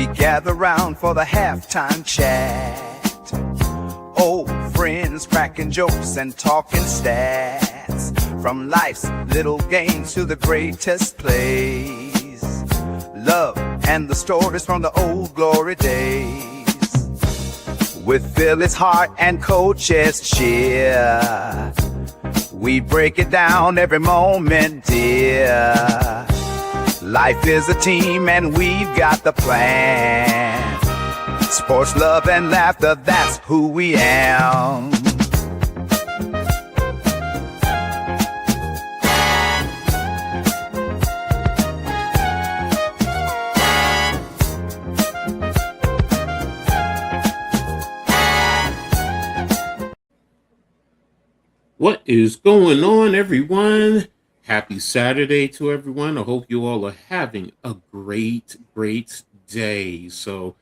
We gather round for the halftime chat. Old friends cracking jokes and talking stats. From life's little games to the greatest plays. Love and the stories from the old glory days. With Philly's heart and coach's cheer, we break it down every moment, dear. Life is a team and we've got the plan. Sports, love, and laughter, that's who we am. What is going on, everyone? Happy Saturday to everyone. I hope you all are having a great day. So,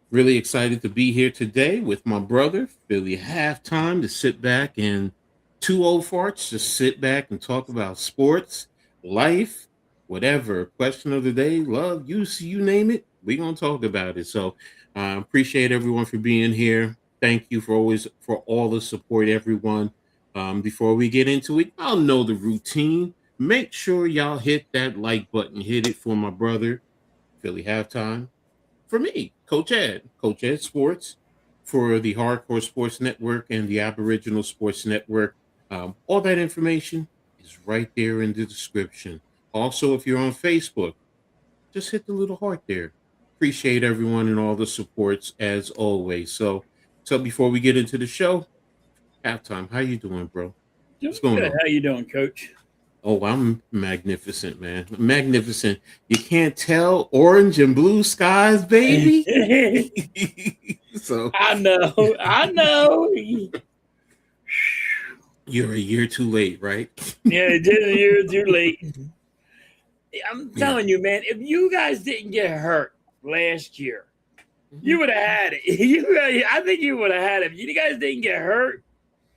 really excited to be here today with my brother, Philly Halftime, to sit back and two old farts, just sit back and talk about sports, life, whatever. Question of the day, love, you name it, we're going to talk about it. So, appreciate everyone for being here. Thank you for all the support, everyone. Before we get into it, I'll know the routine. Make sure y'all hit that like button. Hit it for my brother, Philly Halftime. For me, Coach Ed Sports, for the Hardcore Sports Network and the Aboriginal Sports Network. All that information is right there in the description. Also, if you're on Facebook, just hit the little heart there. Appreciate everyone and all the supports as always. So before we get into the show, Halftime, how you doing, bro? What's going on? How you doing, Coach? Oh, I'm magnificent, man. Magnificent. You can't tell orange and blue skies, baby. So I know. You're a year too late, right? Yeah, you're too late. I'm telling you, man, if you guys didn't get hurt last year, you would have had it. I think you would have had it. If you guys didn't get hurt.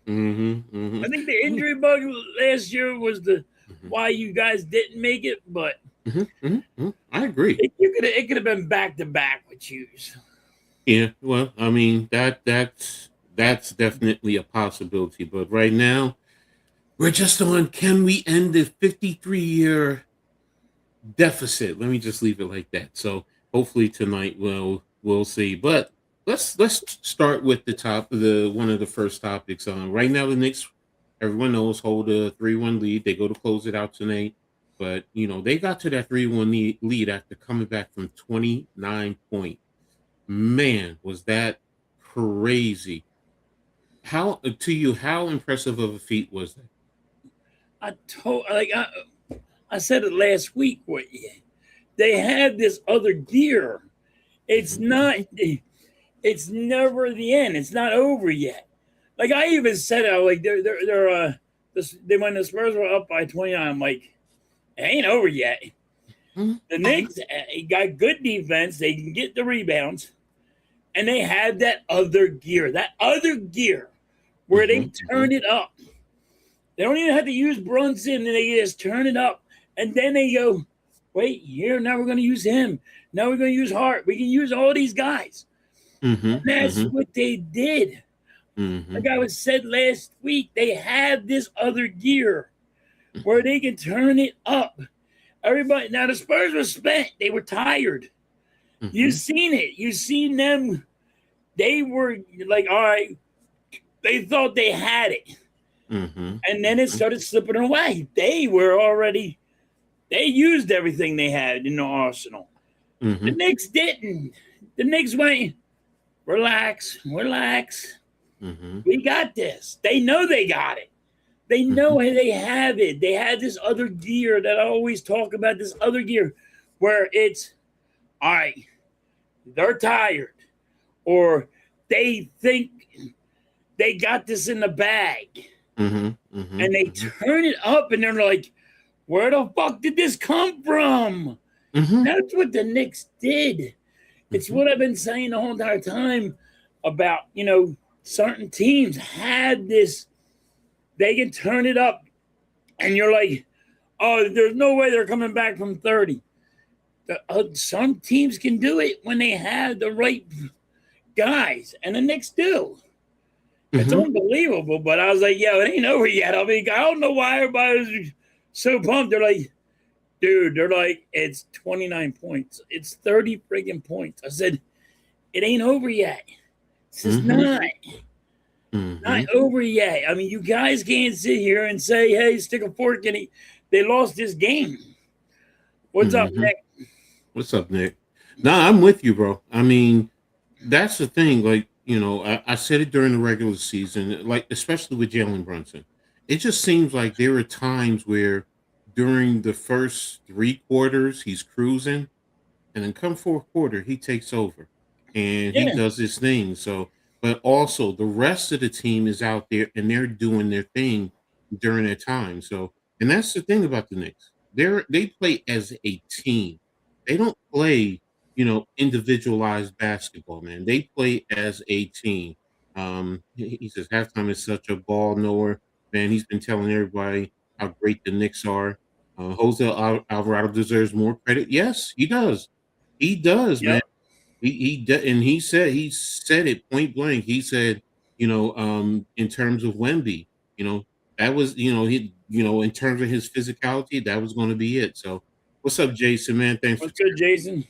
I think the injury bug last year was the why you guys didn't make it, but I agree. It could have been back to back with yous. Yeah, well, I mean that's definitely a possibility, but right now we're just on can we end the 53-year deficit? Let me just leave it like that. So hopefully tonight we'll see, but. Let's start with one of the first topics. Right now, the Knicks, everyone knows, hold a 3-1 lead. They go to close it out tonight, but they got to that 3-1 lead after coming back from 29 points. Man, was that crazy! How impressive of a feat was that? I said it last week. They had this other gear. It's not. It's never the end. It's not over yet. Like I even said it, like when the Spurs were up by 29, I'm like, it ain't over yet. The Knicks got good defense. They can get the rebounds, and they had that other gear where they turn it up. They don't even have to use Brunson, and they just turn it up, and then they go, wait, here now we're going to use him. Now we're going to use Hart. We can use all these guys. That's what they did. Like I was said last week, they have this other gear where they can turn it up. Everybody, now the Spurs were spent. They were tired. You've seen it. You've seen them. They were like, all right, they thought they had it. And then it started slipping away. They used everything they had in the arsenal. The Knicks didn't. The Knicks went, relax. We got this. They know they got it. They know they have it. They had this other gear that I always talk about, this other gear where it's, all right, they're tired or they think they got this in the bag. And they turn it up and they're like, where the fuck did this come from? That's what the Knicks did. It's what I've been saying the whole entire time about, certain teams had this, they can turn it up and you're like, oh, there's no way they're coming back from 30. Some teams can do it when they have the right guys, and the Knicks do. It's Mhm. unbelievable. But I was like, yo, it ain't over yet. I mean, I don't know why everybody's so pumped. They're like, dude, they're like, it's 29 points. It's 30 friggin' points. I said, it ain't over yet. This is Mhm. not Mhm. over yet. I mean, you guys can't sit here and say, hey, stick a fork in it. They lost this game. What's up, Mhm. Nick? What's up, Nick? Nah, I'm with you, bro. I mean, that's the thing. Like, I said it during the regular season, like especially with Jalen Brunson. It just seems like there are times where during the first 3 quarters he's cruising, and then come fourth quarter he takes over and he Yeah. does his thing. So, but also the rest of the team is out there and they're doing their thing during that time. So, and that's the thing about the Knicks. They play as a team. They don't play, individualized basketball, man. They play as a team. He says halftime is such a ball knower. Man, he's been telling everybody how great the Knicks are. Jose Alvarado deserves more credit. Yes, he does. He does, man. Yep. And he said it point blank. He said, in terms of Wemby, you know, that was, in terms of his physicality, that was going to be it. So, what's up, Jason? Man, thanks for What's good, Jason?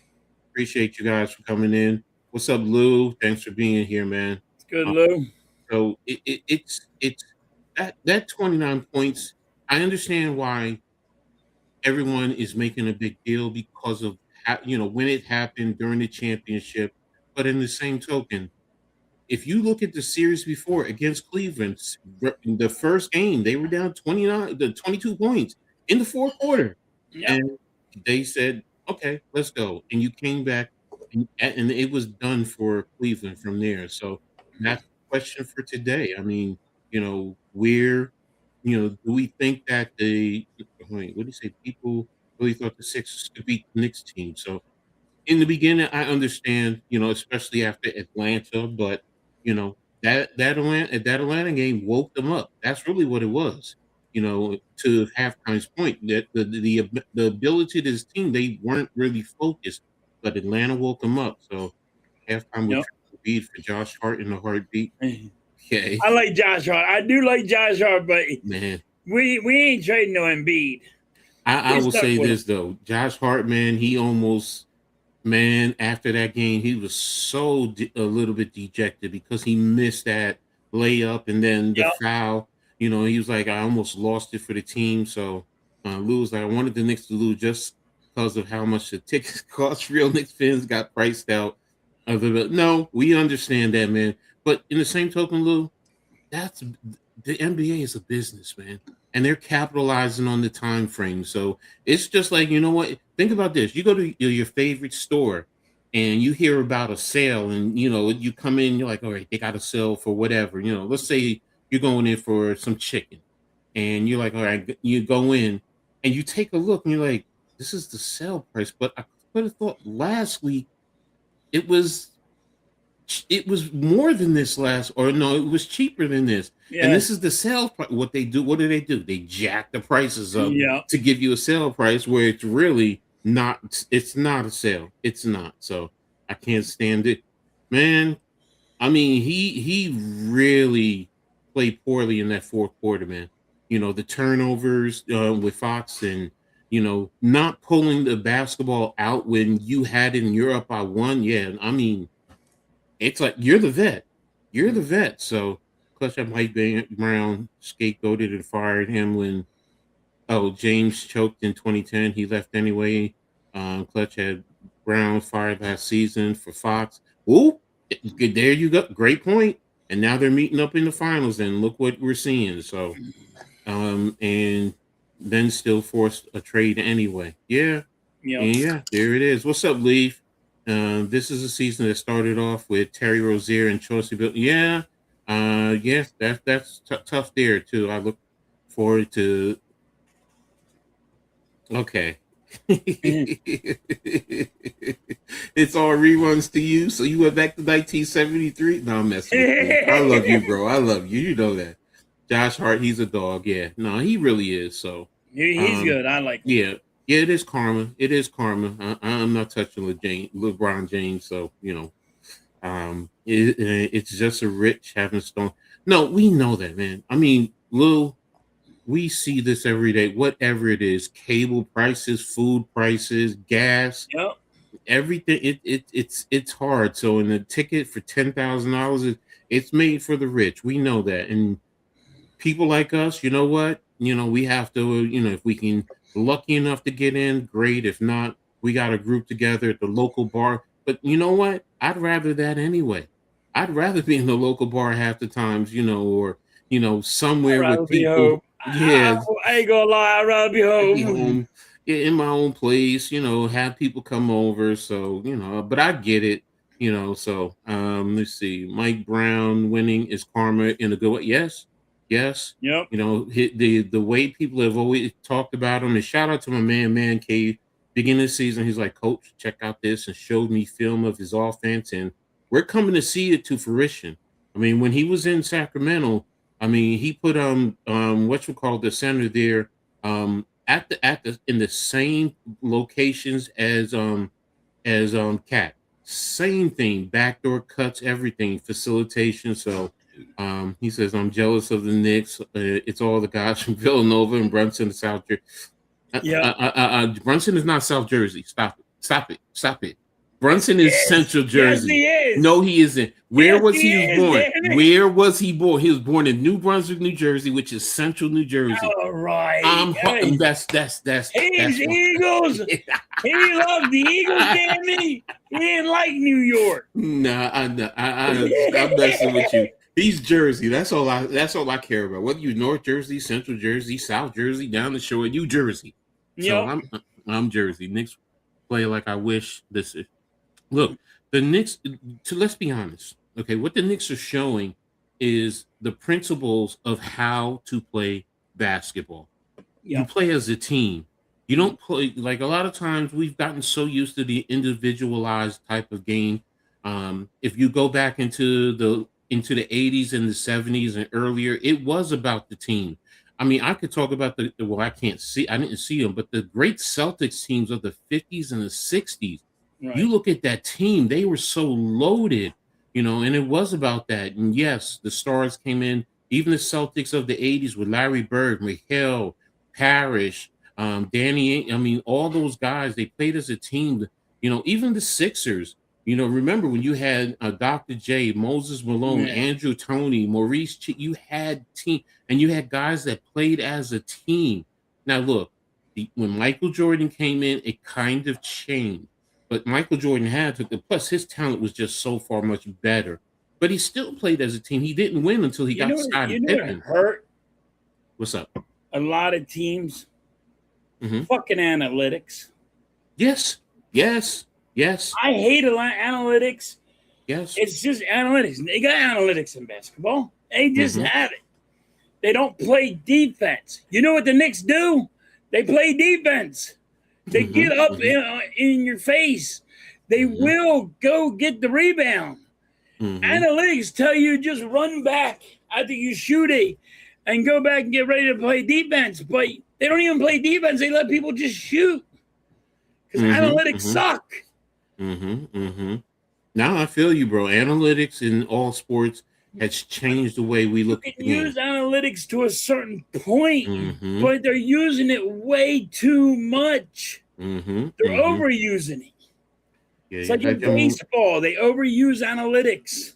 appreciate you guys for coming in. What's up, Lou? Thanks for being here, man. It's good, Um, Lou. so it's that 29 points. I understand why everyone is making a big deal because of when it happened during the championship. But in the same token, if you look at the series before against Cleveland, in the first game they were down 22 points in the fourth quarter, Yep. and they said, "Okay, let's go." And you came back, and it was done for Cleveland from there. So that's the question for today. I mean, where do we think that what do you say? People really thought the Sixers could beat the Knicks team. So in the beginning, I understand, especially after Atlanta, but that Atlanta game woke them up. That's really what it was. To halftime's point, that the ability of this team, they weren't really focused, but Atlanta woke them up. So halftime with Yep. triple beat for Josh Hart in the heartbeat. Okay, I like Josh Hart. I do like Josh Hart, but man. we ain't trading no Embiid. I We will stuck say with him. this though, Josh Hart, man, he almost, man, after that game, he was so a little bit dejected because he missed that layup and then the Yep. foul. He was like, I almost lost it for the team. So Lou was like, I wanted the Knicks to lose just because of how much the tickets cost. Real Knicks fans got priced out of it. No, we understand that, man. But in the same token, Lou, that's the NBA is a business, man, and they're capitalizing on the time frame. So it's just like, you know what? Think about this: you go to your favorite store, and you hear about a sale, and you come in, you're like, all right, they got a sale for whatever. Let's say you're going in for some chicken, and you're like, all right, you go in, and you take a look, and you're like, this is the sale price, but I could have thought last week it was more than this last, or no, it was cheaper than this. And Yeah. this is the sale price. What they do, what do? They jack the prices up Yep. to give you a sale price where it's really not, it's not a sale. It's not. So I can't stand it. Man, I mean, he really played poorly in that fourth quarter, man. The turnovers with Fox and not pulling the basketball out when you had it and you're up by one. Yeah, I mean, it's like you're the vet. You're the vet. So plus that Mike Brown scapegoated and fired him when James choked in 2010. He left anyway. Clutch had Brown fired last season for Fox. Ooh, there you go. Great point. And now they're meeting up in the finals, and look what we're seeing. So and then still forced a trade anyway. Yeah, Yep. yeah, there it is. What's up, Leaf? This is a season that started off with Terry Rozier and Chauncey Bill. Yeah, yes, that's tough there too. I look forward to. Okay, it's all reruns to you. So you went back to 1973. No, I'm messing with you. I love you, bro. I love you. You know that. Josh Hart, he's a dog. Yeah, no, he really is. So, He's um, good. I like him. yeah, Yeah, it is karma. It is karma. I'm not touching LeBron James, so it's just a rich having stone. No, we know that, man. I mean, Lil, we see this every day. Whatever it is, cable prices, food prices, gas, Yep. everything. It's hard. So, in a ticket for $10,000, it's made for the rich. We know that, and people like us, you know what? We have to, if we can, lucky enough to get in, great. If not, we got a group together at the local bar. But you know what? I'd rather that anyway. I'd rather be in the local bar half the times, or, I'd somewhere with rather be people. home. Yeah, I ain't gonna lie, I'd rather be be home. home in my own place, have people come over. So, but I get it, so let's see. Mike Brown winning is karma in a good way. Yes, yes. Yep. The way people have always talked about him, and shout out to my man Cave. Beginning of the season, he's like, Coach, check out this, and showed me film of his offense, and we're coming to see it to fruition. I mean, when he was in Sacramento, I mean, he put what you call the center there at the in the same locations as Cat. Same thing, backdoor cuts, everything, facilitation. So he says, I'm jealous of the Knicks. It's all the guys from Villanova and Brunson to South Jersey. Yep. Brunson is not South Jersey. Stop it. Stop it. Stop it. Brunson is Yes. Central Yes, Jersey. he is. No, he isn't. Where Yes, was he he is, born? damn it. Where was he born? He was born in New Brunswick, New Jersey, which is Central New Jersey. All right. I'm Hey, that's he's Eagles. He loved the Eagles, damn it. He didn't like New York. Nah, I'm messing with you. He's Jersey. That's all I care about. Whether you North Jersey, Central Jersey, South Jersey, down the shore, you Jersey. So Yep. I'm Jersey. Knicks play like I wish this is. Look, the Knicks. Let's be honest. Okay, what the Knicks are showing is the principles of how to play basketball. You Yep. play as a team. You don't play like a lot of times we've gotten so used to the individualized type of game. If you go back into the 80s and the 70s and earlier, it was about the team. I mean, I could talk about well, I didn't see them, but the great Celtics teams of the 50s and the 60s. Right. You look at that team, they were so loaded, and it was about that. And yes, the stars came in, even the Celtics of the 80s with Larry Bird, McHale, Parrish, Danny, I mean, all those guys, they played as a team. Even the Sixers, remember when you had Dr. J, Moses Malone, Yeah. Andrew Toney, Maurice, you had team, and you had guys that played as a team. Now, look, when Michael Jordan came in, it kind of changed. But Michael Jordan had to, plus his talent was just so far much better. But he still played as a team. He didn't win until he got Scottie You know what Pippen. hurt What's up? a lot of teams? Mhm. Fucking analytics. Yes, yes, yes, I hate a lot of analytics. yes. It's just analytics. They got analytics in basketball. They just Mhm. have it. They don't play defense. You know what the Knicks do? They play defense. They Mhm, get up mhm, in your face. They mhm, will go get the rebound. mhm. Analytics tell you just run back after you shoot it and go back and get ready to play defense. But they don't even play defense. They let people just shoot because Mhm, analytics mhm, suck. mhm. Now I feel you, bro. Analytics in all sports has changed the way we You look can at the game. use analytics to a certain point, Mhm, but they're using it way too much. mhm, They're mhm. overusing it. Yeah, It's like in baseball, they overuse analytics.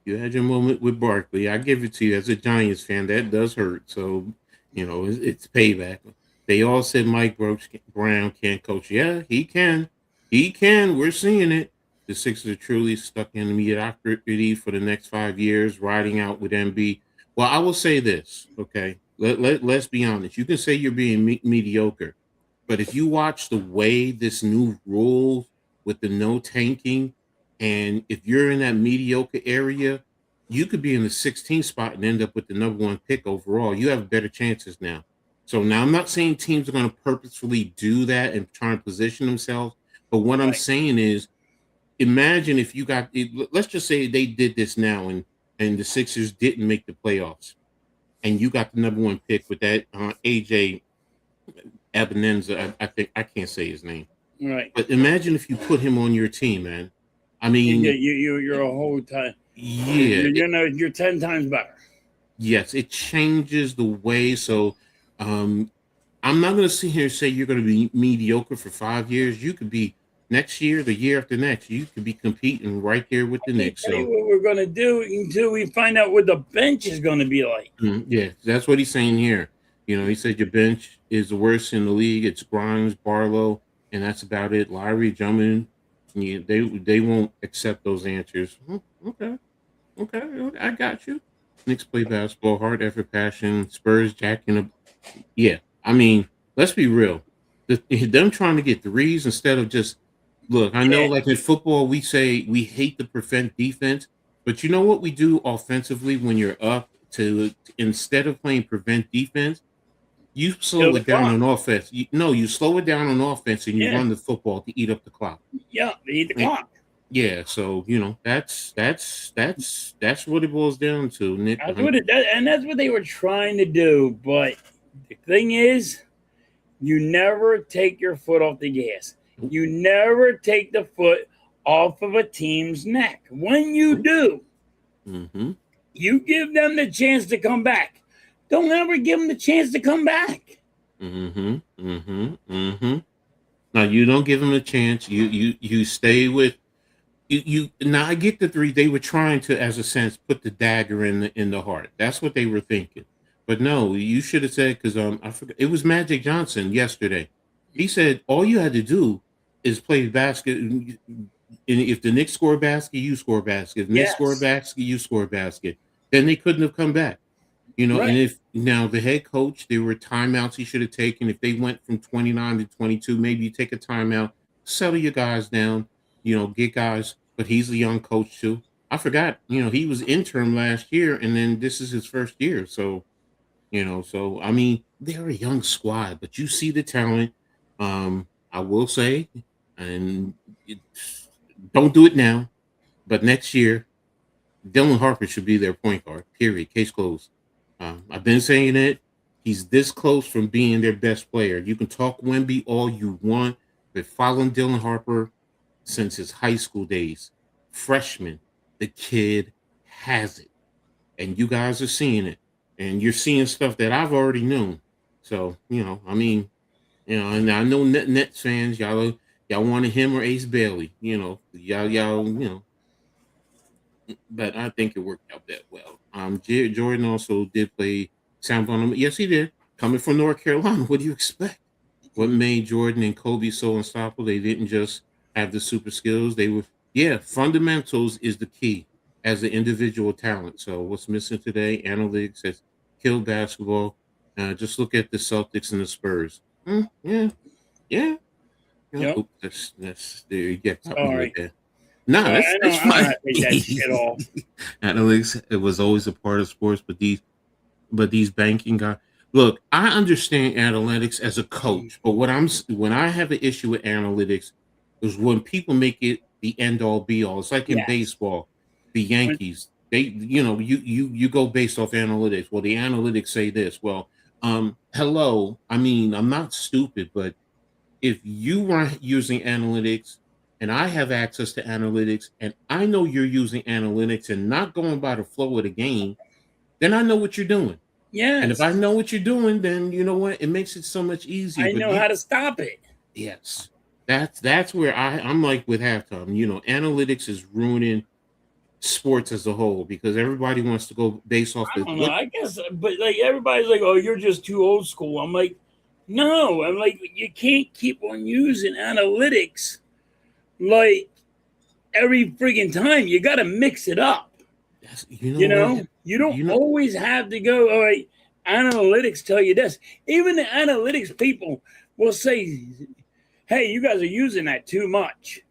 you had your moment with Barkley. I give it to you as a Giants fan. That does hurt. So, it's payback. They all said Mike Brown can't coach. Yeah, he can. He can. We're seeing it. The Sixers are truly stuck in mediocrity for the next 5 years, riding out with MB. Well, I will say this, okay? Let's be honest. You can say you're being mediocre, but if you watch the way this new rule with the no tanking, and if you're in that mediocre area, you could be in the 16th spot and end up with the number one pick overall. You have better chances now. So now I'm not saying teams are going to purposefully do that and try and position themselves. But what I'm Right. saying is, imagine if you got, let's just say they did this now and the Sixers didn't make the playoffs and you got the number one pick with that AJ Ebenezer. I think I can't say his name, Right. but imagine if you put him on your team, man. I You, mean, you're a whole time. yeah, You're 10 times better. yes, it changes the way. So, I'm not going to sit here and say you're going to be mediocre for 5 years. You could be next year, the year after next. You could be competing right there with the I can't Knicks. tell you So, what we're gonna do until we find out what the bench is gonna be like. yeah, that's what he's saying here. He said your bench is the worst in the league. It's Grimes, Barlow, and that's about it. Lowry, Drummond, yeah, they won't accept those answers. Okay, okay, I got you. Knicks play basketball, hard effort, passion. Spurs jacking up. Yeah, I mean, let's be real. Them trying to get threes instead of just look. I know, Yeah. like in football, we say we hate to prevent defense, but you know what we do offensively when you're up to instead of playing prevent defense, you Kill slow the it down clock. on offense. No, you slow it down on offense and you Yeah. run the football to eat up the clock. Yeah. They eat the Right? clock. Yeah, so that's what it boils down to, Nick. That's what they were trying to do. But the thing is, you never take your foot off the gas. You never take the foot off of a team's neck. When you do, Mm-hmm. you give them the chance to come back. Don't ever give them the chance to come back. Mm-hmm. Mm-hmm. Mm-hmm. Now you don't give them a chance. You stay with you. Now I get the three. They were trying to, as a sense, put the dagger in the heart. That's what they were thinking. But no, you should have said because I forgot it was Magic Johnson yesterday. He said all you had to do is play basket. And if the Knicks score a basket, you score a basket. If the Knicks score a Yes. basket, you score a basket. Then they couldn't have come back. And Right. if now the head coach, there were timeouts he should have taken. If they went from 29 to 22, maybe you take a timeout, settle your guys down, get guys, but he's a young coach too. I forgot, he was interim last year and then this is his first year. So I mean, they're a young squad, but you see the talent. I will say, and don't do it now, but next year Dylan Harper should be their point guard. Period. Case closed. I've been saying it. He's this close from being their best player. You can talk Wemby all you want, but following Dylan Harper since his high school days, freshman, the kid has it, and you guys are seeing it, and you're seeing stuff that I've already known. So I mean, and I know Nets fans, y'all wanted him or Ace Bailey. Y'all. But I think it worked out that well. Jordan also did play sound on him. Yes, he did. Coming from North Carolina, what do you expect? What made Jordan and Kobe so unstoppable? They didn't just have the super skills. They were, yeah, fundamentals is the key as an individual talent. So what's missing today? Analytics has killed basketball. Just look at the Celtics and the Spurs. Yeah, yeah. Yep. Oops, that's there. You get caught me right Sorry. there. No, I that's know. that's I don't know how fine. to take that shit off. Analytics, it was always a part of sports, but these banking guys. Look, I understand analytics as a coach, but when I have an issue with analytics is when people make it the end all be all. It's like in Yes. baseball, the When- Yankees. They, you go based off analytics. Well, the analytics say this. Well, hello. I mean, I'm not stupid, but if you weren't using analytics and I have access to analytics and I know you're using analytics and not going by the flow of the game, then I know what you're doing. And if I Yes. know what you're doing, then you know what? It makes it so much easier. I But know how to stop it. yes, that's where I'm like with halftime. Analytics is ruining sports as a whole because everybody wants to go based off I the don't know. what. I guess, but like everybody's like, "Oh, you're just too old school." I'm like, no. I'm like, you can't keep on using analytics like every friggin' time. You got to mix it up. You know what? You don't You know, always have to go. All right, analytics tell you this. Even the analytics people will say, "Hey, you guys are using that too much."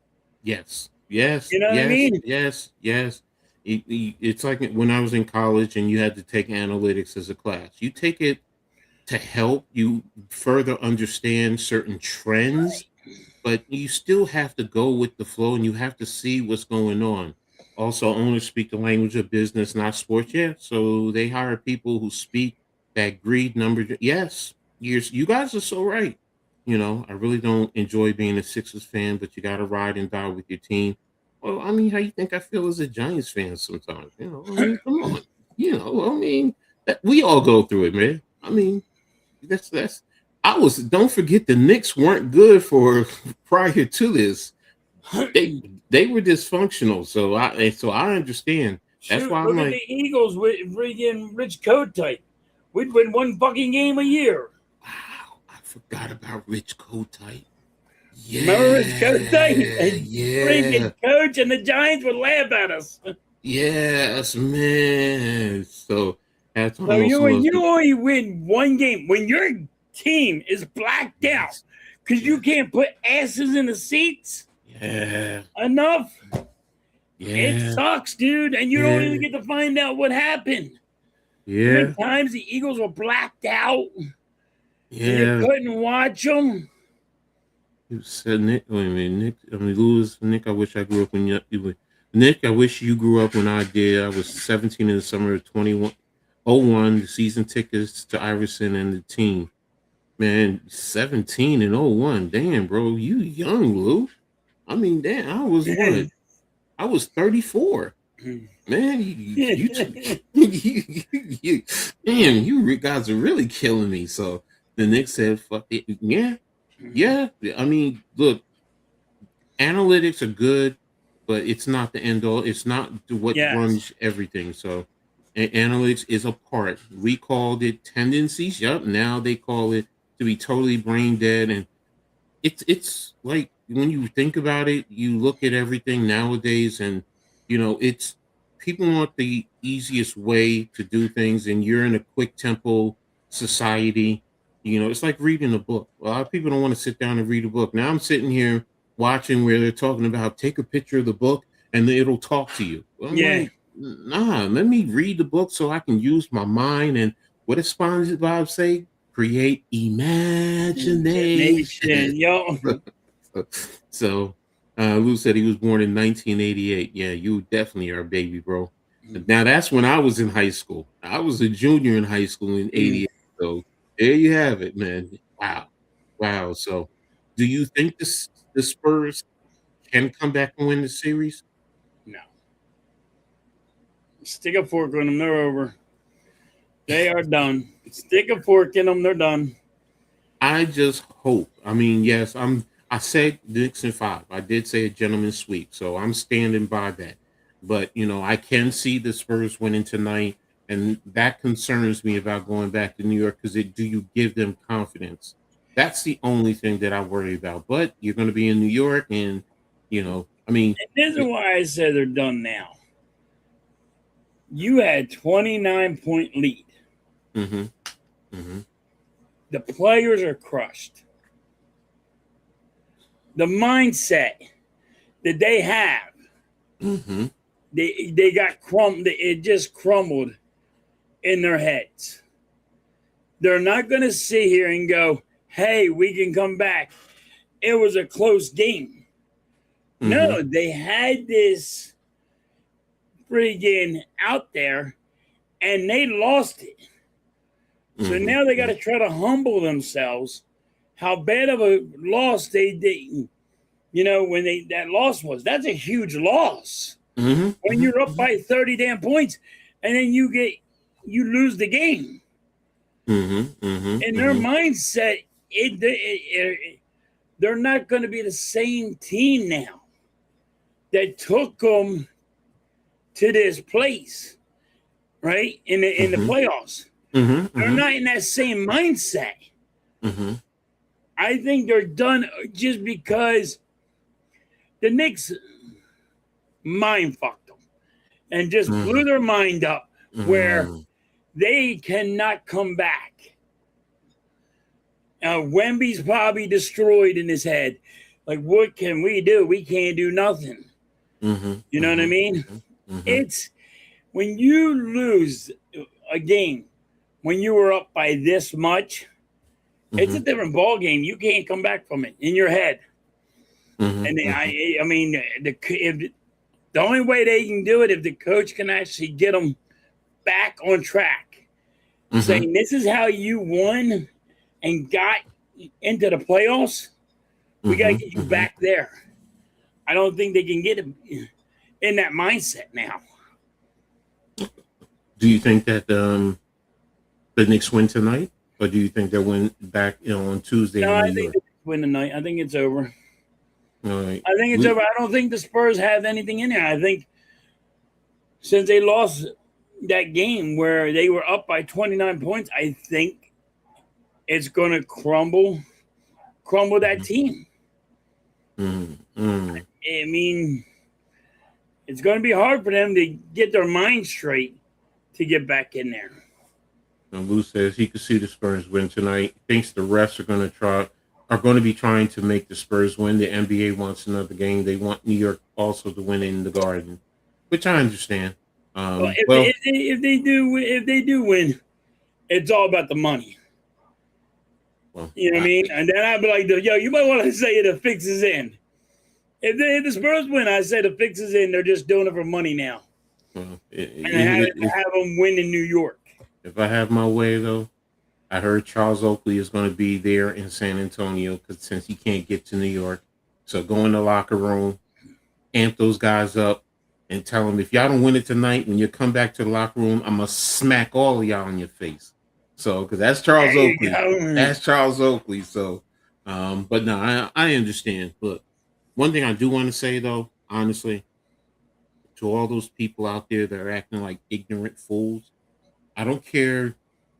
yes, yes, You know what I yes, mean? yes, yes. It's like when I was in college and you had to take analytics as a class. You take it to help you further understand certain trends, but you still have to go with the flow and you have to see what's going on. Also, owners speak the language of business, not sports. Yeah, so they hire people who speak that greed number. Yes, you guys are so right. I really don't enjoy being a Sixers fan, but you got to ride and die with your team. Well, I mean, how you think I feel as a Giants fan sometimes? I mean, come on. I mean, we all go through it, man. I mean, that's. Don't forget the Knicks weren't good for prior to this. They were dysfunctional, so I understand. That's Shoot, why I'm look at like, the Eagles with friggin' Rich Kotite. We'd win one fucking game a year. wow, I forgot about Rich Kotite. Remember Rich Kotite? Yeah, And yeah, friggin' coach, and the Giants would laugh at us. yes, man. So that's So almost you lost it. only win one game when your team is blacked out Yes, because you yes, can't put asses in the seats yeah, enough. It yeah, sucks, dude, and you don't even yeah, get to find out what happened. How many yeah, times the Eagles were blacked out and you yeah. couldn't watch them? You said Nick. Wait a minute, Nick. I mean, Lewis. Nick. I wish I grew up when you were. Nick. I wish you grew up when I did. I was 17 in the summer of 2101. The season tickets to Iverson and the team. Man, 17 and 01. Damn, bro, you young, Lou. I mean, damn, I was what? I was 34. Man, damn, guys are really killing me. So the Knicks said, "Fuck it, yeah, yeah." I mean, look, analytics are good, but it's not the end all. It's not what Yes. runs everything. So, analytics is a part. We called it tendencies. Yep. Now they call it to be totally brain dead, and it's like when you think about it, you look at everything nowadays, and it's people want the easiest way to do things, and you're in a quick tempo society. It's like reading a book. A lot of people don't want to sit down and read a book. Now I'm sitting here watching where they're talking about take a picture of the book and it'll talk to you. Well, I'm Yeah. like, nah, let me read the book so I can use my mind. And what does SpongeBob say? Create imagination. Nation, yo. So, Lou said he was born in 1988. Yeah, you definitely are a baby, bro. Now that's when I was in high school. I was a junior in high school in '88. So there you have it, man. Wow, wow. So, do you think the Spurs can come back and win the series? No. Stick a fork in them, they're over. They are done. Stick a fork in them, they're done. I just hope. I mean, yes, I said Knicks in 5. I did say a gentleman's sweep, so I'm standing by that. But I can see the Spurs winning tonight, and that concerns me about going back to New York because do you give them confidence? That's the only thing that I worry about. But you're going to be in New York, and I mean, And this is why I said they're done now. You had 29-point lead. mm-hmm, mm-hmm, The players are crushed. The mindset that they have, mm-hmm, they got it just crumbled in their heads. They're not going to sit here and go, hey, we can come back. It was a close game. mm-hmm. No, they had this friggin' out there and they lost it. So Mm-hmm. now they got to try to humble themselves. How bad of a loss they did, when that loss was. That's a huge loss. Mm-hmm. When you're up by 30 damn points and then you lose the game. Mm-hmm. Mm-hmm. In their mindset, they're not going to be the same team now that took them to this place, right? In the playoffs. Mm-hmm. They're not in that same mindset. Mm-hmm. I think they're done just because the Knicks mind fucked them and just blew their mind up where they cannot come back. Wemby's probably destroyed in his head. Like, what can we do? We can't do nothing. You know what I mean? It's when you lose a game when you were up by this much, it's a different ball game. You can't come back from it in your head. And I mean, the only way they can do it if the coach can actually get them back on track, saying this is how you won and got into the playoffs, we got to get you Mm-hmm. back there. I don't think they can get him in that mindset now. Do you think that the Knicks win tonight, or do you think they'll win back on Tuesday No, in New I think York? they win tonight. I think it's over. All right. I think it's over. I don't think the Spurs have anything in there. I think since they lost that game where they were up by 29 points, I think it's going to crumble that team. Mm-hmm. I mean, it's going to be hard for them to get their mind straight to get back in there. And Lou says he could see the Spurs win tonight. Thinks the refs are going to be trying to make the Spurs win. The NBA wants another game. They want New York also to win in the Garden, which I understand. Well, if they do win, it's all about the money. Well, You know what I mean? And then I'd be like, yo, you might want to say the fix is in. If the Spurs win, I say the fix is in. They're just doing it for money now. Well, And have them win in New York. if I have my way, though, I heard Charles Oakley is going to be there in San Antonio since he can't get to New York. So go in the locker room, amp those guys up, and tell them if y'all don't win it tonight, when you come back to the locker room, I'm going to smack all of y'all in your face. So, because that's Charles Oakley. That's Charles Oakley. So, but no, I understand. But one thing I do want to say, though, honestly, to all those people out there that are acting like ignorant fools, I don't care.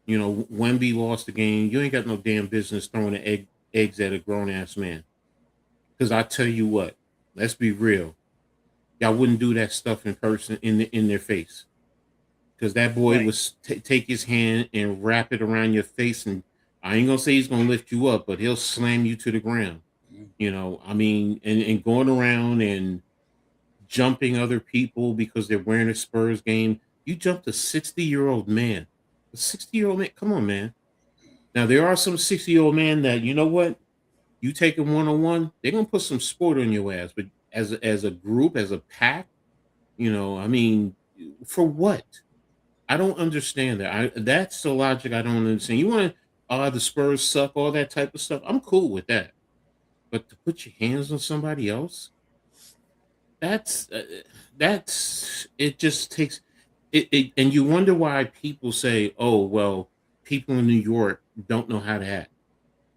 You know, Wemby lost the game. You ain't got no damn business throwing eggs at a grown ass man. Because I tell you what, let's be real. Y'all wouldn't do that stuff in person in their face. Because that boy was take his hand and wrap it around your face, and I ain't gonna say he's gonna lift you up, but he'll slam you to the ground. You know, I mean, and going around and jumping other people because they're wearing a Spurs game. You jumped a 60-year-old man. A 60-year-old man. Come on, man. Now there are some 60-year-old men that, you know what? You take them one-on-one, they're gonna put some sport on your ass. But as a group, as a pack, you know, I mean, for what? I don't understand that. That's the logic I don't understand. You want to, the Spurs suck, all that type of stuff. I'm cool with that. But to put your hands on somebody else, that's it. Just takes it, and you wonder why people say, "Oh, well, people in New York don't know how to act."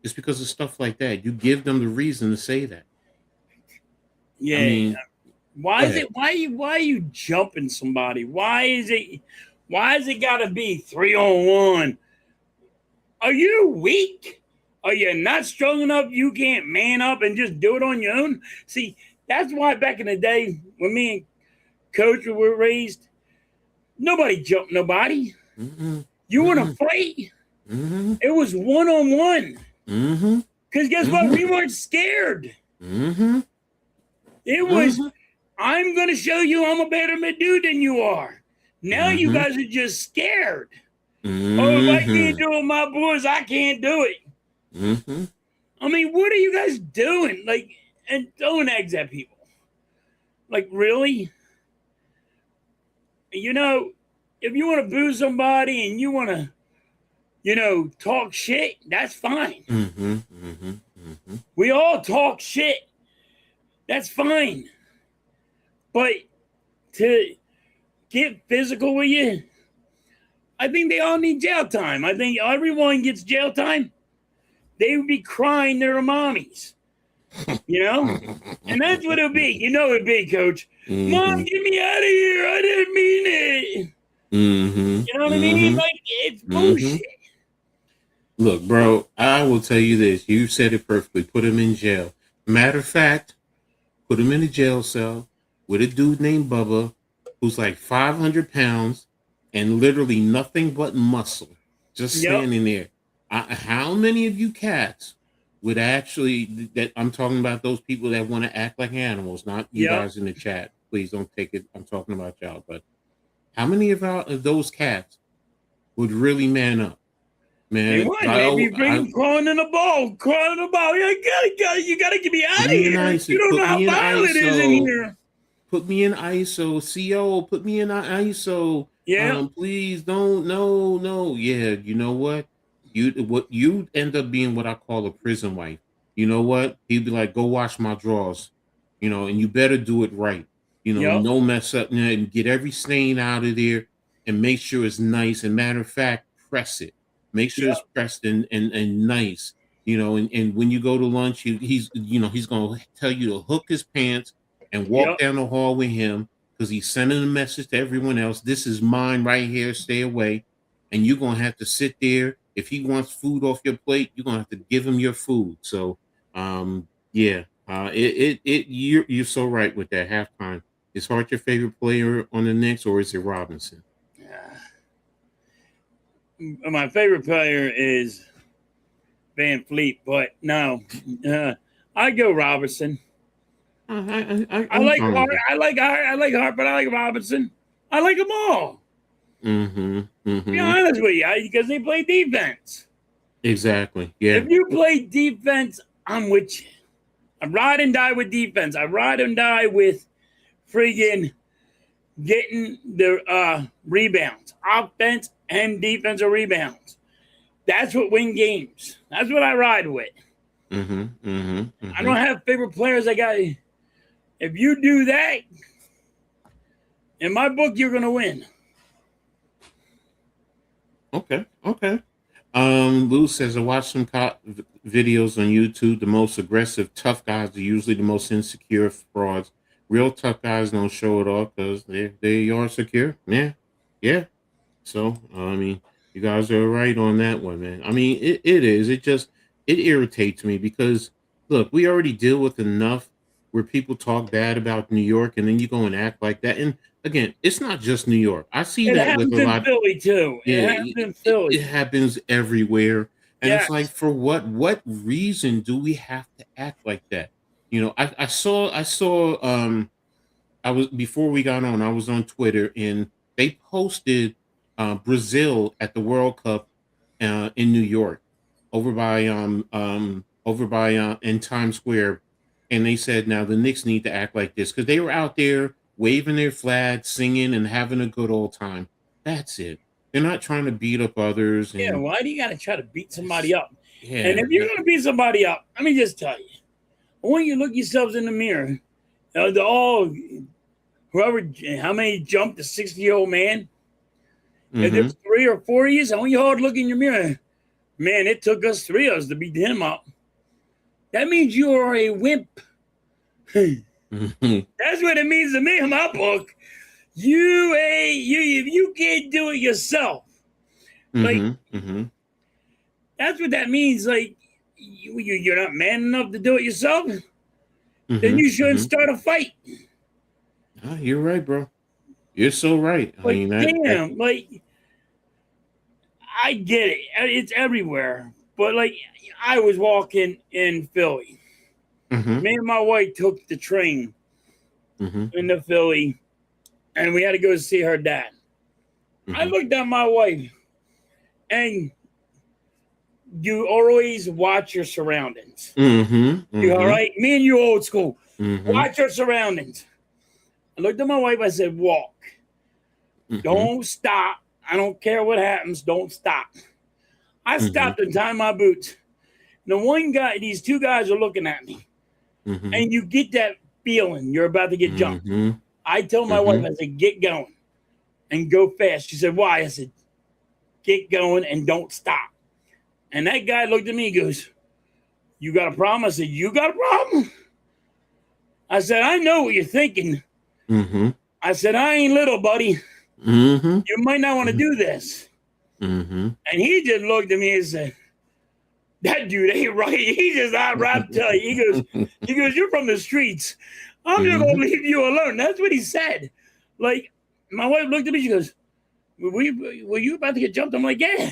It's because of stuff like that. You give them the reason to say that. Yeah. I mean, why is it? Why are you jumping somebody? Why is it gotta be 3-on-1? Are you weak? Are you not strong enough? You can't man up and just do it on your own? See, that's why back in the day when me and Coach were raised, nobody jumped nobody. mm-hmm, You want to fight? mm-hmm, It was 1-on-1. mm-hmm, Because guess what? We weren't scared. mm-hmm. It was, I'm going to show you I'm a better dude than you are. Now you guys are just scared. Mm-hmm. Oh, if I can't do it with my boys, I can't do it. Mm-hmm. I mean, what are you guys doing? Like, and throwing eggs at people. Like, really? You know, if you want to boo somebody and you want to, you know, talk shit, that's fine. Mm-hmm. Mm-hmm. Mm-hmm. We all talk shit. That's fine. But to get physical with you, I think they all need jail time. I think everyone gets jail time. They would be crying their mommies. You know? And that's what it'll be. You know it'd be, Coach. Mm-hmm. Mom, get me out of here. I didn't mean it. Mm-hmm. You know what I mean? Like, it's bullshit. Look, bro, I will tell you this. You said it perfectly. Put him in jail. Matter of fact, put him in a jail cell with a dude named Bubba who's like 500 pounds and literally nothing but muscle just standing there. How many of you cats would actually, that I'm talking about those people that want to act like animals, not you guys in the chat. Please don't take it. I'm talking about y'all. But how many of those cats would really man up? Man, Maybe bring crawling in the ball. You gotta get me out of here. You don't know how violent it is in here. Put me in ISO. CO, put me in ISO. Yeah. Please don't. No. Yeah, you know what? you end up being what I call a prison wife. You know what? He'd be like, "Go wash my drawers," and you better do it right. Yep. No mess up, and get every stain out of there, and make sure it's nice. And matter of fact, press it. Make sure it's Yep. pressed and nice. And when you go to lunch, he's gonna tell you to hook his pants and walk Yep. down the hall with him because he's sending a message to everyone else. This is mine right here. Stay away. And you're gonna have to sit there. If he wants food off your plate, you're gonna have to give him your food. So, yeah, you're so right with that halftime. Is Hart your favorite player on the Knicks, or is it Robinson? My favorite player is Van Fleet, but no, I go Robinson. I I'm like fine Hart. with it. I like Hart. I like Hart, but I like Robinson. I like them all. Mm-hmm. Be Mm-hmm. honest with you, because they play defense. Exactly. Yeah. If you play defense, I'm with you. I ride and die with defense. I ride and die with friggin' getting the rebounds, offense and defensive rebounds. That's what win games. That's what I ride with. Mm-hmm. Mm-hmm. I Mm-hmm. don't have favorite players. I got. If you do that, in my book, you're gonna win. Okay. Okay. Lou says I watched some videos on YouTube. The most aggressive, tough guys are usually the most insecure frauds. Real tough guys don't show it off because they are secure. Yeah, yeah. So I mean, you guys are right on that one, man. I mean, it is. It irritates me because look, we already deal with enough where people talk bad about New York, and then you go and act like that. And again, it's not just New York. I see It that with happens a in lot. Philly too. Yeah, It happens in Philly. it happens everywhere. And it's like, Yes. for what reason do we have to act like that? I was before we got on, I was on Twitter and they posted Brazil at the World Cup in New York over by in Times Square, and they said now the Knicks need to act like this because they were out there waving their flag, singing, and having a good old time. That's it. They're not trying to beat up others, Yeah. and Why do you got to try to beat somebody up? And yeah, if you're gonna beat somebody up, let me just tell you, when you look yourselves in the mirror, the all whoever how many jumped the 60-year-old man. If mm-hmm, there's 3 or 4 years, I want you hard look in your mirror. Man, it took us 3 of us to beat him up. That means you are a wimp. mm-hmm, That's what it means to me in my book. You can't do it yourself. Like mm-hmm, mm-hmm, that's what that means. Like you're not man enough to do it yourself. Then mm-hmm, you shouldn't mm-hmm. start a fight. You're right, bro. You're so right. I Like mean that. damn, like I get it. It's everywhere. But like I was walking in Philly. Mm-hmm, Me and my wife took the train mm-hmm, into Philly and we had to go see her dad. I mm-hmm, looked at my wife and you always watch your surroundings. mm-hmm, You all mm-hmm, right? Me and you old school. mm-hmm, Watch your surroundings. I looked at my wife, I said, walk. mm-hmm, Don't stop. I don't care what happens. Don't stop. I mm-hmm, stopped and tied my boots. These 2 guys are looking at me. mm-hmm, And you get that feeling you're about to get jumped. mm-hmm, I told my mm-hmm. wife, I said, get going and go fast. She said, why? I said, get going and don't stop. And that guy looked at me and goes, you got a problem? I said, you got a problem? I said, I know what you're thinking. Mm-hmm. I said, I ain't little, buddy. Mm-hmm. You might not want to do this. Mm-hmm. And he just looked at me and said, that dude ain't right. He just not right to tell you. He goes, you're from the streets. I'm just gonna leave you alone. That's what he said. Like, my wife looked at me, she goes, were you about to get jumped? I'm like, yeah.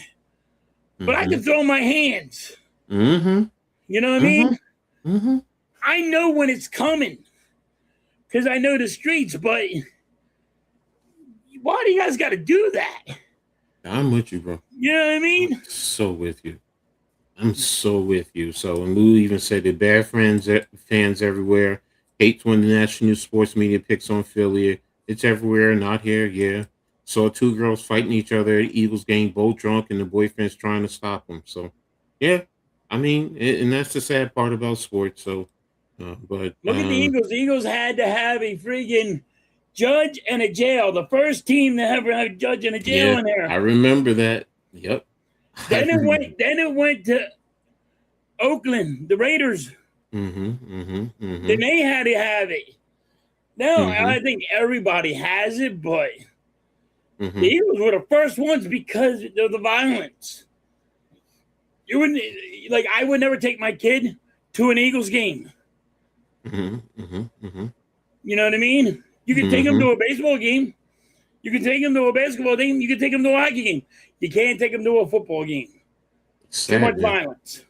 But I can throw my hands. Mm-hmm. You know what I mean? Mm-hmm. I know when it's coming. Because I know the streets, but why do you guys got to do that? I'm with you, bro. You know what I mean? I'm so with you. I'm so with you. So, and Lou even said that bad fans everywhere. Hates when the national sports media picks on Philly. It's everywhere, not here. Yeah. saw two girls fighting each other. Eagles game, both drunk, and the boyfriend's trying to stop them. So, yeah, I mean, and that's the sad part about sports. So, but Look at the Eagles. The Eagles had to have a friggin' judge and a jail. The first team to ever have a judge and a jail yeah, in I there. remember that. Yep. I Then it remember. went. Then it went to Oakland, the Raiders. Mm-hmm. Mm-hmm. Then Mm-hmm. they had to have it. Now Mm-hmm. I think everybody has it, but the Mm-hmm. Eagles were the first ones because of the violence. You wouldn't like. I would never take my kid to an Eagles game. Mm-hmm. Mm-hmm. Mm-hmm. You know what I mean? You can take him Mm-hmm. to a baseball game. You can take him to a basketball game. You can take him to a hockey game. You can't take him to a football game. Too much Sad, man. violence.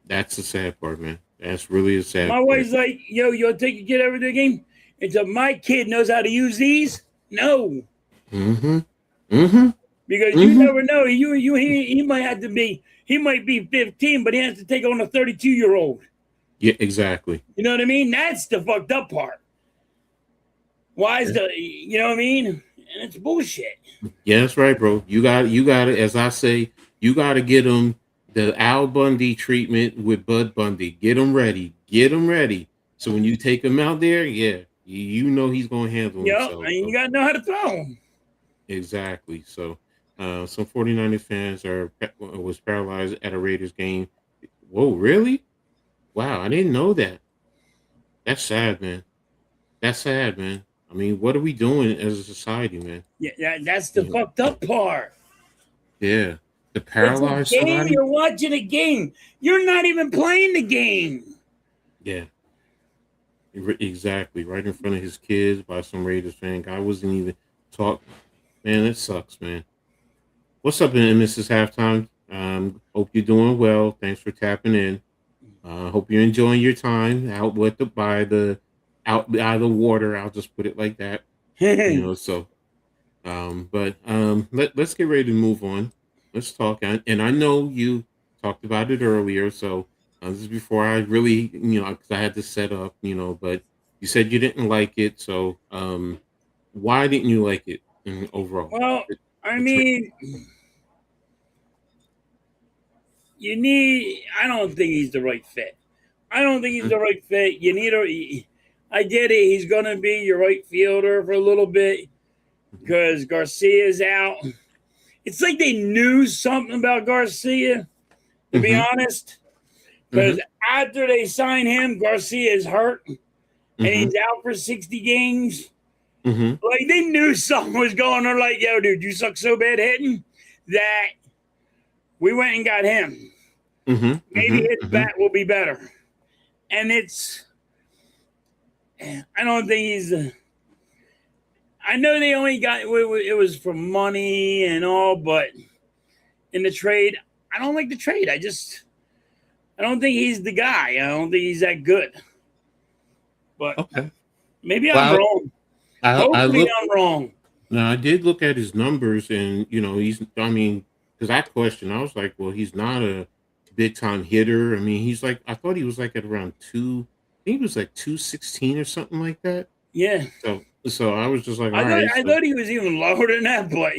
That's the sad part, man. That's really a sad My part. wife's like, yo, you'll take your kid over to the game until my kid knows how to use these? No. Mm-hmm. Mm-hmm. Because you Mm-hmm. never know. He might have to be, he might be 15, but he has to take on a 32-year-old. Yeah, exactly. You know what I mean? That's the fucked up part. Why is Yeah. you know what I mean? And it's bullshit. Yeah, that's right, bro. You got to, as I say, you got to get them the Al Bundy treatment with Bud Bundy. Get them ready. Get them ready. So when you take him out there, yeah, you know he's going to handle Yep. himself. And you So, got to know how to throw them. exactly. So, some 49ers fans was paralyzed at a Raiders game. Whoa, really? Wow, I didn't know that. That's sad, man. That's sad, man. I mean, what are we doing as a society, man? Yeah, that's the You know, fucked up part. yeah, to It's a paralyze game. somebody. You're watching a game. You're not even playing the game. Yeah, exactly. Right in front of his kids by some Raiders fan. Guy wasn't even talk. Man, that sucks, man. What's up, Mrs. Halftime? Hope you're doing well. Thanks for tapping in. Hope you're enjoying your time out with the by the out by the water. I'll just put it like that. You know, so let's get ready to move on. Let's talk. And I know you talked about it earlier, so this is before I really, because I had to set up, but you said you didn't like it. So why didn't you like it overall? Well, The, I the trade. mean, you need. I don't think he's the right fit. I don't think he's the right fit. You need a. I get it. He's going to be your right fielder for a little bit Mhm, because Garcia's out. It's like they knew something about Garcia, to be mhm, honest. mhm, Because after they sign him, Garcia is hurt and mhm, he's out for 60 games. mhm, Like they knew something was going on. Like, yo, dude, you suck so bad hitting that we went and got him. mhm, Maybe mhm, his mhm, bat will be better. And I don't think he's. I know they only got it was for money and all, but in the trade, I don't like the trade. I don't think he's the guy. I don't think he's that good. But Okay. maybe I'm Well, wrong. I Hopefully look. I'm wrong. Now I did look at his numbers, and he's. I mean, because I questioned, I was like, well, he's not a big time hitter. I mean, he's like, I thought he was like at around two. I think he was like 216 or something like that. Yeah. So I was just like, all I thought right. I So thought he was even lower than that, but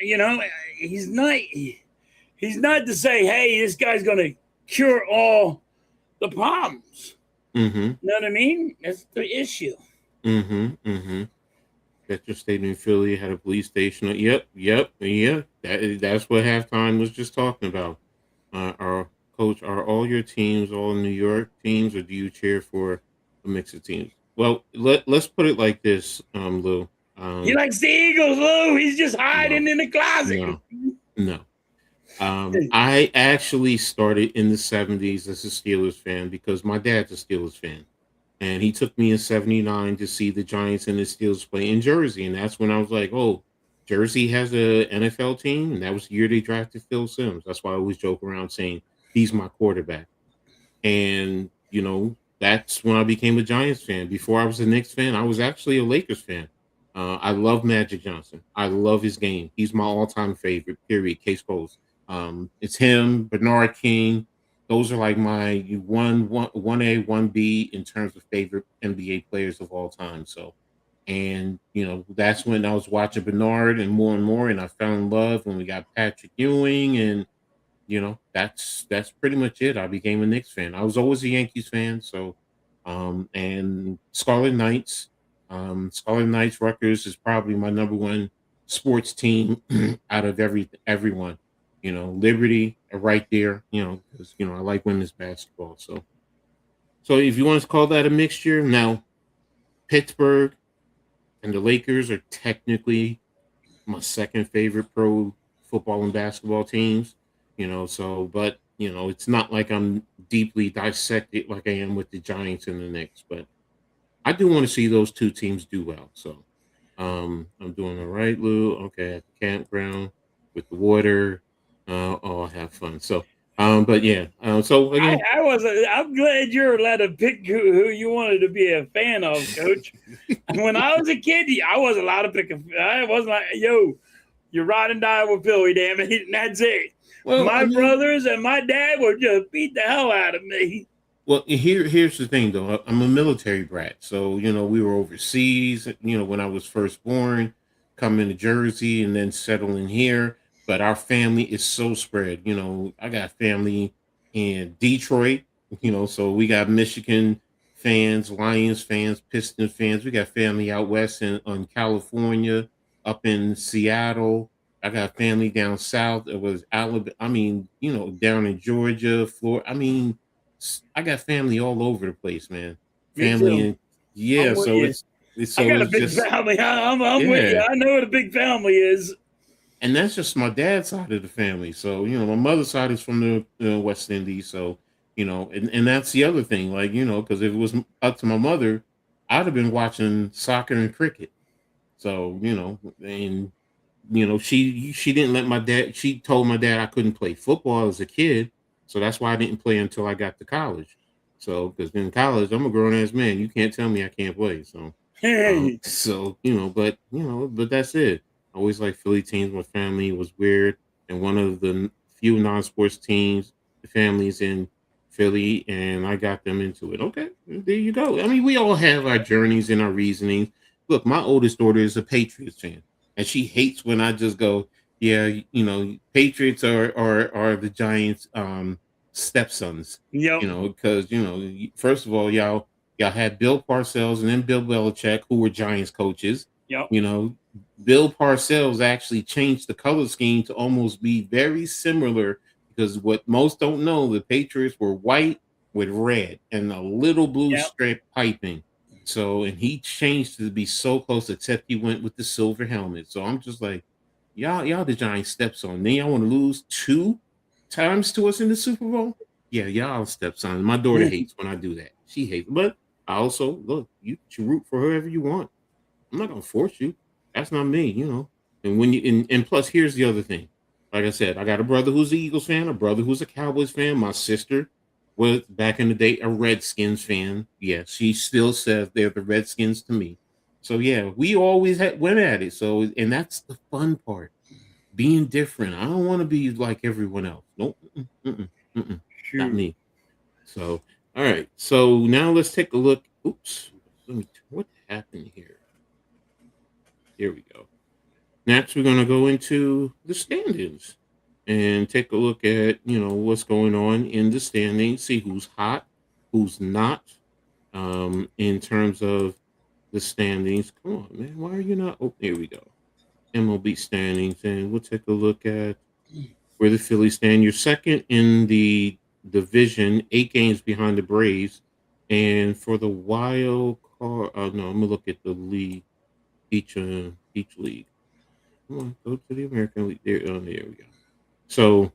you know, he's not he's not to say, hey, this guy's gonna cure all the problems. mm-hmm, You know what I mean? That's the issue. mm-hmm, mm-hmm. That your state in Philly had a police station. Yep, yep, yeah. That's what halftime was just talking about. Our coach, are all your teams all New York teams, or do you cheer for a mix of teams? Well, let's put it like this, Lou. He Um, likes the Eagles, Lou. He's just no, hiding in the closet. no, no. I actually started in the '70s as a Steelers fan because my dad's a Steelers fan, and he took me in '79 to see the Giants and the Steelers play in Jersey, and that's when I was like, "Oh, Jersey has a NFL team," and that was the year they drafted Phil Simms. That's why I always joke around saying he's my quarterback. And, that's when I became a Giants fan. Before I was a Knicks fan, I was actually a Lakers fan. I love Magic Johnson. I love his game. He's my all-time favorite, period. Case closed. It's him, Bernard King. Those are like my one A, one B in terms of favorite NBA players of all time. So And that's when I was watching Bernard and more, and I fell in love when we got Patrick Ewing, and that's pretty much it. I became a Knicks fan. I was always a Yankees fan, so and Scarlet Knights Rutgers is probably my number one sports team out of everyone. Liberty are right there, because I like women's basketball. So if you want to call that a mixture, now Pittsburgh and the Lakers are technically my second favorite pro football and basketball teams. But it's not like I'm deeply dissected like I am with the Giants and the Knicks. But I do want to see those two teams do well. So I'm doing all right, Lou. Okay, at the campground with the water. I'll have fun. So but yeah. So again, I'm glad you're allowed to pick who you wanted to be a fan of, Coach. When I was a kid, I wasn't allowed to pick I wasn't like, yo, you ride and die with Philly, damn it, and that's it. Well, my brothers and my dad would just beat the hell out of me. Well, here's the thing, though. I'm a military brat, so we were overseas. When I was first born, coming to Jersey and then settling here. But our family is so spread. I got family in Detroit. So we got Michigan fans, Lions fans, Piston fans. We got family out west in California, up in Seattle. I got family down south. It was Alabama. I mean, down in Georgia, Florida. I mean, I got family all over the place, man. Family, and yeah. So it's so I got a big family. I'm with you. I know what a big family is. And that's just my dad's side of the family. So my mother's side is from the West Indies. So and that's the other thing. Like because if it was up to my mother, I'd have been watching soccer and cricket. So and she didn't let my dad. She told my dad I couldn't play football as a kid. So that's why I didn't play until I got to college. So, because in college, I'm a grown ass man. You can't tell me I can't play. So, but that's it. I always like Philly teams. My family was weird, and one of the few non-sports teams, the families in Philly, and I got them into it. Okay, there you go. I mean, we all have our journeys and our reasonings. Look, my oldest daughter is a Patriots fan, and she hates when I just go, yeah, Patriots are the Giants' stepsons. Yep. Because first of all, y'all had Bill Parcells and then Bill Belichick, who were Giants coaches. Yep. Bill Parcells actually changed the color scheme to almost be very similar, because what most don't know, the Patriots were white with red and a little blue strip piping. So, and he changed to be so close, except he went with the silver helmet. So I'm just like, y'all the Giants steps on. Then y'all want to lose 2 times to us in the Super Bowl? Yeah, y'all steps on. My daughter hates when I do that. She hates, but I also look, you root for whoever you want. I'm not gonna force you. That's not me, And when and plus, here's the other thing. Like I said, I got a brother who's an Eagles fan, a brother who's a Cowboys fan. My sister was back in the day a Redskins fan. Yeah, she still says they're the Redskins to me. So yeah, we always went at it. So, and that's the fun part, being different. I don't want to be like everyone else. Nope, not me. So, all right. So now let's take a look. Oops, what happened here? Here we go. Next, we're going to go into the standings and take a look at what's going on in the standings. See who's hot, who's not, in terms of the standings. Come on, man. Why are you not? Oh, here we go. MLB standings, and we'll take a look at where the Phillies stand. You're second in the division, 8 games behind the Braves, and for the wild card. No, I'm gonna look at the league, each league. Come on, go to the American League. There we go. So,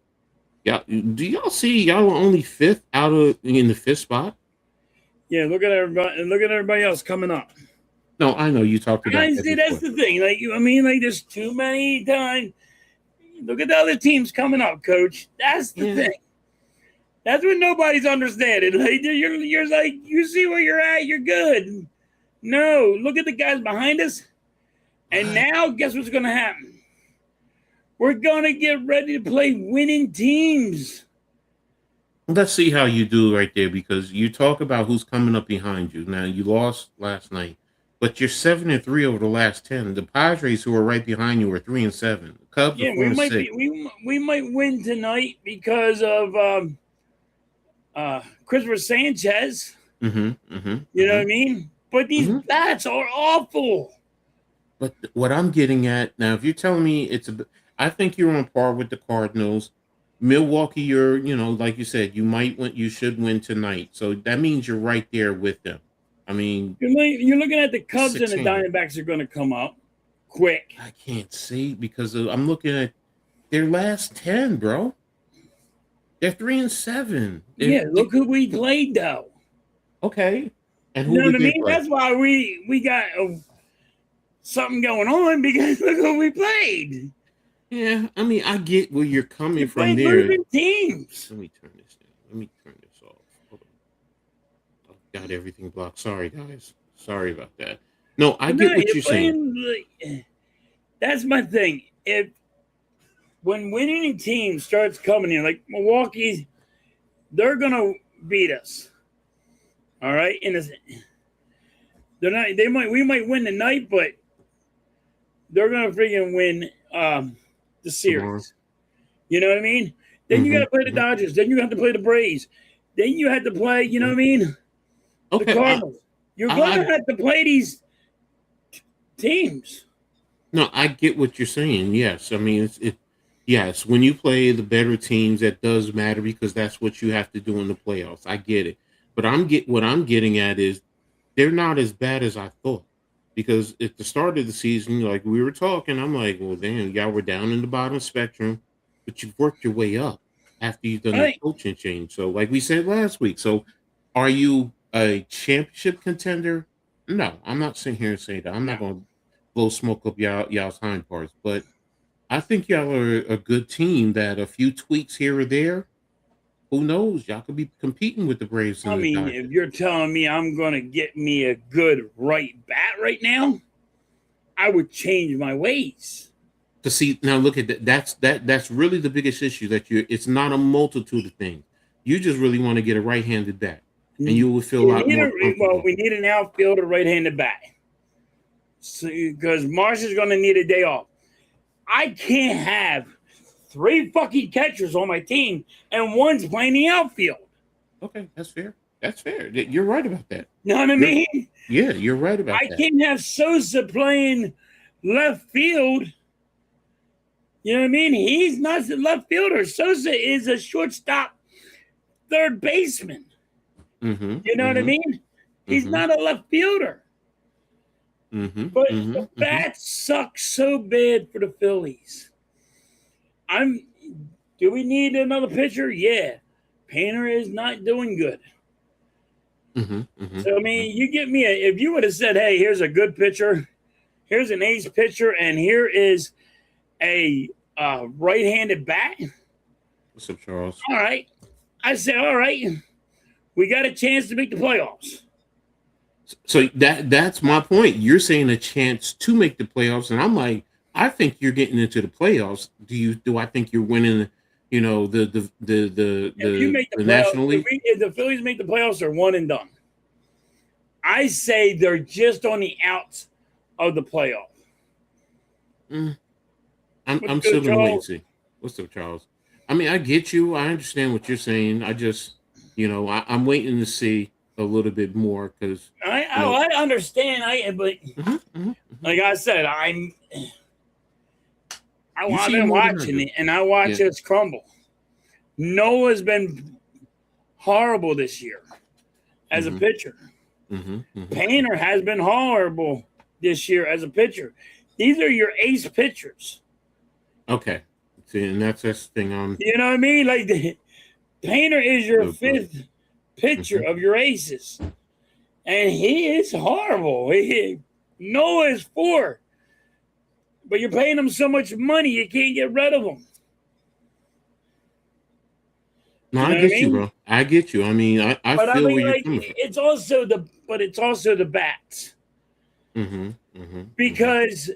do y'all see y'all are only 5th in the 5th spot? Yeah, look at everybody, and look at everybody else coming up. No, I know you talked about. I see. That's the thing. There's too many times. Look at the other teams coming up, Coach. That's the thing. That's what nobody's understanding. You're like, you see where you're at, you're good. No, look at the guys behind us. And now, guess what's going to happen? We're going to get ready to play winning teams. Let's see how you do right there, because you talk about who's coming up behind you. Now, you lost last night, but you're 7-3 over the last 10. The Padres, who are right behind you, are 3-7. The Cubs are Yeah, four we and might be six. we might win tonight because of Christopher Sanchez. Mm-hmm. Mm-hmm. You know what Mm-hmm. I mean? But these Mm-hmm. bats are awful. But what I'm getting at now, if you're telling me I think you're on par with the Cardinals. Milwaukee, like you said, you should win tonight. So that means you're right there with them. I mean, You're looking at the Cubs and the 16. Diamondbacks are going to come up quick. I can't see because I'm looking at their last 10, bro. They're 3-7. Yeah, look who we played though. Okay. And You who know what did I they mean? play? That's why we got something going on because look who we played. Yeah, I mean, I get where you're We coming from played there. losing teams. Let me turn this down. Let me turn this off. Hold on. I've got everything blocked. Sorry, guys. Sorry about that. No, I But no, get what you're you're saying. playing. That's my thing. If when winning team starts coming in, like Milwaukee, they're gonna beat us. All right, they're not. They might. We might win tonight, but they're gonna freaking win the Tomorrow. series. You know what I mean? Then you got to play the Hmm. Dodgers. Then you have to play the Braves. Then you have to play. You know what I mean? The Okay. Cardinals. You're gonna I have to play these teams. No, I get what you're saying. Yes, I mean yes, when you play the better teams, that does matter because that's what you have to do in the playoffs. I get it, but what I'm getting at is they're not as bad as I thought because at the start of the season, like we were talking, I'm like, well, damn, y'all were down in the bottom spectrum, but you've worked your way up after you've done the Right? coaching change. So, like we said last week, so are you a championship contender? No, I'm not sitting here and saying that. I'm No. not going to blow smoke up y'all's hind parts, but I think y'all are a good team that a few tweaks here or there, who knows? Y'all could be competing with the Braves I and the mean, if Dodgers. you're telling me I'm gonna get me a good right bat right now, I would change my ways. To see now, look at that. That's really the biggest issue that it's not a multitude of things. You just really want to get a right-handed bat, and you will feel a lot more comfortable. We need an outfielder right-handed bat because Marsh is gonna need a day off. I can't have three fucking catchers on my team and one's playing the outfield. Okay, that's fair. That's fair. You're right about that. You know what I mean? Yeah, you're right about I that. can't have Sosa playing left field. You know what I mean? He's not the left fielder. Sosa is a shortstop, third baseman. Mm-hmm. You know what I mean? He's Mm-hmm. not a left fielder. Mm-hmm. But Mm-hmm. the bats suck so bad for the Phillies. Do we need another pitcher? Yeah. Painter is not doing good. Mm-hmm. Mm-hmm. So I mean, you get me if you would have said, hey, here's a good pitcher, here's an ace pitcher, and here is a right-handed bat. What's up, Charles? All right. I said, all right, we got a chance to make the playoffs. So that's my point. You're saying a chance to make the playoffs, and I'm like, I think you're getting into the playoffs. Do I think you're winning? You know, the National League. If the Phillies make the playoffs, they're one and done. I say they're just on the outs of the playoff. I'm still in wait and see. What's up, Charles? I mean, I get you. I understand what you're saying. I just, I'm waiting to see a little bit more because I understand. But like I said, I've been watching it, and I watch us crumble. Noah's been horrible this year as a pitcher. Painter has been horrible this year as a pitcher. These are your ace pitchers. Okay. See, and that's the thing on. You know what I mean? Like Painter is your fifth pitcher of your aces, and he is horrible. Noah is 4, but you're paying him so much money you can't get rid of him. No, I get you, bro. I get you. I mean, I feel where you're coming from. It's also the bats. Because,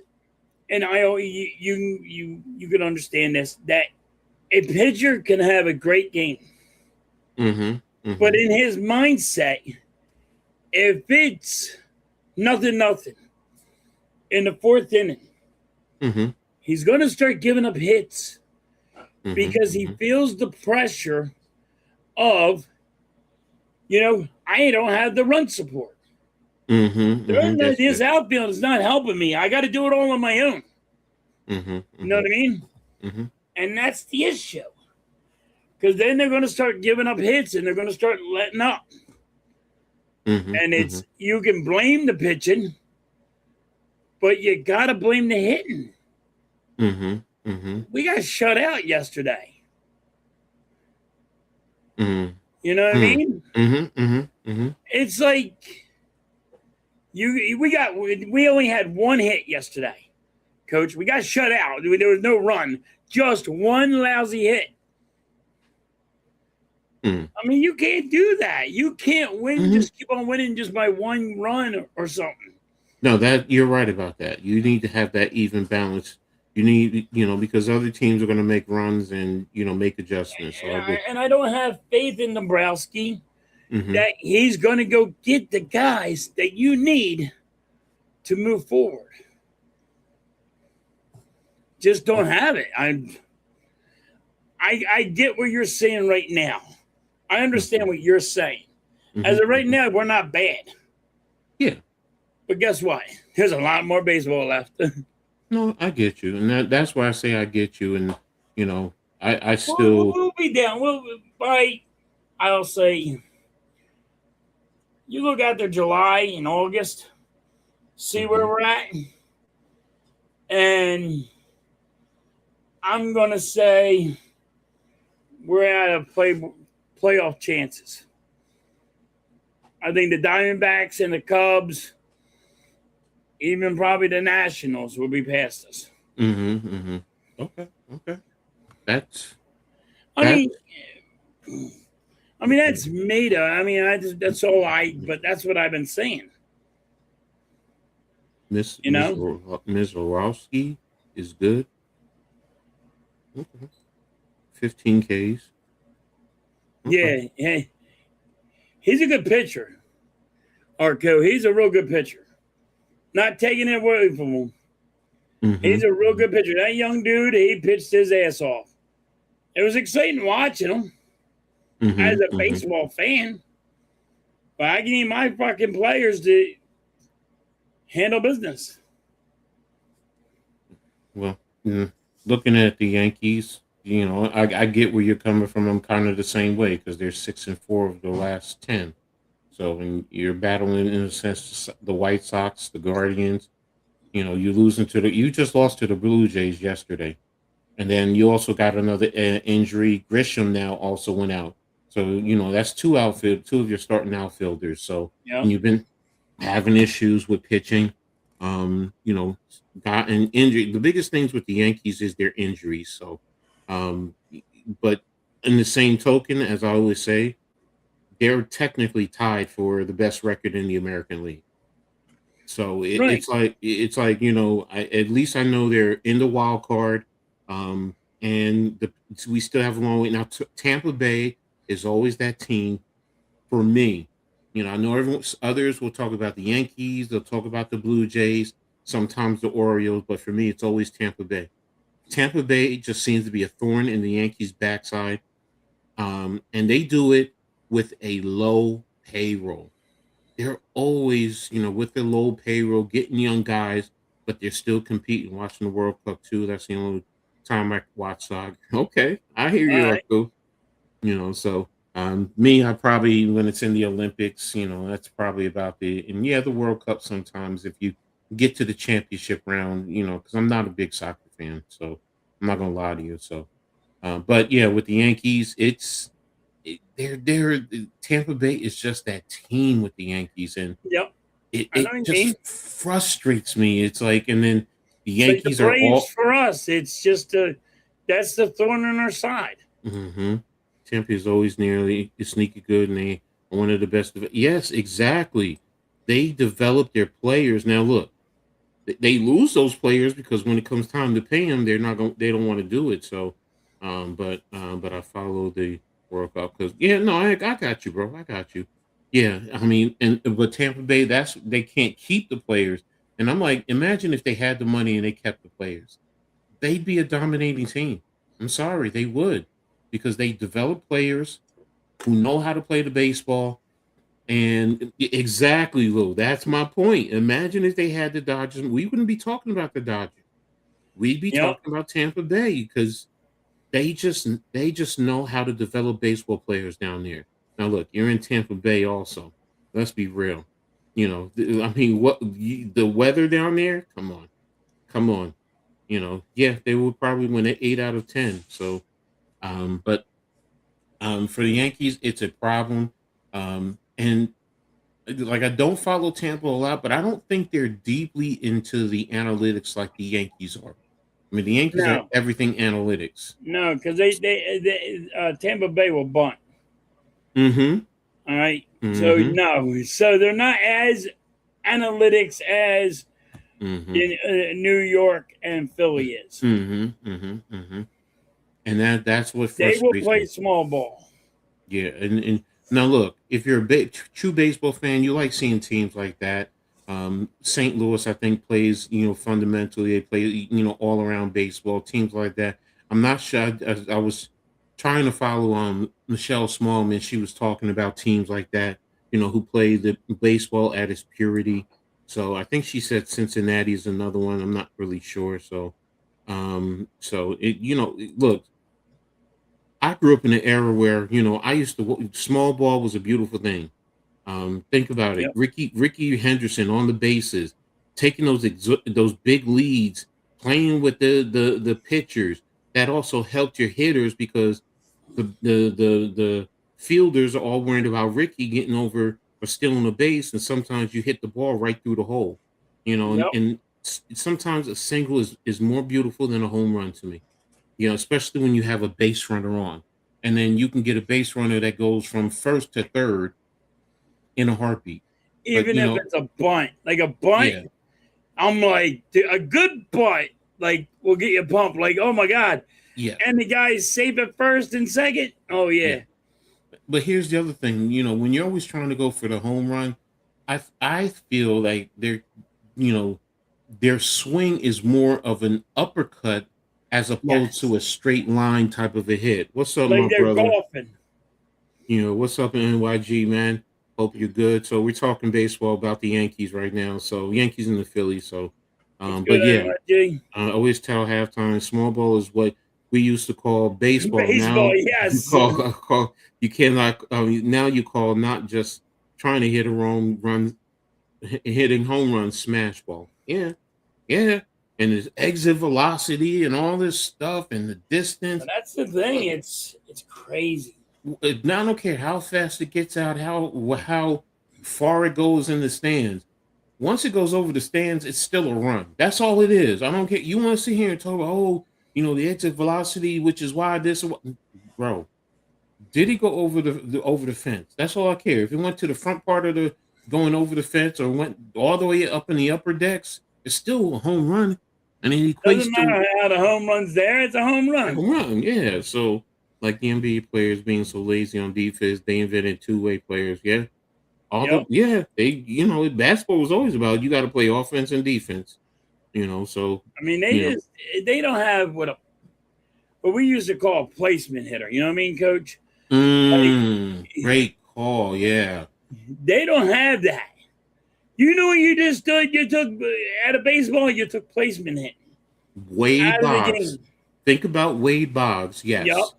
and you can understand this, that a pitcher can have a great game. But in his mindset, if it's Nothing, nothing. In the fourth inning, Mm-hmm. he's going to start giving up hits Mm-hmm. because he feels the pressure of, I don't have the run support. Mm-hmm. Mm-hmm. This outfield is not helping me. I got to do it all on my own. Mm-hmm. You know what I mean? Mm-hmm. And that's the issue. Because then they're going to start giving up hits and they're going to start letting up. Mm-hmm. And you can blame the pitching, but you got to blame the hitting. Mm-hmm. Mm-hmm. We got shut out yesterday. Mm-hmm. You know what I mean? Mm-hmm. Mm-hmm. Mm-hmm. It's like we only had one hit yesterday, Coach. We got shut out. There was no run, just one lousy hit. Mm. I mean, you can't do that. You can't win. Mm-hmm. Just keep on winning just by one run or something. No, that you're right about that. You need to have that even balance. You need, because other teams are going to make runs and make adjustments. So And I don't have faith in Dombrowski mm-hmm. that he's going to go get the guys that you need to move forward. Just don't have it. I get what you're saying right now. I understand Mm-hmm. what you're saying. Mm-hmm. As of right now, we're not bad. Yeah. But guess what? There's a lot more baseball left. No, I get you, and that's why I say I get you, and I still we'll be down. I'll say, you look after July and August, see mm-hmm. where we're at, and I'm gonna say we're at a playoff chances. I think the Diamondbacks and the Cubs, even probably the Nationals, will be past us. Mm-hmm. Mm-hmm. Okay. That's I mean, that's made up. I mean, that's all but that's what I've been saying. Miss Orowski is good. Okay. 15 Ks. Okay. Yeah, he's a good pitcher. Arco, he's a real good pitcher. Not taking it away from him. Mm-hmm. He's a real good pitcher. That young dude, he pitched his ass off. It was exciting watching him as a baseball fan. But I need my fucking players to handle business. Well, looking at the Yankees, I get where you're coming from. I'm kind of the same way because they're 6-4 of the last 10. So when you're battling, in a sense, the White Sox, the Guardians, you just lost to the Blue Jays yesterday. And then you also got another injury. Grisham now also went out. So, that's two of your starting outfielders. So, and you've been having issues with pitching, gotten injured. The biggest things with the Yankees is their injuries. So, but in the same token, as I always say, they're technically tied for the best record in the American League. So it's like at least I know they're in the wild card, and we still have a long way. Now Tampa Bay is always that team for me. I know others will talk about the Yankees, they'll talk about the Blue Jays, sometimes the Orioles, but for me, it's always Tampa Bay. Tampa Bay just seems to be a thorn in the Yankees' backside, and they do it with a low payroll. They're always, with the low payroll, getting young guys, but they're still competing. Watching the World Cup too. That's the only time I watch soccer. Okay, I hear you, Arco. So me, I probably when it's in the Olympics, that's probably about the World Cup. Sometimes if you get to the championship round, because I'm not a big soccer fan, so I'm not gonna lie to you. So, but yeah, with the Yankees, they're Tampa Bay is just that team with the Yankees, and it just frustrates me. It's like, and then the Yankees are all for us. It's just that's the thorn in our side. Mm-hmm. Tampa is always nearly sneaky good, and they are one of the best. Yes, exactly. They develop their players. Now, look, they lose those players because when it comes time to pay them, they're not going. They don't want to do it. So, but I follow the World Cup because I got you, bro. I got you. Yeah, I mean, and but Tampa Bay, they can't keep the players. And I'm like, imagine if they had the money and they kept the players. They'd be a dominating team. I'm sorry, they would, because they develop players who know how to play the baseball. And exactly, Lou, that's my point. Imagine if they had the Dodgers, we wouldn't be talking about the Dodgers. We'd be Yep. talking about Tampa Bay because they just know how to develop baseball players down there. Now, look, you're in Tampa Bay, also. Let's be real. I mean, the weather down there? Come on, come on. Yeah, they would probably win an 8 out of 10. So, but for the Yankees, it's a problem. And like I don't follow Tampa a lot, but I don't think they're deeply into the analytics like the Yankees are. I mean, the Yankees are No, everything analytics. no, because Tampa Bay will bunt. Mm-hmm. All right. So Mm-hmm. no, so they're not as analytics as Mm-hmm. in New York and Philly is. Mm-hmm. Mm-hmm. Mm-hmm. And that's what They will frustrates play me. small ball. Yeah, and now look, if you're a true baseball fan, you like seeing teams like that. St. Louis, I think, plays fundamentally. They play all around baseball. Teams like that. I'm not sure. I was trying to follow Michelle Smallman. She was talking about teams like that. Who play the baseball at its purity. So I think she said Cincinnati is another one. I'm not really sure. So it look. I grew up in an era where I used to small ball was a beautiful thing. Think about it, Yep. Ricky Henderson on the bases, taking those big leads, playing with the pitchers. That also helped your hitters because the fielders are all worried about Ricky getting over or stealing a base, and sometimes you hit the ball right through the hole. Yep. And sometimes a single is more beautiful than a home run to me. Especially when you have a base runner on. And then you can get a base runner that goes from first to third in a heartbeat. But Even if it's a bunt, like a bunt, yeah, I'm like a good bunt, like will get you pumped. Like, oh my god, yeah, and the guy's safe at first and second. Oh yeah. yeah, But here's the other thing, when you're always trying to go for the home run, I feel like you know, their swing is more of an uppercut as opposed yes, to a straight line type of a hit. What's up, like my they're brother? golfing. What's up in NYG, man? Hope you're good. So we're talking baseball about the Yankees right now. So Yankees and the Phillies. So, What's but good, yeah, NYG? I always tell halftime small ball is what we used to call baseball. Baseball, Now you yes. call you cannot. Now you call not just trying to hit a home run, hitting home run smash ball. Yeah, yeah, and there's exit velocity and all this stuff and the distance. But that's the thing. It's crazy. I don't care how fast it gets out, how far it goes in the stands. Once it goes over the stands, it's still a run. That's all it is. I don't care. You want to sit here and talk about, the exit velocity, which is why this, bro. Did he go over the fence? That's all I care. If he went to the front part of the going over the fence or went all the way up in the upper decks, it's still a home run, and it equates Doesn't to matter how the home run's there. It's a home run. home run. Yeah. So like the NBA players being so lazy on defense, they invented two-way players. Yeah. Yep. They basketball was always about you got to play offense and defense. So I mean, you know they don't have what we used to call a placement hitter. You know what I mean, Coach? Like great call. Yeah. they don't have that. You know what you just did? You took at a baseball. You took placement hit Wade out of the Boggs. game. Think about Wade Boggs. Yep. Yes.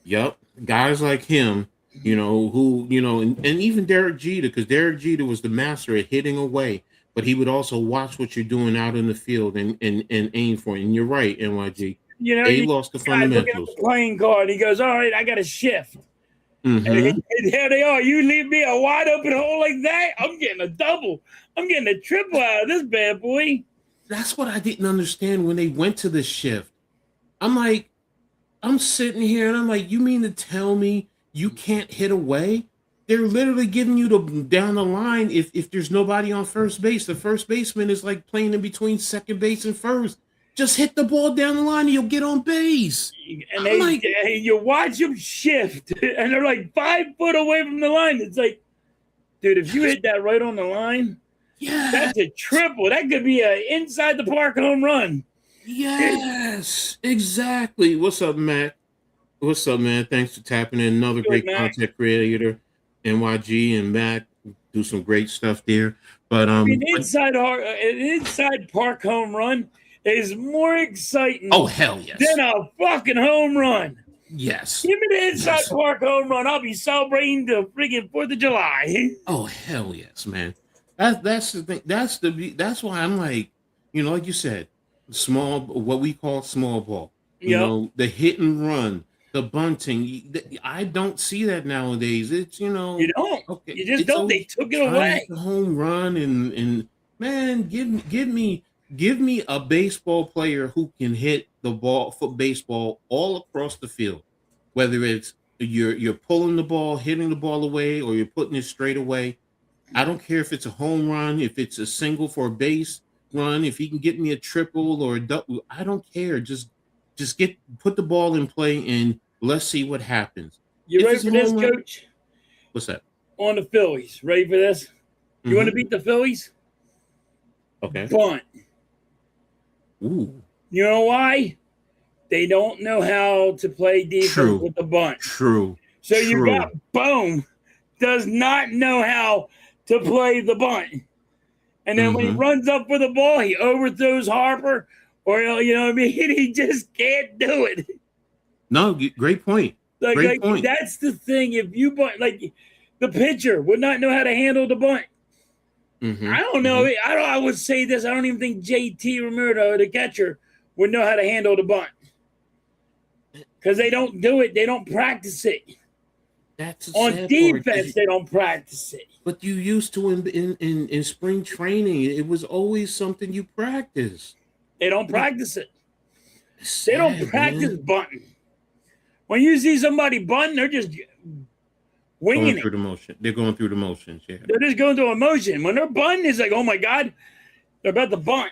Yep. Guys like him, who, and even Derek Jeter, because Derek Jeter was the master at hitting away, but he would also watch what you're doing out in the field and aim for it. And you're right, NYG. You know, They you lost the guy looking at fundamentals. the playing card. He goes, "All right, I got a shift." Mm-hmm. And there they are. You leave me a wide open hole like that, I'm getting a double. I'm getting a triple out of this bad boy. That's what I didn't understand when they went to the shift. I'm like, I'm sitting here and I'm like, you mean to tell me you can't hit away? They're literally giving you the down the line if there's nobody on first base. The first baseman is like playing in between second base and first. Just hit the ball down the line and you'll get on base. And I'm like, you watch them shift, and they're like 5 foot away from the line. It's like, Dude, if you hit that right on the line, Yeah. that's a triple. That could be a inside the park home run. Yes. Exactly. What's up, Matt? What's up, man? Thanks for tapping in. Another Good, great Mac. content creator, NYG and Matt do some great stuff there. But I mean, an inside park home run is more exciting oh hell yes, than a fucking home run. yes, Give me the inside yes. park home run. I'll be celebrating the freaking 4th of July. Oh hell yes, man. That's the thing. That's why I'm like, like you said, small, what we call small ball. Yep. The hit and run, the bunting. I don't see that nowadays. It's You don't. okay. You just It's don't. They always took it trying to away. hit the home run and man, give me a baseball player who can hit the ball for baseball all across the field, whether it's you're pulling the ball, hitting the ball away, or you're putting it straight away. I don't care if it's a home run, if it's a single for a base run, if he can get me a triple or a double. I don't care. Just put the ball in play and let's see what happens. You If ready it's for a this, home run, Coach? what's that? On the Phillies. Ready for this? You want to beat the Phillies? Okay. Bunt. Ooh. You know why? They don't know how to play defense with the bunt. True. So you got Boom does not know how to play the bunt. And then when he runs up for the ball, he overthrows Harper, or you know what I mean? He just can't do it. No, great point. Great point. That's the thing. If you bunt, like the pitcher would not know how to handle the bunt. I don't know. I would say this. I don't even think JT Romerto, the catcher, would know how to handle the bunt because they don't do it. They don't practice it. That's on defense. They don't practice it. But you used to in spring training. It was always something you practice. They don't practice it. They don't practice bunting. When you see somebody bunting, they're just winging through the motion. They're going through the motions. Yeah, they're just going through emotion. When they're bunting, it's like, oh my god, they're about to bunt.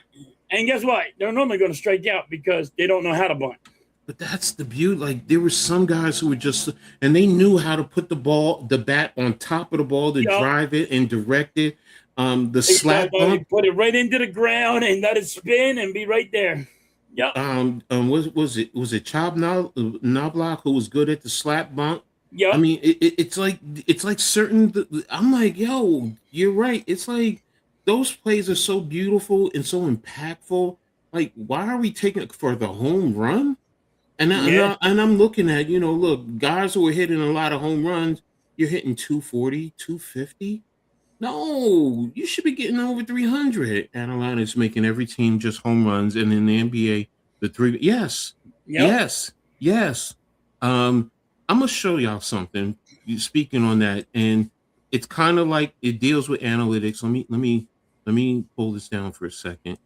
And guess what? They're normally going to strike out because they don't know how to bunt. But that's the beauty. Like there were some guys who were just, and they knew how to put the bat on top of the ball to drive it and direct it. The slap bump, put it right into the ground and let it spin and be right there. Yep. Was it Chop Knobloch who was good at the slap bump? Yeah. I mean, it's like certain. I'm like, yo, you're right. It's like those plays are so beautiful and so impactful. Like, why are we taking it for the home run? And I'm looking at, look, guys who are hitting a lot of home runs, you're hitting 240, 250. No, you should be getting over 300. Atlanta's making every team just home runs, and in the NBA, the three. Yes. I'm gonna show y'all something. Speaking on that, and it's kind of like it deals with analytics. Let me pull this down for a second.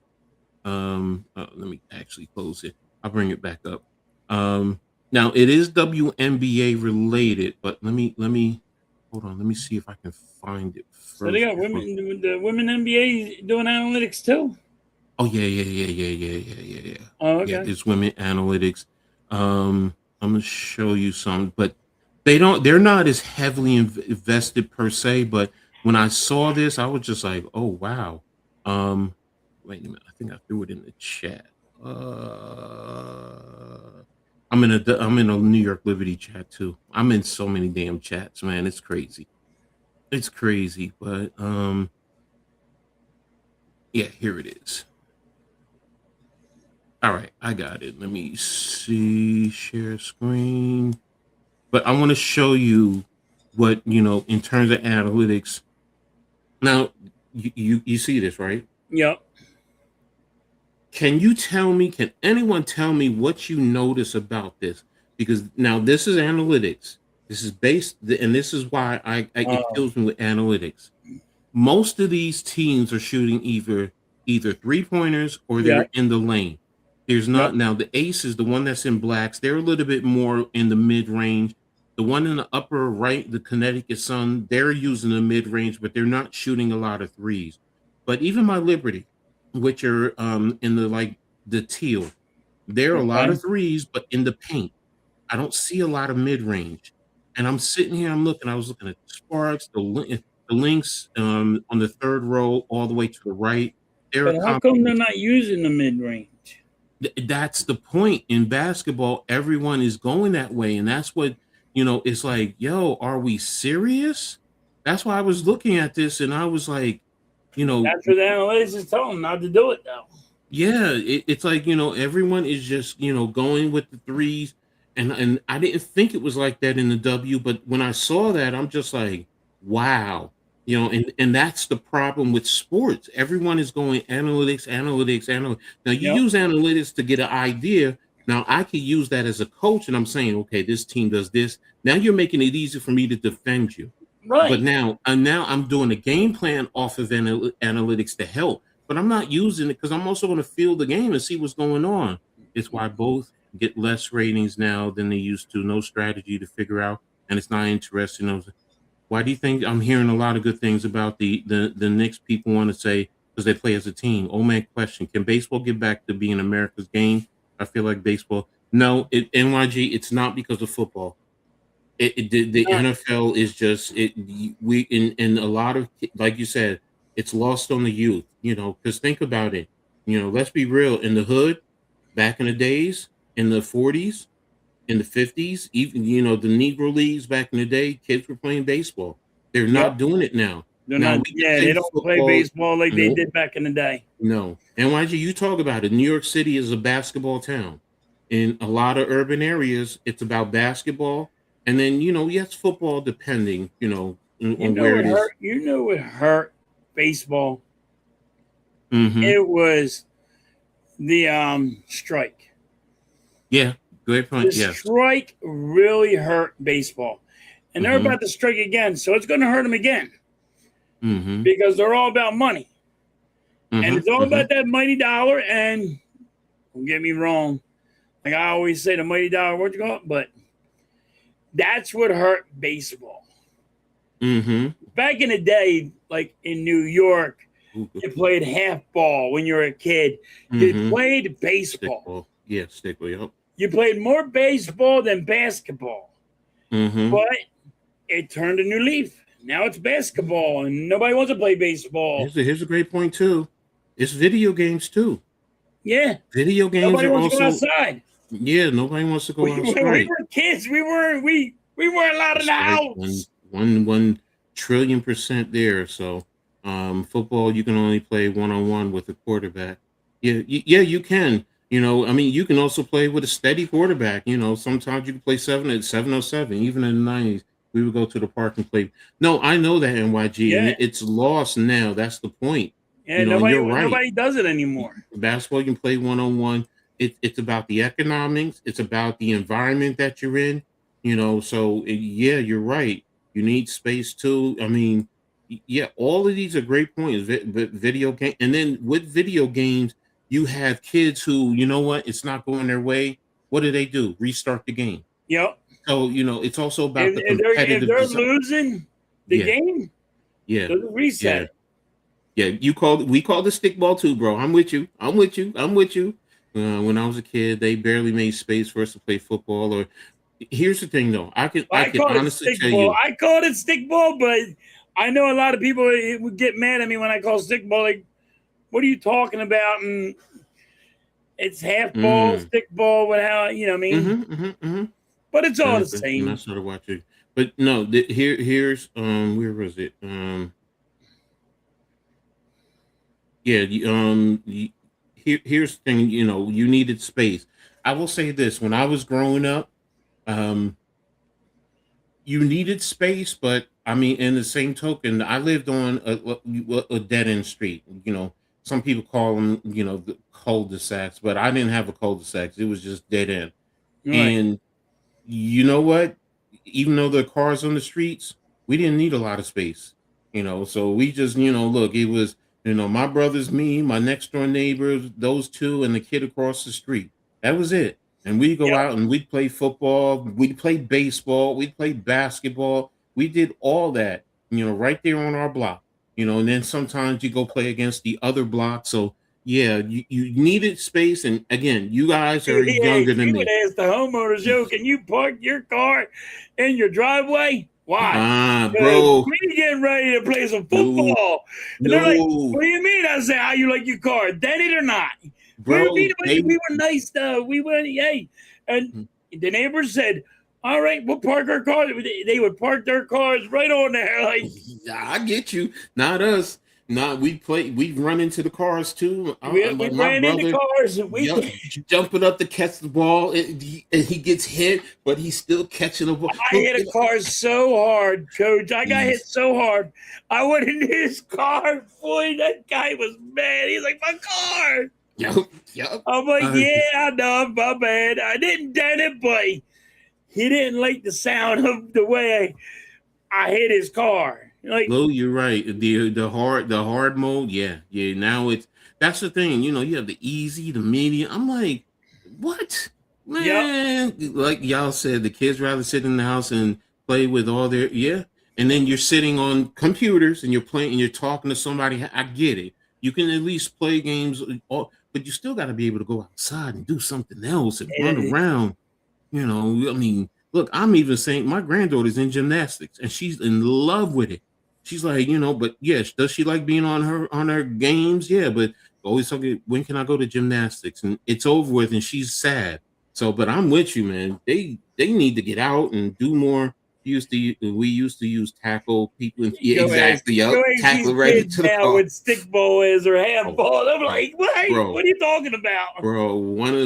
Let me actually close it. I'll bring it back up. Now it is WNBA related, but let me hold on. Let me see if I can find it first. So they got the women NBA doing analytics too. Oh yeah. Oh, okay. Yeah, it's women analytics. I'm gonna show you some, but they're not as heavily invested per se. But when I saw this, I was just like, oh wow. Wait a minute. I think I threw it in the chat. I'm in a New York Liberty chat too. I'm in so many damn chats, man. It's crazy. It's crazy, but yeah, here it is. All right, I got it. Let me see, share screen. But I want to show you what, in terms of analytics. Now, you see this, right? Yep. Can anyone tell me what you notice about this? Because now this is analytics. This is based, and this is why it kills me with analytics. Most of these teams are shooting either 3-pointers or they're in the lane. There's not now the Aces, the one that's in blacks, they're a little bit more in the mid range. The one in the upper right, the Connecticut Sun, they're using the mid range, but they're not shooting a lot of threes. But even my Liberty, which are in the teal, there are a lot of threes, but in the paint, I don't see a lot of mid range. And I'm sitting here, I was looking at the Sparks, the the links on the third row all the way to the right. They're But how come they're accommodating. not using the mid range? That's the point. In basketball, everyone is going that way, and that's what it's like, yo, are we serious? That's why I was looking at this and I was like, you know, That's what the analytics is telling them not to do it, though. yeah, it's like, everyone is just, going with the threes. And I didn't think it was like that in the W, but when I saw that, I'm just like, wow. And that's the problem with sports. Everyone is going analytics, analytics, analytics. Now you Yep. use analytics to get an idea. Now I could use that as a coach, and I'm saying, okay, this team does this. Now you're making it easy for me to defend you. But Right. now I'm doing a game plan off of analytics to help, but I'm not using it because I'm also going to feel the game and see what's going on. It's why both get less ratings now than they used to. No strategy to figure out, and it's not interesting. Why do you think I'm hearing a lot of good things about the Knicks? People want to say because they play as a team. Oh man, question: can baseball get back to being America's game? I feel like baseball. No, NYG. It's not because of football. The NFL is just we in a lot of, like you said, it's lost on the youth, because think about it, let's be real. In the hood, back in the days, in the 40s, in the 50s, even the Negro leagues back in the day, kids were playing baseball. They're not Yep. doing it now. They're Now not. we can Yeah, say they don't play football. baseball like they Nope. did back in the day. No. NYG, you talk about it. New York City is a basketball town. In a lot of urban areas, it's about basketball. And then, yes, football, depending, on where it is. You know what hurt baseball? Mm-hmm. It was the strike. Yeah, great The point. Yes. strike really hurt baseball, and they're Mm-hmm. about to strike again, so it's going to hurt them again Mm-hmm. because they're all about money, and it's all Mm-hmm. about that mighty dollar. And don't get me wrong, like I always say, the mighty dollar, what you call it? But that's what hurt baseball. Mm-hmm. Back in the day, like in New York, Mm-hmm. you played half ball when you were a kid. You played baseball. Stickball. Yeah, stickball. Yep. You played more baseball than basketball. Mm-hmm. But it turned a new leaf. Now it's basketball, and nobody wants to play baseball. Here's a great point too. It's video games too. Yeah, Video games nobody are wants to go also. outside. Yeah, nobody wants to go We outside. were kids. We weren't allowed in the That's right. house. 1 trillion% there. So, football, you can only play 1-on-1 with a quarterback. Yeah, you can. I mean, you can also play with a steady quarterback. Sometimes you can play 7-7. Even in the 90s, we would go to the park and play. No, I know that, NYG, and Yeah. it's lost now. That's the point. Yeah, And you're right. nobody does it anymore. Basketball, you can play 1-on-1. It's about the economics. It's about the environment that you're in. So yeah, you're right. You need space too. I mean, yeah, all of these are great points. Video game, and then with video games, you have kids who, what, it's not going their way. What do? Restart the game. Yep. So it's also about the If competitive they're design. losing the Yeah. game, Yeah, there's a reset. yeah. We called the stickball too, bro. I'm with you. When I was a kid, they barely made space for us to play football. Or here's the thing, though. I can honestly tell you. I called it stickball, but I know a lot of people would get mad at me when I call stickball. Like, what are you talking about? And it's half ball, stickball, what I mean? But it's all the same. And I started watching, but no. Here's where was it? Yeah. Here's the thing. You needed space. I will say this: when I was growing up, you needed space, but I mean, in the same token, I lived on a dead end street. Some people call them, the cul-de-sacs, but I didn't have a cul-de-sac. It was just dead end. Right. And you know what? Even though there are cars on the streets, we didn't need a lot of space. So we just, look, it was, my brothers, me, my next door neighbors, those two, and the kid across the street. That was it. And we'd go out and we'd play football, we'd play baseball, we'd play basketball. We did all that, right there on our block. And then sometimes you go play against the other block. So yeah, you needed space. And again, you guys are younger than you me. would ask the homeowners, yo, can you park your car in your driveway? Why? Bro. We getting ready to play some No, football. And they're like, what do you mean? I say, how you like your car? Dent it or not? What do you bro. mean? We were nice though. We went, hey. And the neighbors said, all right, we'll park our cars. They would park their cars right on there. Like, I get you. Not us. Not we run into the cars too. we My ran into brother, cars. And jumping up to catch the ball, and he gets hit, but he's still catching the ball. I hit a car so hard, Coach. I got hit so hard. I went into his car. Boy, that guy was mad. He's like, my car. Yep. I'm like, yeah, I know, my bad. I didn't dent it, but he didn't like the sound of the way I hit his car. Like, no, you're right. The hard mode, yeah. Now that's the thing. You have the easy, the medium. I'm like, what, man? Yep. Like y'all said, the kids rather sit in the house and play with all their and then you're sitting on computers and you're playing and you're talking to somebody. I get it. You can at least play games, but you still got to be able to go outside and do something else and run around. I mean, look, I'm even saying my granddaughter's in gymnastics and she's in love with it. She's like, but yes, does she like being on her games? Yeah, but always talking, when can I go to gymnastics? And it's over with and she's sad. So, but I'm with you, man. They need to get out and do more. We used to use tackle people. Exactly. Tackle right to the car. With stick ball is or handball. I'm like, what? Bro, what are you talking about? Bro,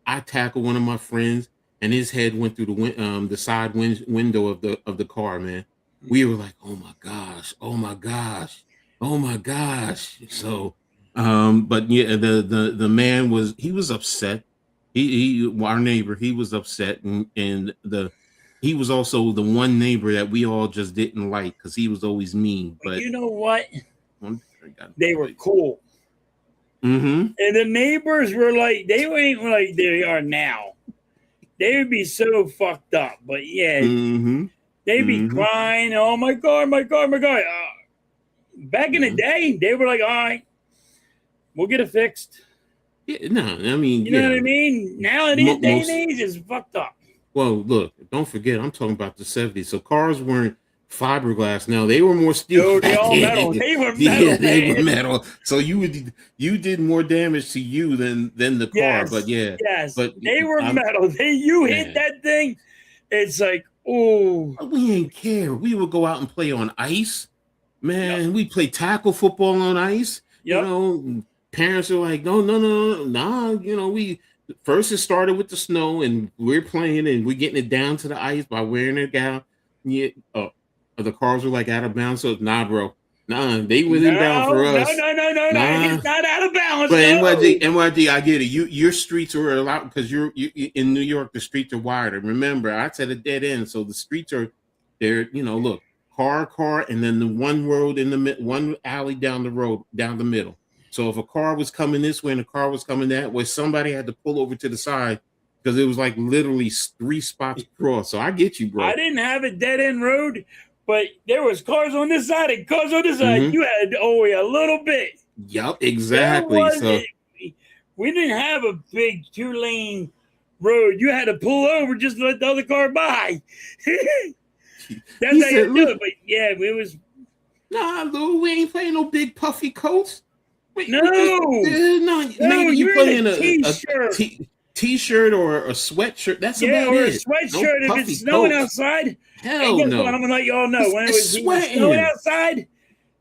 I tackled one of my friends and his head went through the side window of the car, man. We were like, oh my gosh. So, but yeah, the man was upset. Our neighbor, he was upset, and he was also the one neighbor that we all just didn't like because he was always mean. But you know what? They were cool. Mm-hmm. And the neighbors were like, they weren't like they are now. They would be so fucked up, but yeah. Mm-hmm. They'd be crying, oh my God. Back in the day, they were like, all right, we'll get it fixed. Yeah, no, I mean, you know what I mean? Now it is day and age is fucked up. Well, look, don't forget, I'm talking about the 70s. So cars weren't fiberglass. Now they were more steel. They all metal. They were metal. Yeah, they were metal. So you did more damage to you than the car. But yeah, yes, but they were metal. You hit that thing, it's like, oh, we ain't care. We would go out and play on ice, man. Yep. We play tackle football on ice. Yep. Parents are like, no. We first it started with the snow, and we're playing, and we're getting it down to the ice by wearing it down. Yeah, the cars were like out of bounds. So bro. They were in bounds for us. No. It's not out of bounds. But NYD, I get it. Your streets are allowed because you're in New York. The streets are wider. Remember, I said a dead end, so the streets are there. Look, car, and then the one road in the one alley down the middle. So if a car was coming this way and a car was coming that way, somebody had to pull over to the side because it was like literally 3 spots across. So I get you, bro. I didn't have a dead end road. But there was cars on this side and cars on this side. Mm-hmm. You had only a little bit. Yep, exactly. We didn't have a big 2-lane road. You had to pull over just to let the other car by. That's how you do it. But yeah, it was. Nah, Lou, we ain't playing no big puffy coats. No, maybe you playing a t-shirt or a sweatshirt. That's about or it. A sweatshirt if it's snowing outside. Hell no. I'm gonna let y'all know when it was snowing outside.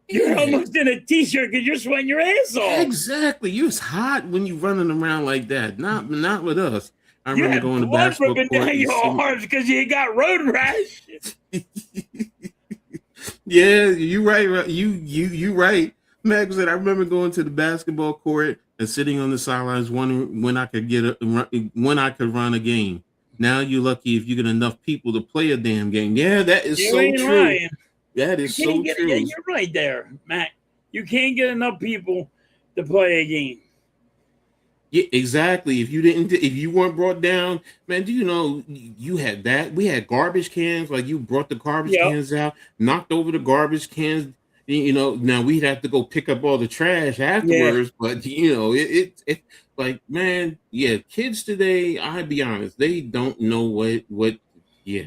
You're almost in a t-shirt because you're sweating your ass off. Exactly. You're hot when you're running around like that. Not with us. I remember going to basketball court. Down your arms because you got road rash. Yeah, you right. You right. Max said I remember going to the basketball court and sitting on the sidelines wondering when I could run a game. Now you're lucky if you get enough people to play a damn game. Yeah, that is so true. Lying. That is so true. Yeah, you're right there, Matt. You can't get enough people to play a game. Yeah, exactly. If you weren't brought down, man, do you know you had that? We had garbage cans. Like you brought the garbage cans out, knocked over the garbage cans. Now we'd have to go pick up all the trash afterwards. Yeah. But it like, man, yeah, kids today, I'll be honest, they don't know what. Yeah,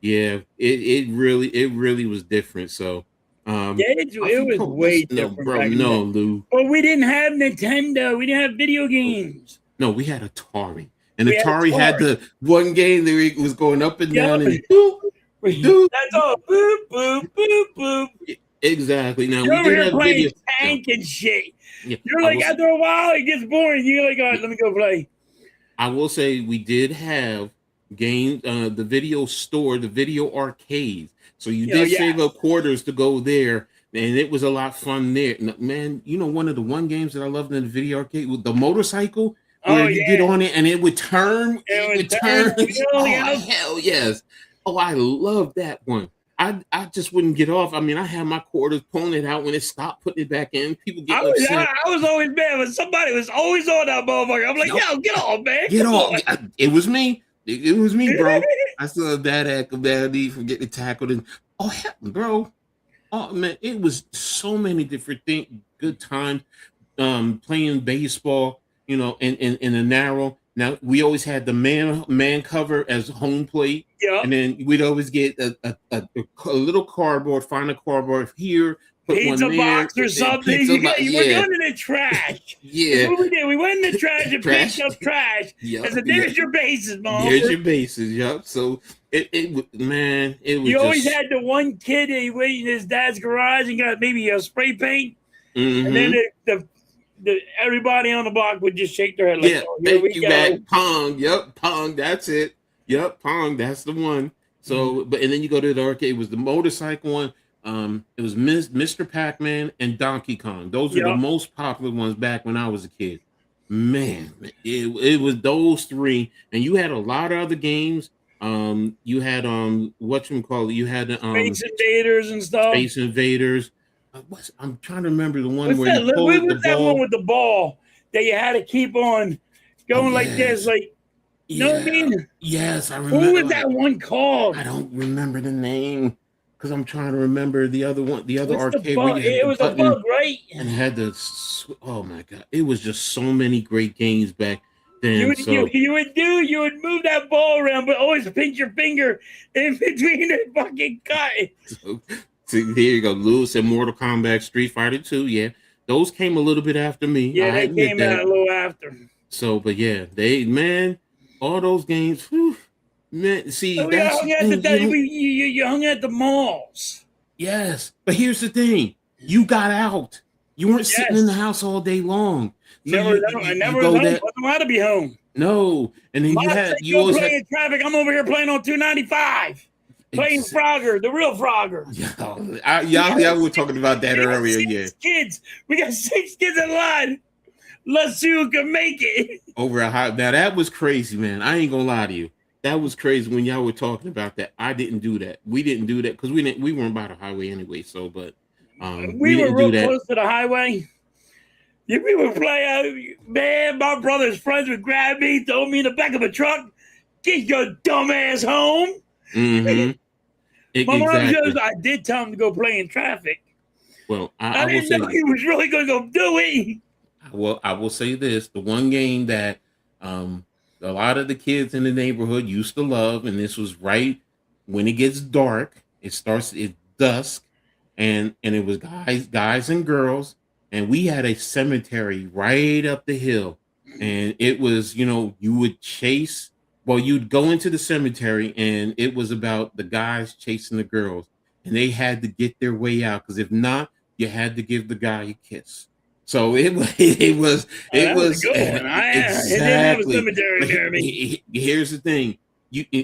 Yeah, it really was different. So Yeah, I it was forgot way this. No, different bro, back in the no, day. Lou. But we didn't have Nintendo. We didn't have video games. No, we had Atari. And We had Atari had Atari. the one game that it was going up and Yep. down and boop, doop. That's all. Boop, boop, boop, boop. Exactly. Now You're we over did here have playing video. No, tank and shit. yeah, You're like, after a while, it gets boring. You're like, all right, let me go play. I will say we did have games, the video store, the video arcades. So you You know, did yeah. save up quarters to go there, and it was a lot of fun there. Man, one of the one games that I loved in the video arcade with the motorcycle, where Oh, you get yeah. on it and it would turn. It It would would turn turn. the wheel, Oh yeah. hell yes! Oh, I love that one. I just wouldn't get off. I mean, I had my quarters pulling it out when it stopped, putting it back in. People getting upset. I was always mad when somebody was always on that motherfucker. I'm like, Nope. yo, get off, man. Get Come off. on. It was me. It was me, bro. I still have bad activity for getting tackled. And oh, hell, bro. Oh, man. It was so many different things. Good times. Playing baseball, in a narrow. Now, we always had the man cover as home plate. Yeah. And then we'd always get a little cardboard, find a cardboard here, put Pizza one there. box or something. Pizza box, You were going in the trash. Yeah. That's what we did. We went in the trash and Trash. picked up trash. Yep, I said, there's your bases, mom. There's your bases, yup. So it was You always had the one kid that he went in his dad's garage and got maybe a spray paint, and then the everybody on the block would just shake their head like, yeah, oh, here we thank you go. back. Pong, yep, Pong, that's it. Yep, Pong, that's the one. So, and then you go to the arcade, it was the motorcycle one. It was Mr. Pac-Man and Donkey Kong. Those are the most popular ones back when I was a kid. Man, it was those three, and you had a lot of other games. You had whatchamacallit, you had Space Invaders and stuff. Space Invaders. I'm trying to remember the one What's where that? you pulled the What's that ball. one with the ball that you had to keep on going like this? Like, you know what I mean? Yes, I remember. What was that one called? I don't remember the name because I'm trying to remember the other one, the other What's arcade. It was a bug, right? And had the, oh my god, it was just so many great games back then. You would move that ball around, but always pinch your finger in between the fucking cut. So there you go, Lewis and Mortal Kombat, Street Fighter 2. Yeah, those came a little bit after me. Yeah, they came out a little after. So, but yeah, all those games. Whew, man, see, you hung at the malls. Yes, but here's the thing: you got out. You weren't sitting in the house all day long. So I never was home. I wasn't allowed to be home. No, and then you always playing traffic. I'm over here playing on 295. Playing Frogger, the real Frogger. Y'all were talking about that earlier. Yeah, kids. We got 6 kids in line. Let's see who can make it. Over a high. Now that was crazy, man. I ain't gonna lie to you. That was crazy when y'all were talking about that. I didn't do that. We didn't do that because we weren't by the highway anyway. So, but we were real close to the highway. If we would play, man, my brother's friends would grab me, throw me in the back of a truck, get your dumb ass home. Mm-hmm. My mom says I did tell him to go play in traffic. Well, I didn't know he was really going to go do it. Well, I will say this: the one game that a lot of the kids in the neighborhood used to love, and this was right when it gets dark. It's dusk, and it was guys and girls, and we had a cemetery right up the hill, and it was you would chase. Well, you'd go into the cemetery, and it was about the guys chasing the girls, and they had to get their way out because if not, you had to give the guy a kiss. So it was good. I didn't have a cemetery near me. Here's the thing: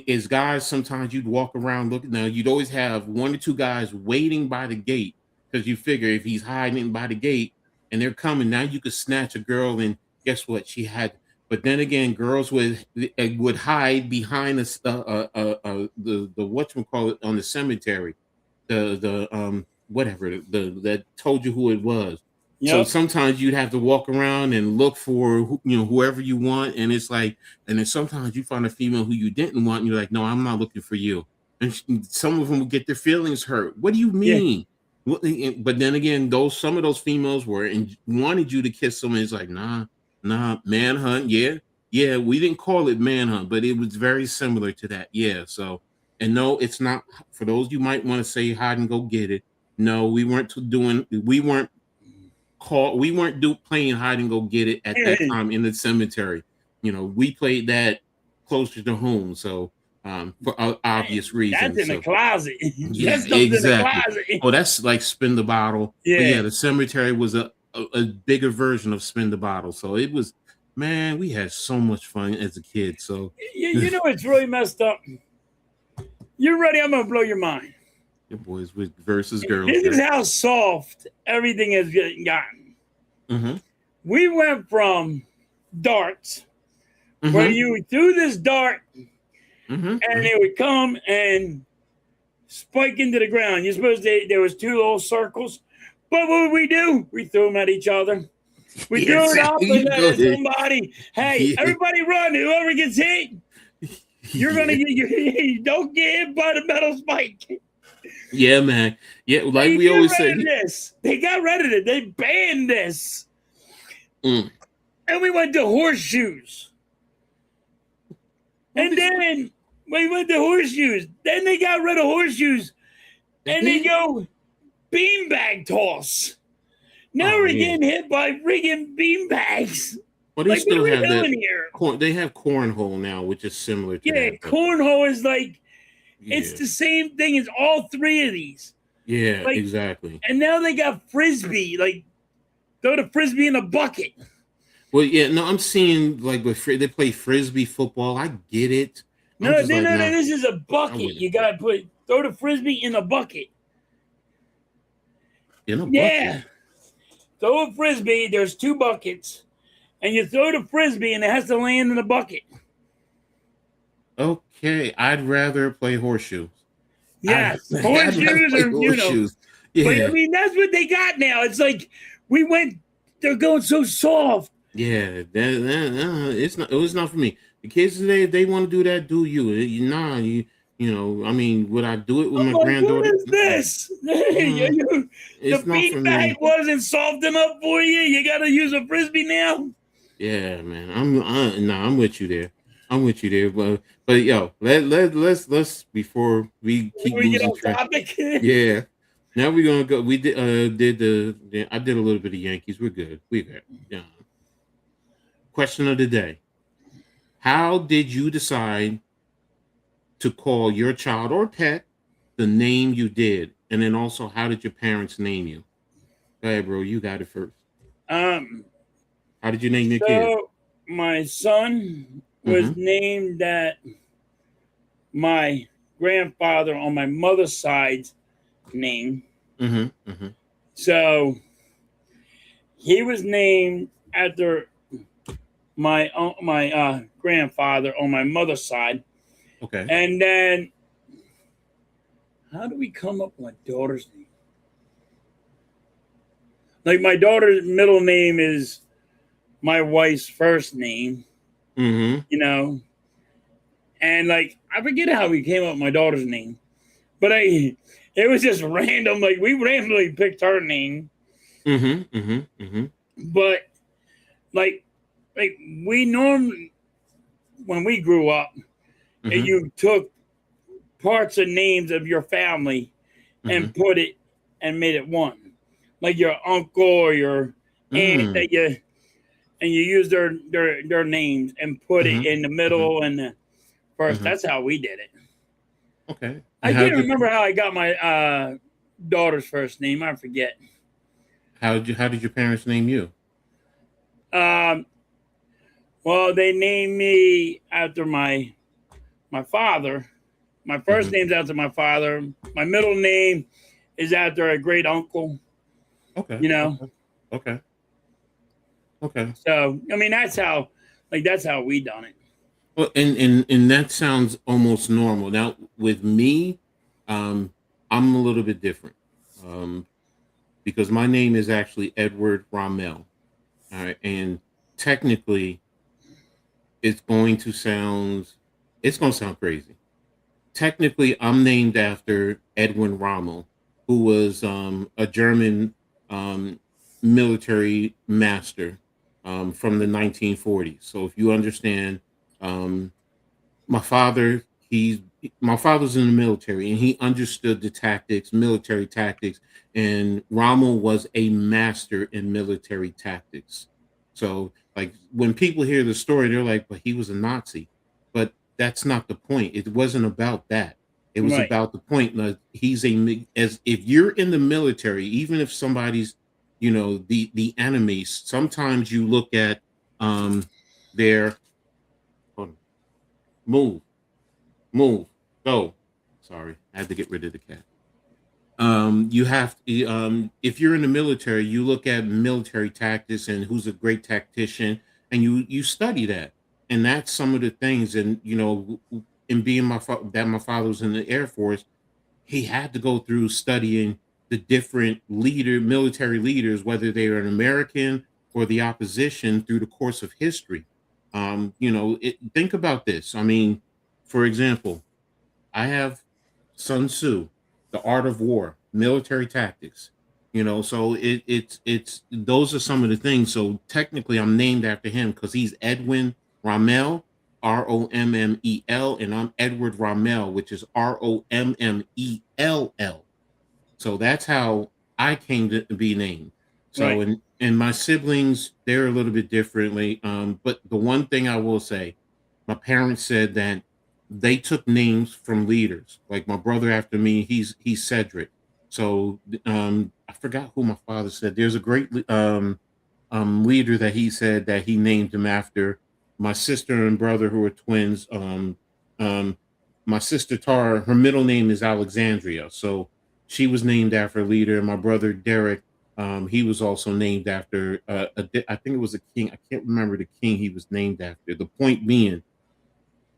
as guys, sometimes you'd walk around looking. Now you'd always have 1 or 2 guys waiting by the gate because you figure if he's hiding by the gate and they're coming, now you could snatch a girl, and guess what? She had. But then again, girls would hide behind the whatchamacallit on the cemetery, the whatever that told you who it was. Yep. So sometimes you'd have to walk around and look for whoever you want, and it's like, and then sometimes you find a female who you didn't want, and you're like, no, I'm not looking for you. And some of them will get their feelings hurt. What do you mean? Yeah. But then again, some of those females wanted you to kiss them, and it's like, nah, manhunt. Yeah, we didn't call it manhunt, but it was very similar to that. Yeah, so And no, it's not for those you might want to say hide and go get it. No, we weren't playing hide and go get it at that time in the cemetery. We played that closer to home, so for obvious reasons. That's in the closet. Yeah, That stuff's exactly. in the closet. Oh, that's like spin the bottle. Yeah. But yeah, the cemetery was a bigger version of spin the bottle. So it was, man, we had so much fun as a kid. So you know it's really messed up. You ready? I'm gonna blow your mind. your boys with versus girls. This is how soft everything has gotten. Mm-hmm. We went from darts, where you threw this dart, and it would come and spike into the ground. You're supposed to. There was two little circles, but what would we do? We threw them at each other. We threw it up and at somebody. Hey, everybody run! Whoever gets hit, you're gonna get. You don't get hit by the metal spike. Yeah, man. Yeah, like we always say. They got rid of it. They banned this. And we went to horseshoes. And then we went to horseshoes. Then they got rid of horseshoes. And they go beanbag toss. Now we're getting hit by friggin' beanbags. Well, they still have that. They have cornhole now, which is similar to that. Yeah, cornhole is like, it's the same thing as all three of these. Yeah, exactly. And now they got frisbee, like throw the frisbee in a bucket. Well, yeah, no, I'm seeing like they play frisbee football. I get it. No, this is a bucket. You gotta throw the frisbee in a bucket. In a bucket? Yeah. Throw a frisbee, there's two buckets, and you throw the frisbee and it has to land in a bucket. Okay, I'd rather play horseshoes. Yes, horseshoes or horseshoes. Yeah. But I mean, that's what they got now. It's like they're going so soft. Yeah, it was not for me. The kids today, if they want to do that, do you? I mean, would I do it with my granddaughter? What is this? The beanbag wasn't soft enough for you. You got to use a frisbee now. Yeah, man. I'm with you there. I'm with you there, but yo, let's before we keep losing track. Yeah. Now we're gonna go. We did I did a little bit of Yankees. We're good. Yeah. Question of the day: how did you decide to call your child or pet the name you did, and then also how did your parents name you? Go ahead, bro. You got it first. How did you name your kid? My son was named that my grandfather on my mother's side's name. So he was named after my grandfather on my mother's side. Okay. And then how do we come up with my daughter's name? Like my daughter's middle name is my wife's first name. And like I forget how we came up with my daughter's name, but it was just random. Like we randomly picked her name. But like we normally, when we grew up, and you took parts of names of your family and put it and made it one, like your uncle or your aunt that you use their names and put it in the middle and the first. That's how we did it. Okay. I can't remember how I got my daughter's first name. I forget. How did your parents name you? Well, they named me after my father. My first name's after my father. My middle name is after a great uncle. Okay. Okay. So I mean that's how we done it. Well, and that sounds almost normal. Now with me, I'm a little bit different. Because my name is actually Edward Rommel. All right, and technically it's going to sound crazy. Technically, I'm named after Edwin Rommel, who was a German military master from the 1940s. So if you understand, my father, he's my father's in the military, and he understood the tactics, military tactics, and Rommel was a master in military tactics. So, like when people hear the story, they're like, "But he was a Nazi," but that's not the point. It wasn't about that. It was Right. about the point that as if you're in the military, even if somebody's, the enemies. Sometimes you look at their hold on, move, move, go. Sorry, I had to get rid of the cat. You have if you're in the military, you look at military tactics and who's a great tactician, and you study that, and that's some of the things. And in being my father was in the Air Force, he had to go through studying the different military leaders, whether they are an American or the opposition, through the course of history. Think about this. I mean, for example, I have Sun Tzu, The Art of War, military tactics. So it's those are some of the things. So technically, I'm named after him because he's Edwin Rommel, Rommel, and I'm Edward Rommel, which is Rommell. So that's how I came to be named. So Right. and my siblings, they're a little bit differently. But the one thing I will say, my parents said that they took names from leaders. Like my brother after me, he's Cedric. So I forgot who my father said. There's a great leader that he said that he named him after. My sister and brother, who are twins. Um, my sister Tara, her middle name is Alexandria, so she was named after a leader. My brother Derek, he was also named after. I think it was a king. I can't remember the king he was named after. The point being,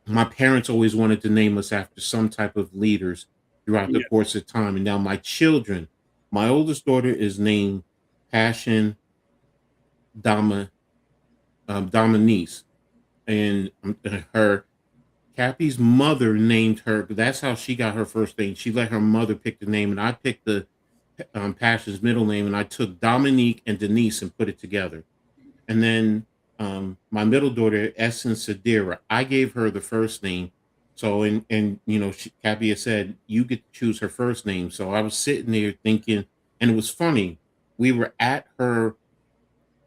my parents always wanted to name us after some type of leaders throughout the Yeah. course of time. And now my children, my oldest daughter is named Passion Dama Dominice, and her Cappy's mother named her. That's how she got her first name. She let her mother pick the name, and I picked the Passion's middle name, and I took Dominique and Denise and put it together. And then my middle daughter, Essence Sadira, I gave her the first name. So Cappy had said you get to choose her first name. So I was sitting there thinking, and it was funny. We were at her.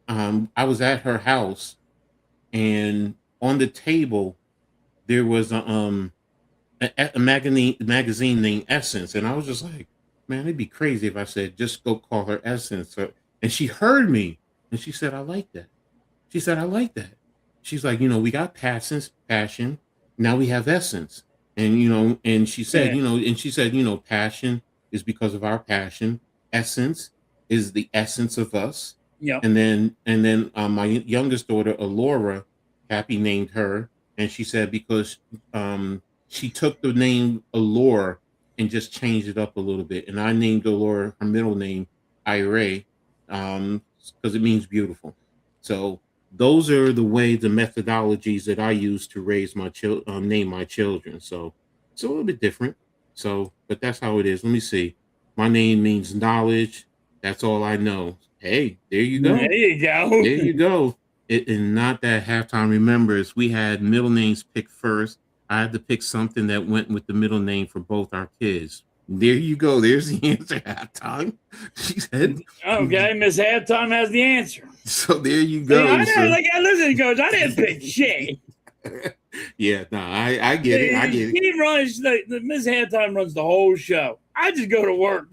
I was at her house, and on the table there was a magazine named Essence, and I was just like, man, it'd be crazy if I said just go call her Essence. And she heard me, and she said, I like that. She said, I like that. She's like, we got passion. Now we have essence. And she said, Yeah. passion is because of our passion. Essence is the essence of us. Yeah. And then my youngest daughter, Alora, Happy named her. And she said, because she took the name Alora and just changed it up a little bit. And I named Alora her middle name, Ira, because it means beautiful. So those are the methodologies that I use to raise name my children. So it's a little bit different. So, but that's how it is. Let me see. My name means knowledge. That's all I know. Hey, there you There go. you go. There you go. And not that halftime remembers, we had middle names picked first. I had to pick something that went with the middle name for both our kids. There you go. There's the answer. Halftime. She said. Okay, Miss Halftime has the answer. So there you See, go. I So, listen, Coach. I didn't pick shit. yeah, no, I get it. I get it. She runs the Miss Halftime runs the whole show. I just go to work.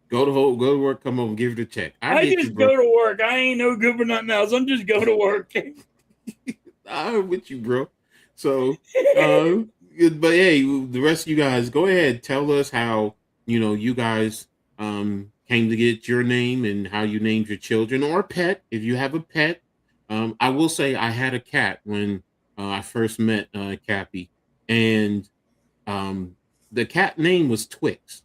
Go to work. Come home, give it a check. I get just you, bro. go to work. I ain't no good for nothing else. I'm just go to work. I'm with you, bro. So, but hey, the rest of you guys, go ahead. Tell us how you guys came to get your name and how you named your children or pet, if you have a pet. I will say I had a cat when I first met Cappy, and the cat name was Twix.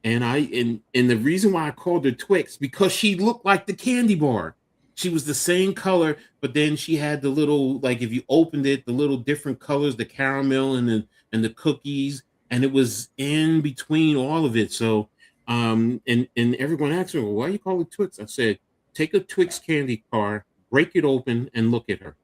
And the reason why I called her Twix, because she looked like the candy bar. She was the same color, but then she had the little, like if you opened it, the little different colors, the caramel and the cookies, and it was in between all of it. So and everyone asked me, well, why you call it Twix? I said, take a Twix candy bar, break it open, and look at her.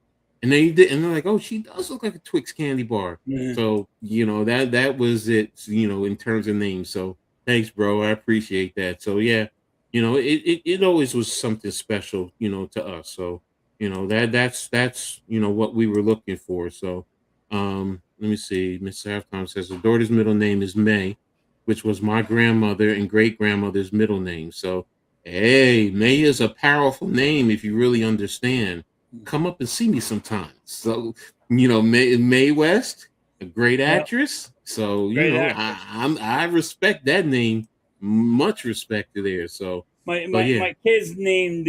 And they did, and they're like, "Oh, she does look like a Twix candy bar." Yeah. So that was it. In terms of names. So thanks, bro. I appreciate that. So yeah, it always was something special, to us. So that's what we were looking for. So let me see. Mr. Halftime says the daughter's middle name is May, which was my grandmother and great grandmother's middle name. So hey, May is a powerful name if you really understand. Come up and see me sometimes. So, Mae West, a great Yeah. actress. So, Great actress. I respect that name. Much respect to there. So, My yeah. my kids named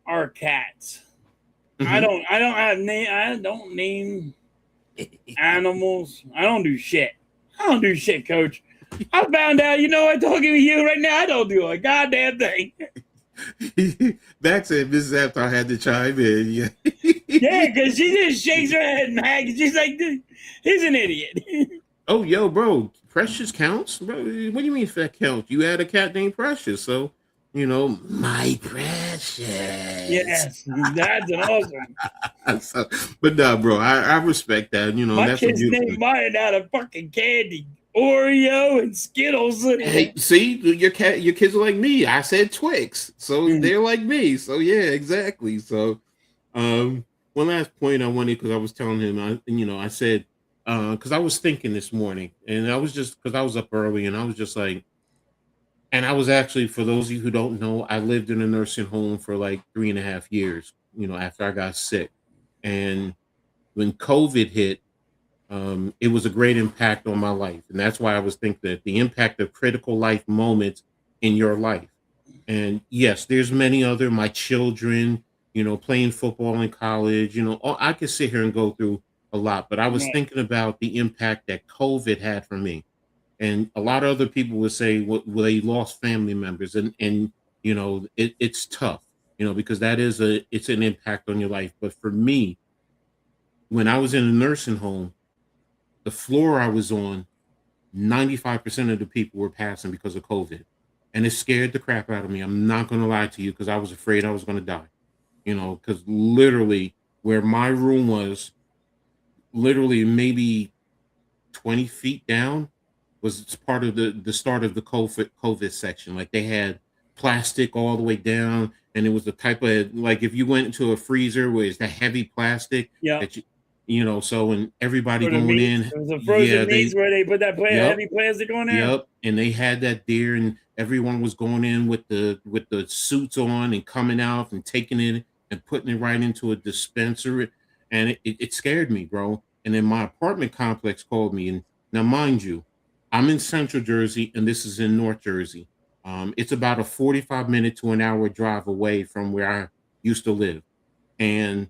our cats. I Mhm. don't name animals. I don't do shit. I don't do shit, coach. I found out, I'm talking to you right now. I don't do a goddamn thing. Back said Mrs. Aptar had to chime in. Yeah. Yeah, because she just shakes her head and Maggie. She's like, he's an idiot. Oh, yo, bro, Precious counts? Bro, what do you mean if that counts? You had a cat named Precious, so my Precious. Yes, that's an awesome. So, but no, bro, I respect that. My That's a kids beautiful named mine out of fucking candy, Oreo and Skittles. Hey, see, your kids are like me. I said Twix, so they're like me. So yeah, exactly. So, one last point I wanted, because I was telling him, I said, because I was thinking this morning, and I was just because I was up early, and I was just like, and I was actually, for those of you who don't know, I lived in a nursing home for like 3.5 years. After I got sick, and when COVID hit, it was a great impact on my life. And that's why I was thinking that the impact of critical life moments in your life. And yes, there's many other, my children, playing football in college, I could sit here and go through a lot, but I was Right. thinking about the impact that COVID had for me. And a lot of other people would say, well, they lost family members, and it's tough, because it's an impact on your life. But for me, when I was in a nursing home, the floor I was on, 95% of the people were passing because of COVID. And it scared the crap out of me. I'm not going to lie to you, because I was afraid I was going to die. Because literally where my room was, literally maybe 20 feet down, was part of the start of the COVID section. Like they had plastic all the way down, and it was the type of, like, if you went into a freezer where it's that heavy plastic Yeah. that so, and everybody For the going meats. in, It was a yeah, frozen meats where they put that yep, heavy plastic on there. yep, and they had that there, and everyone was going in with the suits on and coming out and taking it and putting it right into a dispenser, and it scared me, bro. And then my apartment complex called me, and now mind you, I'm in Central Jersey, and this is in North Jersey. It's about a 45-minute to an hour drive away from where I used to live, and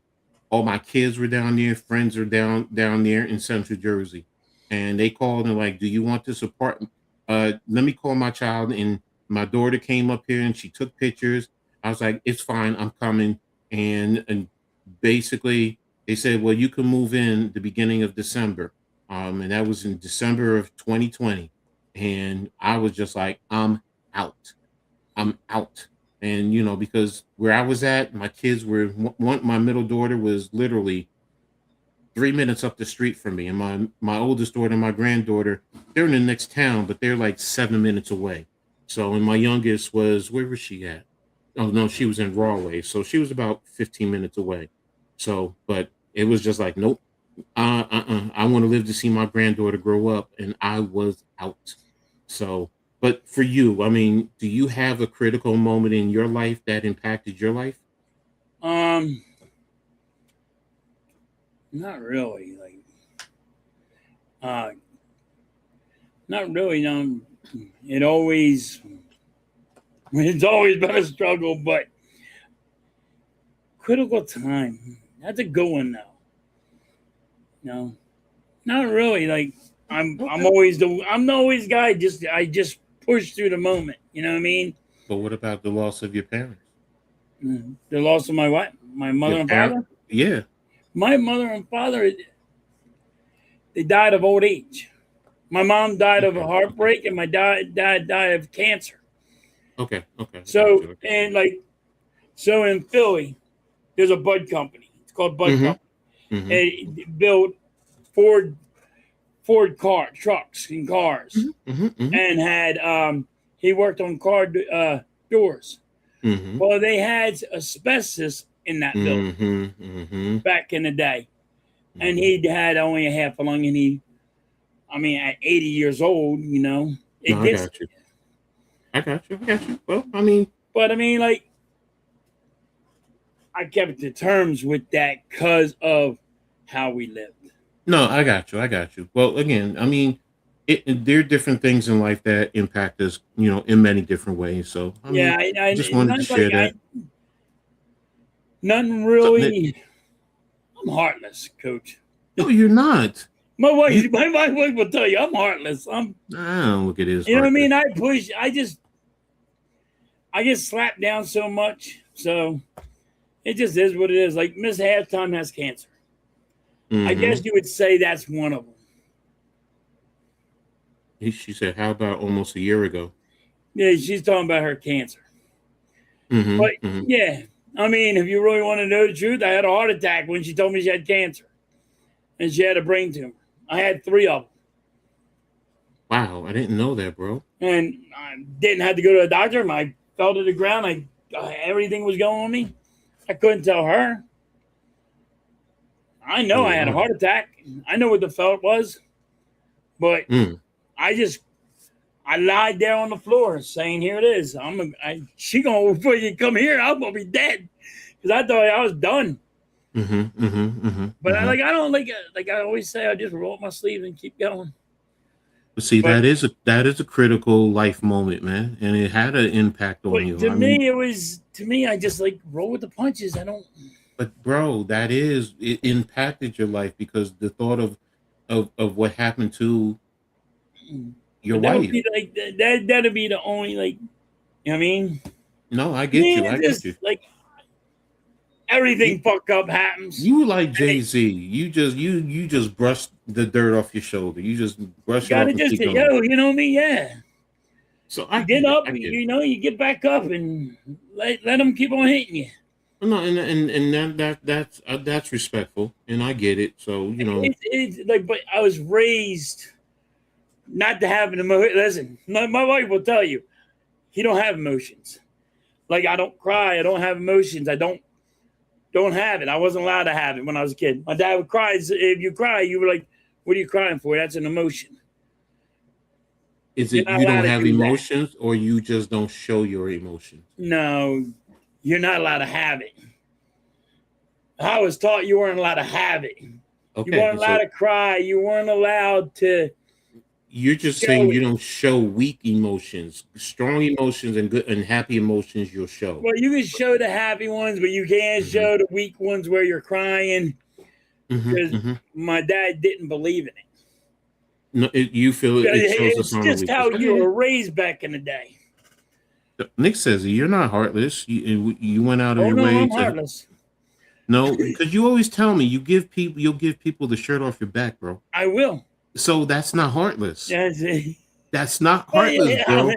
all my kids were down there, friends are down there in Central Jersey, and they called and like, "Do you want this apartment? Let me call my child." And my daughter came up here and she took pictures. I was like, "It's fine, I'm coming." And basically they said, "Well, you can move in the beginning of December," and that was in December of 2020, and I was just like, "I'm out." I'm out. And because where I was at, my kids were one. My middle daughter was literally 3 minutes up the street from me, and my oldest daughter and my granddaughter, they're in the next town, but they're like 7 minutes away. So, and my youngest was, where was she at? Oh no, she was in Rawley, so she was about 15 minutes away. So, but it was just like, nope, I want to live to see my granddaughter grow up, and I was out. So, but for you, I mean, do you have a critical moment in your life that impacted your life? Um, Not really. Uh, Not really. It always, it's always been a struggle, but critical time. That's a good one, though. No, not really. Like I'm Okay. always I'm the always guy. I just push through the moment. You know what I mean? But what about the loss of your parents? The loss of my what? My Your mother and parent? father. Yeah. My mother and father, they died of old age. My mom died of a Okay. heartbreak, and my dad died of cancer. Okay. Okay. I got So you. and like so in Philly, there's a bud company. It's called Bud Mm-hmm. Company. Mm-hmm. And he built Ford trucks and cars, Mm-hmm. Mm-hmm. and had he worked on car doors. Mm-hmm. Well, they had asbestos in that building Mm-hmm. Mm-hmm. back in the day, and Mm-hmm. he had only a half a lung, and I mean, at 80 years old, No, it I gets. got you. I got you. I got you. Well, I mean, But I mean, like, I kept to terms with that because of how we lived. no, I got you. I got you. Well, again, I mean, there are different things in life that impact us, in many different ways. So, I Yeah, mean, I just wanted to nothing like share that. nothing So, really. I'm heartless, Coach. no, you're not. My wife, You, my wife will tell you I'm heartless. I don't look at it as You know what I heartless. mean? I get slapped down so much, so it just is what it is. Like Miss Halftime has cancer. I Mm-hmm. guess you would say that's one of them. She said, "How about almost a year ago?" Yeah, she's talking about her cancer. Mm-hmm. But Mm-hmm. yeah, I mean, if you really want to know the truth, I had a heart attack when she told me she had cancer, and she had a brain tumor. I had 3 of them, Wow, I didn't know that, bro. and I didn't have to go to a doctor. I fell to the ground. Everything was going on me. I couldn't tell her. I know Oh I had a wow. heart attack. I know what the felt was, but Mm. I lied there on the floor saying, "Here it is. She gonna before you come here, I'm gonna be dead," because I thought I was done. Mm-hmm. Mm-hmm. Mm-hmm. But Mm-hmm. I don't like I always say, I just roll up my sleeve and keep going. But see, But that is a critical life moment, man, and it had an impact on but you. I mean, to me I just like roll with the punches. I don't. but bro, it impacted your life because the thought of what happened to your But that would wife. be like that'd be the only like you know what I mean. No, I get Me, you. I it's get just you. like You everything fuck up happens. you like And Jay Z. You just brush the dirt off your shoulder. You just you brush it off gotta and just keep going. you know me, yeah. So I You get get it. up, I get it. you get back up and let them keep on hitting you. No, and that's respectful, and I get it. So It's like, but I was raised not to have an emotion. Listen, my wife will tell you, he don't have emotions. Like I don't cry, I don't have emotions. I don't have it. I wasn't allowed to have it when I was a kid. My dad would cry. If you cry, you were like, "What are you crying for? That's an emotion. is You're it not you allowed don't to have do that." emotions, or you just don't show your emotions? No, you're not allowed to have it. I was taught you weren't allowed to have it. You Okay, weren't allowed so to cry. You weren't allowed to you're just saying show you it. don't show weak emotions. Strong emotions and good and happy emotions you'll show. Well, you can show the happy ones, but you can't Hmm. show the weak ones where you're crying Hmm. because Hmm. my dad didn't believe in it. No, you feel it shows a It's sign of just weakness. how I you get it. were raised back in the day. Nick says you're not heartless. You went out of Oh your no, way I'm to heartless. no, because you always tell me you'll give people the shirt off your back, bro. I will. So that's not heartless. That's it. That's not Well, heartless, bro.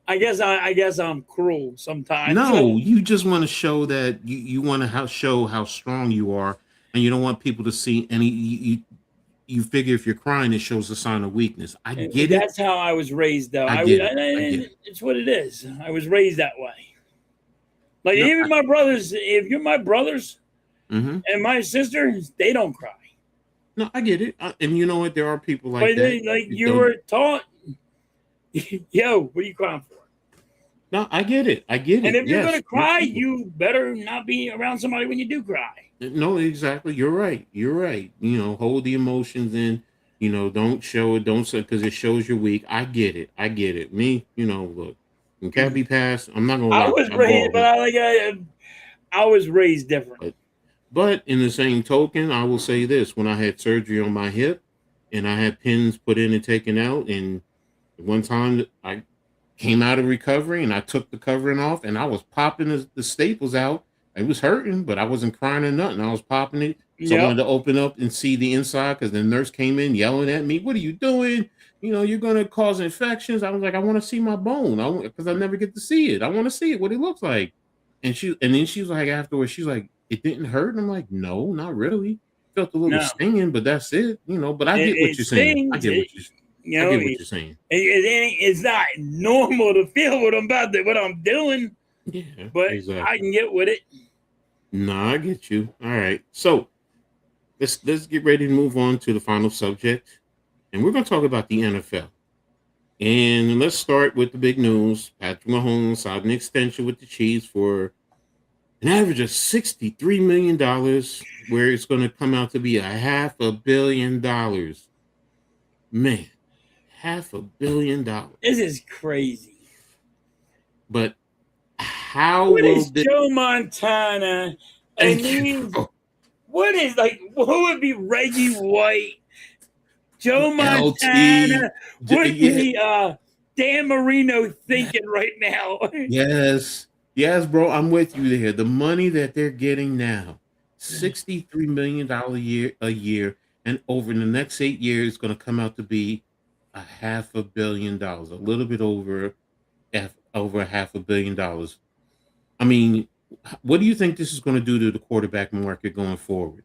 I guess I'm cruel sometimes. No, you just want to show that you want to show how strong you are, and you don't want people to see any. You figure if you're crying, it shows a sign of weakness. I get it. That's how I was raised, though. I get it. I get it. It's what it is. I was raised that way. Like No, even my brothers, if you're my brothers mm-hmm. and my sisters, they don't cry. No, I get it. And you know what? There are people like But that. like You you don't. were taught, yo, what are you crying for? No, I get it. I get And it. if you're Yes, gonna there are cry, people. you better not be around somebody when you do cry. No, exactly. You're right. You're right. Hold the emotions in. Don't show it. Don't say because it shows you're weak. I get it. I get it. Me, look, when cat be passed, I'm not gonna I lie. was I raised, balled but up. I was raised different. But in the same token, I will say this: when I had surgery on my hip, and I had pins put in and taken out, and one time I came out of recovery and I took the covering off and I was popping the staples out. It was hurting, but I wasn't crying or nothing. I was popping it. So I Yep. wanted to open up and see the inside because the nurse came in yelling at me, "What are you doing? You're going to cause infections." I was like, "I want to see my bone because I never get to see it. I want to see it, what it looks like." And then she was like, afterwards, she's like, it didn't hurt. And I'm like, no, not really. Felt a little No, stinging, but that's it. But I get what it you're saying. stings. You I know, get what you're saying. it's not normal to feel what I'm doing, Yeah, but I exactly. can get with it. No, I get you. All right. So let's get ready to move on to the final subject. And we're gonna talk about the NFL. And let's start with the big news. Patrick Mahomes signed an extension with the Chiefs for an average of $63 million, where it's going to come out to be $500 million. Man, $500 million. This is crazy. But how What will is this? Joe Montana? I Thank you, mean, bro. what is who would be Reggie White? Joe LT. Montana? What Yeah, be Dan Marino thinking right now? yes, yes, bro. I'm with you there. The money that they're getting now, $63 million a year, and over the next 8 years, going to come out to be $500 million, a little bit over $500 million. I mean, what do you think this is going to do to the quarterback market going forward?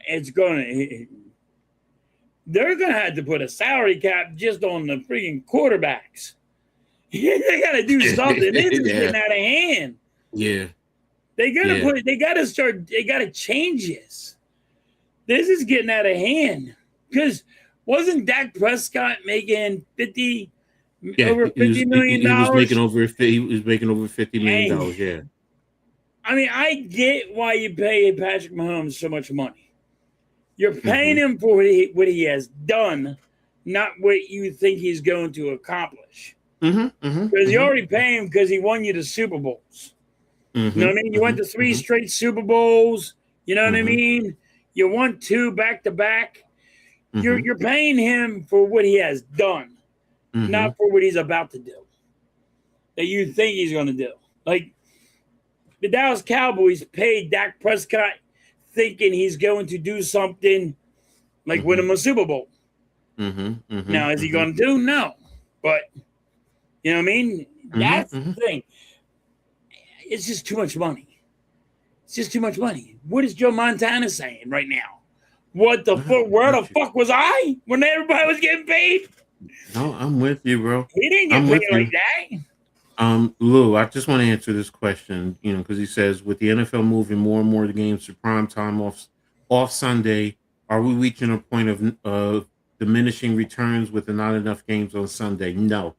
It's gonna. They're gonna have to put a salary cap just on the freaking quarterbacks. They gotta do something. This is Yeah, getting out of hand. yeah, They gotta yeah. put. They gotta start. They gotta change this. This is getting out of hand. Because wasn't Dak Prescott making Yeah, over $50 million? he was making over $50 million. And Yeah. I mean, I get why you pay Patrick Mahomes so much money. You're paying Mm-hmm. him for what he has done, not what you think he's going to accomplish. Mm-hmm. Mm-hmm. Because you Mm-hmm. already pay him because he won you the Super Bowls. You know Mm-hmm. what I mean? You went to three Mm-hmm. straight Super Bowls. You know what I Mm-hmm. mean? You won 2 back to back. Mm-hmm. You're paying him for what he has done, Mm-hmm. not for what he's about to do. That you think he's going to do. Like the Dallas Cowboys paid Dak Prescott thinking he's going to do something like win him a Super Bowl. Mm-hmm. Mm-hmm. Now, is he going to do? No. But, you know what I mean? That's Mm-hmm. the thing. It's just too much money. It's just too much money. What is Joe Montana saying right now? What the fuck? Where the fuck was I when everybody was getting paid? No, I'm with you, bro. He didn't get I'm paid with like you. that. Lou, I just want to answer this question, because he says with the NFL moving more and more of the games to prime time off Sunday, are we reaching a point of diminishing returns with not enough games on Sunday? No,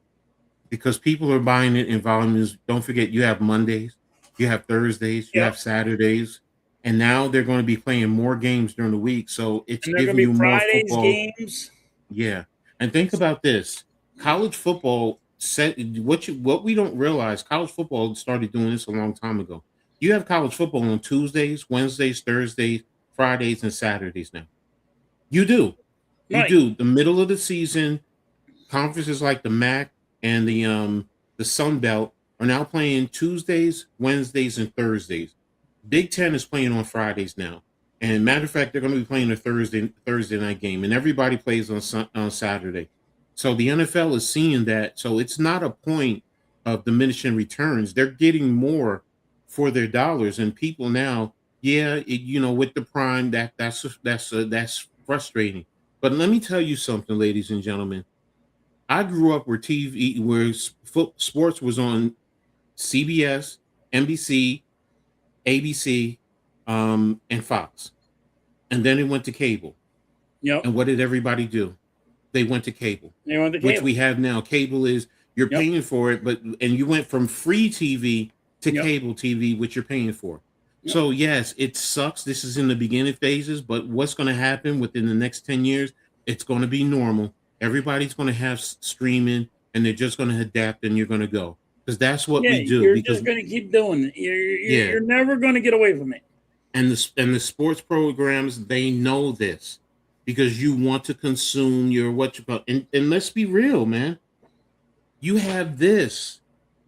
because people are buying it in volumes. Don't forget, you have Mondays, you have Thursdays, you have Yep. Saturdays, and now they're going to be playing more games during the week. So it's And they're going giving to you be more Fridays football. games. Yeah, and think about this: college football. What we don't realize, college football started doing this a long time ago. You have college football on Tuesdays, Wednesdays, Thursdays, Fridays, and Saturdays now. You do, you Right. do. The middle of the season, conferences like the MAC and the Sun Belt are now playing Tuesdays, Wednesdays, and Thursdays. Big Ten is playing on Fridays now. And matter of fact, they're going to be playing a Thursday night game, and everybody plays on Saturday. So the NFL is seeing that. So it's not a point of diminishing returns. They're getting more for their dollars, and people now, yeah, with the prime, that's frustrating. But let me tell you something, ladies and gentlemen. I grew up where sports was on CBS, NBC, ABC, and Fox. And then it went to cable. Yep. And what did everybody do? They went to cable, They went to which cable. we have now. Cable is you're Yep. paying for it, and you went from free TV to Yep. cable TV, which you're paying for. Yep. So yes, it sucks. This is in the beginning phases, but what's going to happen within the next 10 years? It's going to be normal. Everybody's going to have streaming, and they're just going to adapt, and you're going to go, because that's what Yeah, we do. you're Because just going to keep doing it. yeah, You're never going to get away from it. and the sports programs, they know this, because you want to consume your what you call, and let's be real, man. You have this.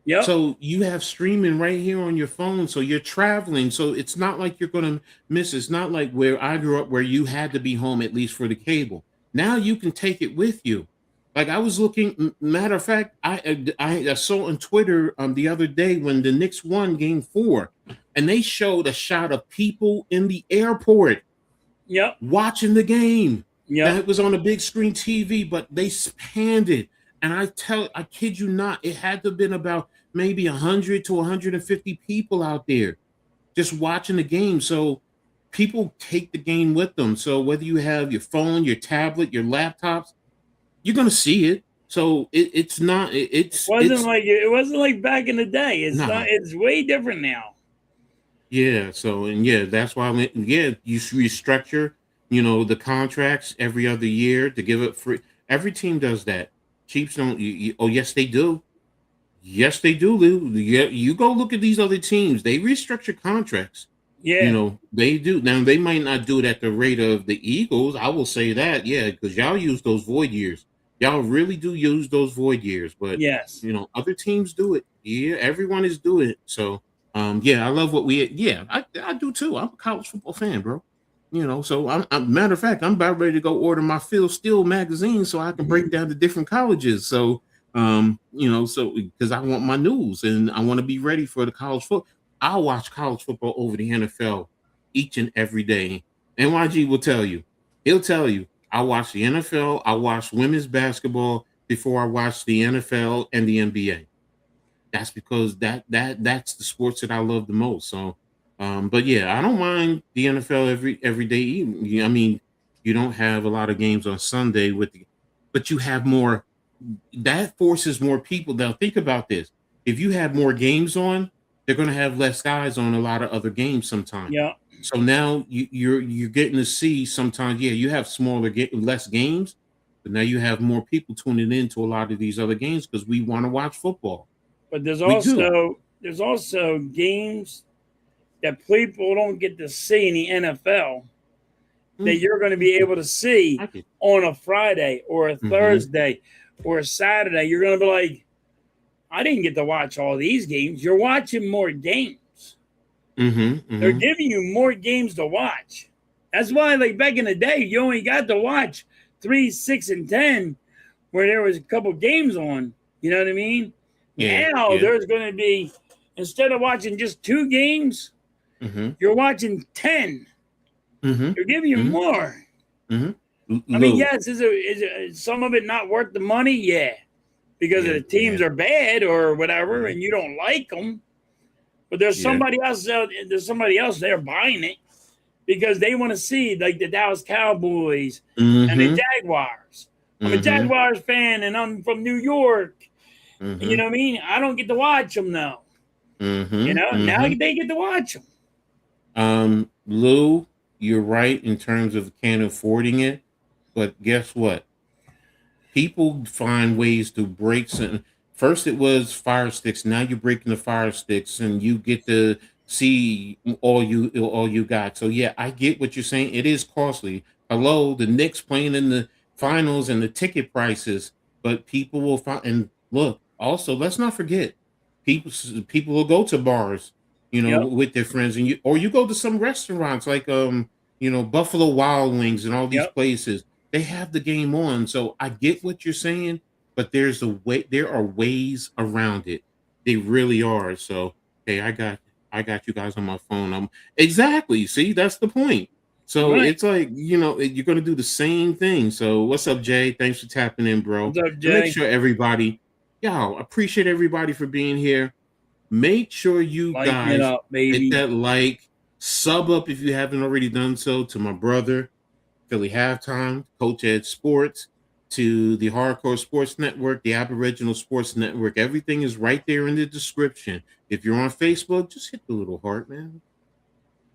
Yep. So you have streaming right here on your phone. So you're traveling. So it's not like you're going to miss. It's not like where I grew up, where you had to be home at least for the cable. Now you can take it with you. Like I was looking. Matter of fact, I saw on Twitter the other day when the Knicks won Game 4, and they showed a shot of people in the airport Yep. watching the game. Now Yep. it was on a big screen TV, but they spanned it. And I kid you not, it had to have been about maybe 100 to 150 people out there just watching the game. So people take the game with them. So whether you have your phone, your tablet, your laptops, you're gonna see it. So it's not It wasn't like back in the day. It's nah. not. It's way different now. Yeah. So and yeah, that's why you restructure, the contracts every other year to give it free. Every team does that. Chiefs don't. Oh yes, they do. Yes, they do, Lou. Yeah, you go look at these other teams. They restructure contracts. Yeah. They do. Now they might not do it at the rate of the Eagles. I will say that, yeah, because y'all use those void years. Y'all really do use those void years, but Yes. other teams do it. Yeah, everyone is doing it. So, yeah, I love what I do too. I'm a college football fan, bro. So matter of fact, I'm about ready to go order my Phil Steele magazine so I can break down the different colleges. So, so because I want my news and I want to be ready for the college football. I'll watch college football over the NFL each and every day. NYG will tell you. He'll tell you. I watch the NFL. I watch women's basketball before I watch the NFL and the NBA. That's because that's the sports that I love the most. So, but yeah, I don't mind the NFL every day. I mean, you don't have a lot of games on Sunday but you have more. That forces more people. Now, think about this: if you have more games on, they're going to have less guys on a lot of other games sometimes. Yeah. So now you're getting to see sometimes. Yeah, you have less games, but now you have more people tuning into a lot of these other games because we want to watch football. But We do. there's also games that people don't get to see in the NFL that you're going to be able to see on a Friday or a Thursday or a Saturday. You're going to be like, I didn't get to watch all these games. You're watching more games. They're giving you more games to watch. That's why, like back in the day, you only got to watch 3, 6, and 10, where there was a couple games on. You know what I mean? Yeah, Now yeah. there's going to be, instead of watching just 2 games, you're watching 10. They're giving you more. I mean, yes, is some of it not worth the money? Yeah, because the teams are bad or whatever, and you don't like them. But there's somebody else out. There's somebody else there buying it because they want to see like the Dallas Cowboys and the Jaguars. I'm a Jaguars fan, and I'm from New York. And you know what I mean? I don't get to watch them now. Now they get to watch them. Lou, you're right in terms of can't affording it, but guess what? People find ways to break something. First, it was Fire Sticks. Now you're breaking the Fire Sticks, and you get to see all you got. So yeah, I get what you're saying. It is costly. Hello, the Knicks playing in the finals and the ticket prices, but people will find. And look, also let's not forget, people will go to bars, with their friends, and you go to some restaurants like Buffalo Wild Wings and all these places. They have the game on, so I get what you're saying, but there are ways around it. They really are. So hey, I got you guys on my phone. Exactly. See, that's the point. So it's like you're gonna do the same thing. So what's up, Jay? Thanks for tapping in, bro. What's up, Jay? And make sure everybody, appreciate everybody for being here. Make sure you guys hit that like, sub up if you haven't already done so to my brother, Philly Halftime, Coach Ed Sports, to the Hardcore Sports Network, the Aboriginal Sports Network. Everything is right there in the description. If you're on Facebook, just hit the little heart, man.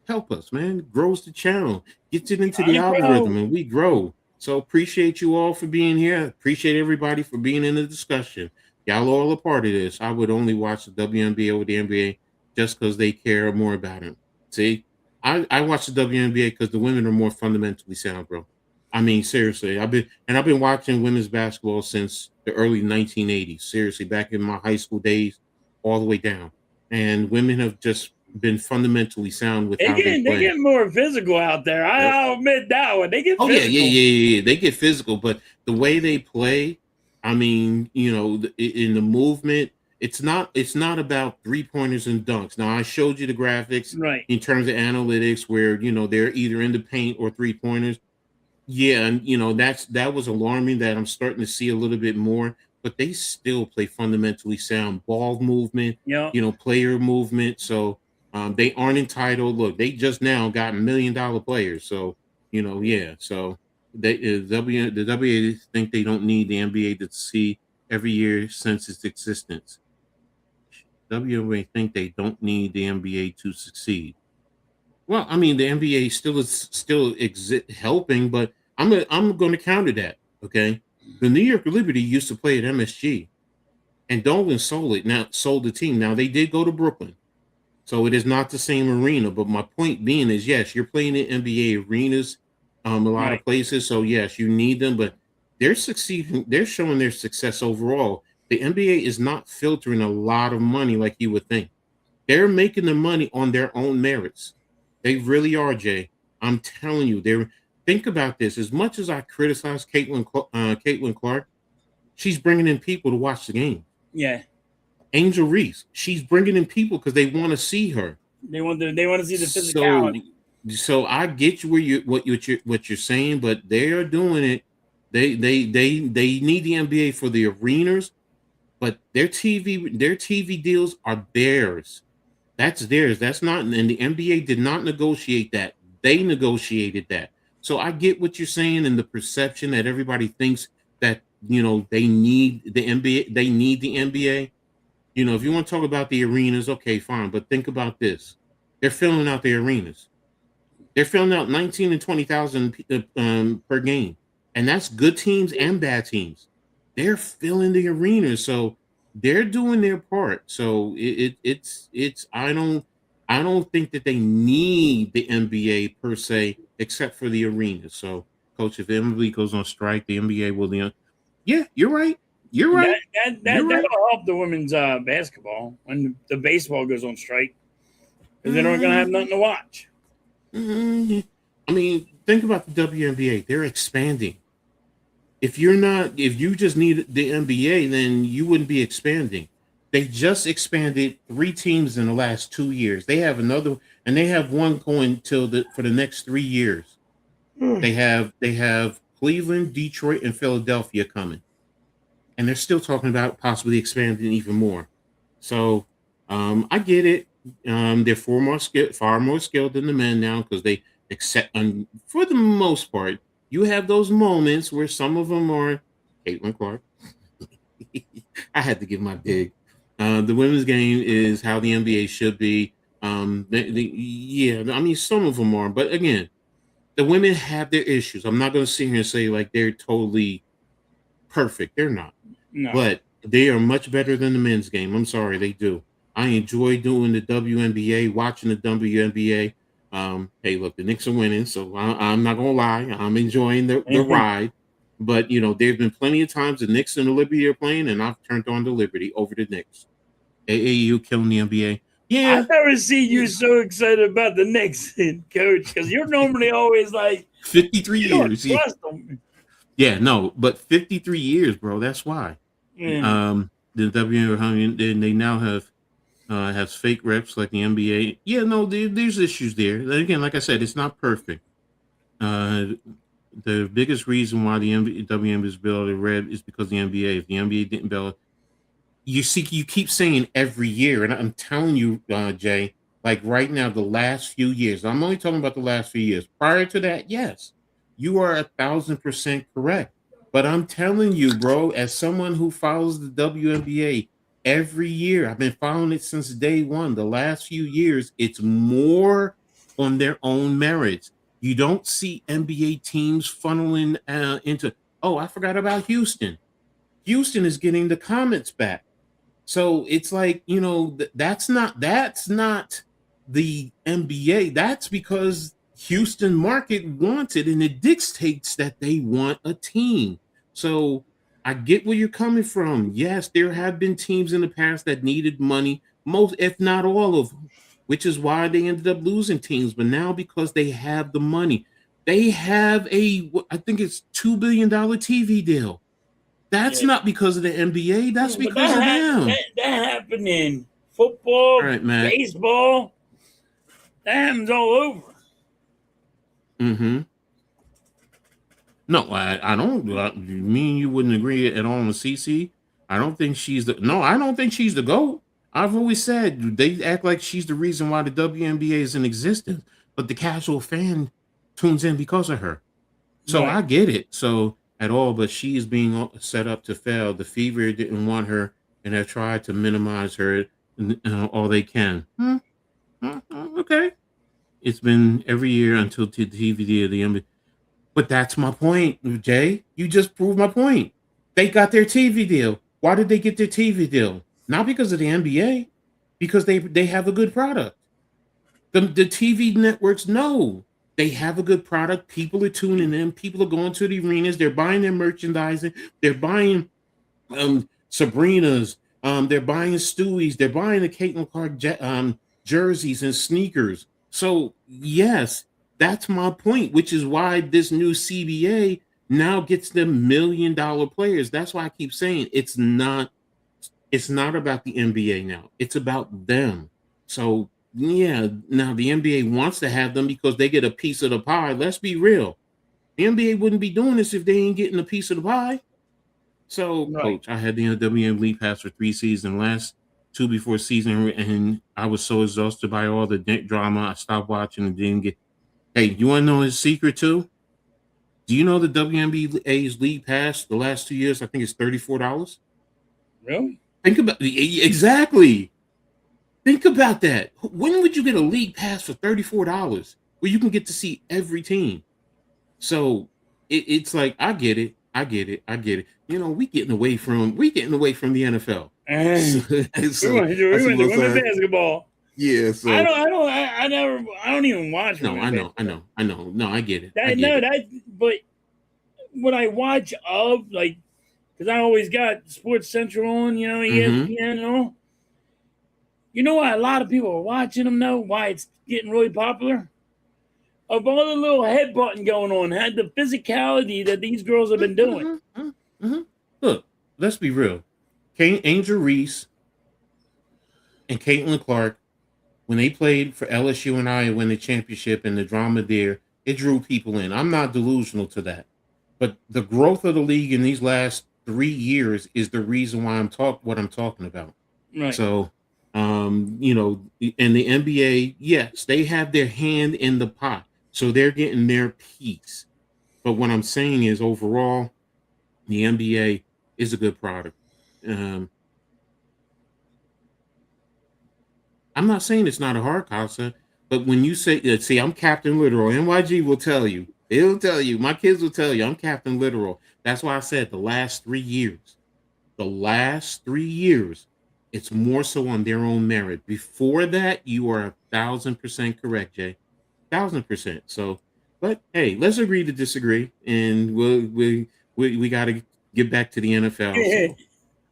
Help us, man. It grows the channel, gets it into the algorithm, and we grow. So appreciate you all for being here. Appreciate everybody for being in the discussion. Y'all all a part of this. I would only watch the WNBA over the NBA just because they care more about it. See, I watch the WNBA because the women are more fundamentally sound, bro. I mean, seriously, I've been watching women's basketball since the early 1980s. Seriously, back in my high school days, all the way down, and women have just been fundamentally sound with how they play. They get more physical out there. I'll admit that one. They get physical. Yeah. They get physical, but the way they play I mean, in the movement, it's not about 3-pointers and dunks. Now, I showed you the graphics Right. in terms of analytics where, they're either in the paint or 3-pointers. Yeah, and that was alarming that I'm starting to see a little bit more, but they still play fundamentally sound ball movement, Yeah. player movement. So they aren't entitled. Look, they just now got $1 million players. So yeah. So the WA think they don't need the NBA to see every year since its existence. WNBA think they don't need the NBA to succeed. Well, I mean, the NBA still helping, but I'm going to counter that. Okay, the New York Liberty used to play at MSG, and Dolan sold the team. Now they did go to Brooklyn, so it is not the same arena. But my point being is, yes, you're playing in NBA arenas, a lot Right. of places. So yes, you need them, but they're succeeding. They're showing their success overall. The NBA is not filtering a lot of money like you would think. They're making the money on their own merits. They really are, Jay. I'm telling you. They're think about this. As much as I criticize Caitlin Clark, she's bringing in people to watch the game. Yeah. Angel Reese, she's bringing in people because they want to see her. They want to see the So, physicality. so I get you what you're saying, but they are doing it. They need the NBA for the arenas, but their TV deals are theirs. That's theirs. That's not, and the NBA did not negotiate that. They negotiated that. So I get what you're saying and the perception that everybody thinks that they need the NBA. They need the NBA. If you want to talk about the arenas, okay, fine. But think about this: they're filling out the arenas. They're filling out 19 and 20,000 per game, and that's good teams and bad teams. They're filling the arenas, so they're doing their part. So it's I don't think that they need the NBA per se, except for the arenas. So, Coach, if the NBA goes on strike, the NBA will. Yeah, you're right. You're right. You're right. That'll help the women's basketball when the baseball goes on strike because they're not going to have nothing to watch. I mean, think about the WNBA. They're expanding. If you just need the NBA, then you wouldn't be expanding. They just expanded 3 teams in the last 2 years. They have another, and they have one going for the next 3 years. They have Cleveland, Detroit, and Philadelphia coming, and they're still talking about possibly expanding even more. So I get it. They're far more skilled than the men now because they accept. For the most part, you have those moments where some of them are Caitlin Clark. I had to give my dig. The women's game is how the NBA should be. Yeah, I mean, some of them are, but again, the women have their issues. I'm not going to sit here and say like they're totally perfect. They're not, No. but they are much better than the men's game. I'm sorry, they do. I enjoy doing the WNBA, watching the WNBA. Hey, look, the Knicks are winning, so I'm not gonna lie. I'm enjoying the ride. But there have been plenty of times the Knicks and the Liberty are playing, and I've turned on the Liberty over the Knicks. AAU killing the NBA. Yeah, I've never seen you so excited about the Knicks, Coach, because you're normally always like 53 years. Trust them. Yeah, no, but 53 years, bro. That's why. Yeah. The WNBA, they now has fake reps like the NBA. Yeah, no, there's issues there. Again, like I said, it's not perfect. The biggest reason why the WNBA is built red is because the NBA. If the NBA didn't build, you keep saying every year, and I'm telling you, Jay, like right now, the last few years. I'm only talking about the last few years. Prior to that, yes, you are 1,000% correct. But I'm telling you, bro, as someone who follows the WNBA every year, I've been following it since day one. The last few years, it's more on their own merits. You don't see NBA teams funneling into. Oh, I forgot about Houston. Houston is getting the Comets back. So it's like, that's not the NBA. That's because Houston market wants it, and it dictates that they want a team. So I get where you're coming from. Yes, there have been teams in the past that needed money, most, if not all of them, which is why they ended up losing teams. But now because they have the money, they have I think it's $2 billion TV deal. That's not because of the NBA. That's But because of them. that happened in football, All right, Matt. baseball. That happens all over. Mm-hmm. No, I don't. Me and you wouldn't agree at all on CC. I don't think she's the. No, I don't think she's the GOAT. I've always said they act like she's the reason why the WNBA is in existence, but the casual fan tunes in because of her. So Right. I get it. So at all, but she is being set up to fail. The Fever didn't want her, and have tried to minimize her all they can. Okay, it's been every year until the DVD of the NBA. But that's my point, Jay. You just proved my point. They got their TV deal. Why did they get their TV deal? Not because of the NBA, because they have a good product. The TV networks know they have a good product. People are tuning in. People are going to the arenas. They're buying their merchandising. They're buying Sabrina's. They're buying Stewie's. They're buying the Caitlin Clark jerseys and sneakers. So yes, that's my point, which is why this new CBA now gets them $1 million players. That's why I keep saying it's not about the NBA now. It's about them. So yeah, now the NBA wants to have them because they get a piece of the pie. Let's be real. The NBA wouldn't be doing this if they ain't getting a piece of the pie. So, Right. Coach, I had the WNBA League Pass for 3 seasons. Last 2 before season, and I was so exhausted by all the drama, I stopped watching and didn't get. Hey, you want to know his secret too? Do you know the WNBA's League Pass the last 2 years? I think it's $34. Really? Think about exactly. Think about that. When would you get a League Pass for $34 where you can get to see every team? So it's like I get it. You know, we getting away from the NFL. We went to women's basketball. Yeah, so I don't even watch. No, I know. No, I get it. But what I watch of, like, because I always got Sports Central on, you know, ESPN and all. You know why a lot of people are watching them, though? Why it's getting really popular? Of all the little headbutting going on, had the physicality that these girls have been doing. Look, let's be real. Angel Reese and Caitlin Clark, when they played for LSU and I win the championship and the drama there, it drew people in. I'm not delusional to that. But the growth of the league in these last 3 years is the reason why what I'm talking about. Right. So, you know, and the NBA, yes, they have their hand in the pot. So they're getting their piece. But what I'm saying is overall, the NBA is a good product. I'm not saying it's not a hard concept, but when you say, see, I'm Captain Literal. NYG will tell you. He'll tell you. My kids will tell you I'm Captain Literal. That's why I said the last 3 years. The last 3 years, it's more so on their own merit. Before that, you are 1,000% correct, Jay. 1,000%. So, but hey, let's agree to disagree, and we got to get back to the NFL.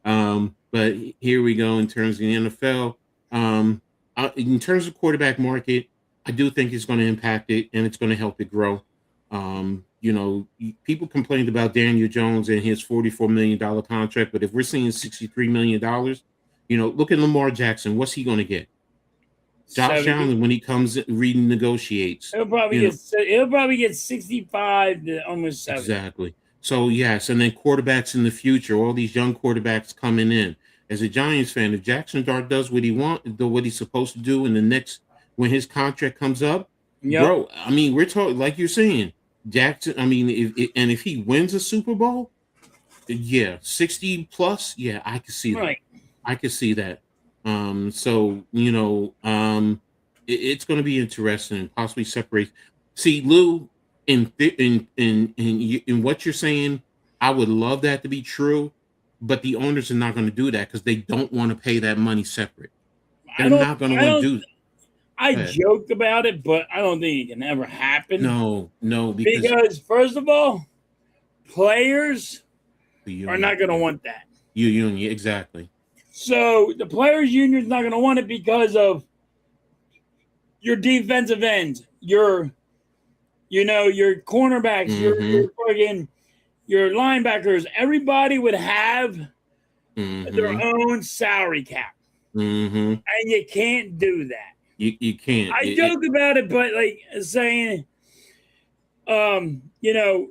So, but here we go in terms of the NFL. In terms of quarterback market, I do think it's going to impact it, and it's going to help it grow. You know, people complained about Daniel Jones and his $44 million contract, but if we're seeing $63 million, you know, look at Lamar Jackson. What's he going to get? Josh Allen, when he comes renegotiates, he'll probably get 65 to almost 70. Exactly. So yes, and then quarterbacks in the future, all these young quarterbacks coming in. As a Giants fan, if Jackson Dart does what he's supposed to do in the next when his contract comes up, bro. I mean, we're talking like you're saying, Jackson. I mean, if he wins a Super Bowl, yeah, 60 plus, yeah, I can see that. Right. I can see that. So you know, it's going to be interesting. Possibly separate. See, Lou, in what you're saying, I would love that to be true, but the owners are not going to do that because they don't want to pay that money separate. They're not going to want to do that. I joked about it, but I don't think it can ever happen. No, because first of all, players are not going to want that. Union, exactly. So the players' union is not going to want it because of your defensive ends, your cornerbacks, your friggin', your linebackers, everybody would have their Mm-hmm. own salary cap. Mm-hmm. And you can't do that. You can't. I joke about it, but like saying, you know,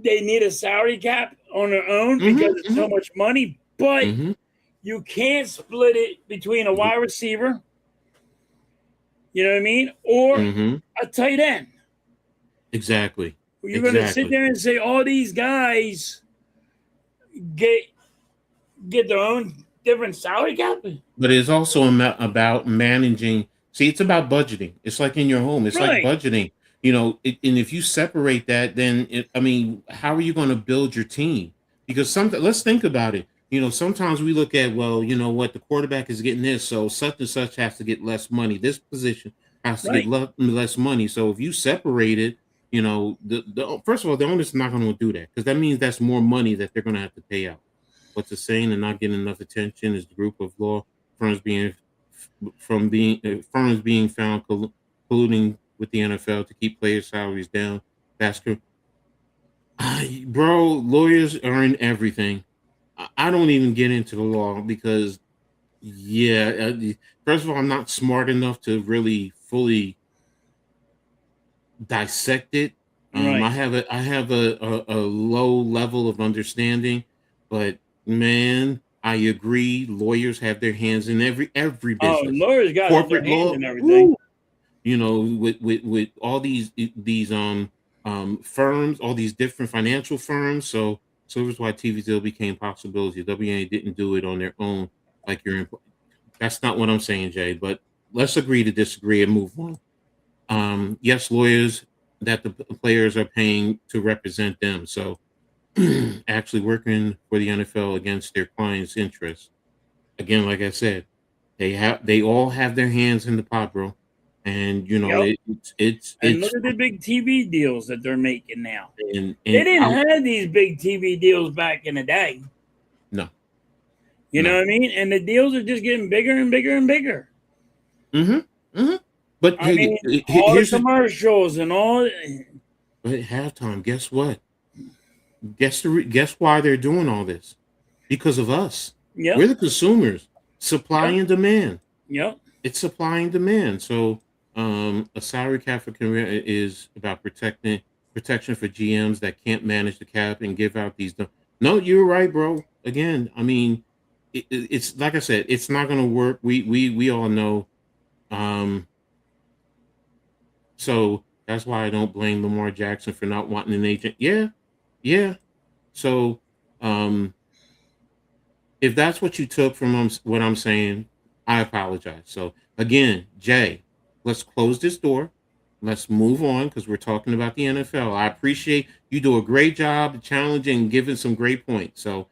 they need a salary cap on their own because it's so much money, but you can't split it between a wide receiver, you know what I mean, or a tight end. Exactly. You're going to sit there and say all these guys get their own different salary cap. But it's also about managing. See, it's about budgeting. It's like in your home. It's like Right. budgeting. You know, and if you separate that, then I mean, how are you going to build your team? Because let's think about it. You know, sometimes we look at, well, you know what, the quarterback is getting this, so such and such has to get less money. This position has to get less money. So if you separate it, you know, the first of all, the owner's not going to do that because that means that's more money that they're going to have to pay out. What's the saying? And not getting enough attention is the group of law firms being found colluding with the NFL to keep players' salaries down. Basketball, bro, lawyers are in everything. I don't even get into the law because, first of all, I'm not smart enough to really fully dissect it. I have a low level of understanding, but man, I agree. Lawyers have their hands in every business. Oh, lawyers got corporate their hands law in everything. Woo, you know, with all these firms, all these different financial firms. So that's why TV deal became possibility. WNBA didn't do it on their own, like that's not what I'm saying, Jay. But let's agree to disagree and move on. Yes, lawyers that the players are paying to represent them. So actually working for the NFL against their clients' interests. Again, like I said, they all have their hands in the pot, bro. And you know, it's look at the big TV deals that they're making now. And they didn't have these big TV deals back in the day. No. You know what I mean? And the deals are just getting bigger and bigger and bigger. But I mean, all the commercials and all. But at halftime, guess what? Guess why they're doing all this? Because of us. Yeah. We're the consumers. Supply and demand. Yep. It's supply and demand. So a salary cap for career is about protection for GMs that can't manage the cap and give out these. No, you're right, bro. Again, I mean, it's like I said, it's not going to work. We all know. So that's why I don't blame Lamar Jackson for not wanting an agent. Yeah. So if that's what you took from what I'm saying, I apologize. So again, Jay, let's close this door. Let's move on because we're talking about the NFL. I appreciate you do a great job challenging and giving some great points. So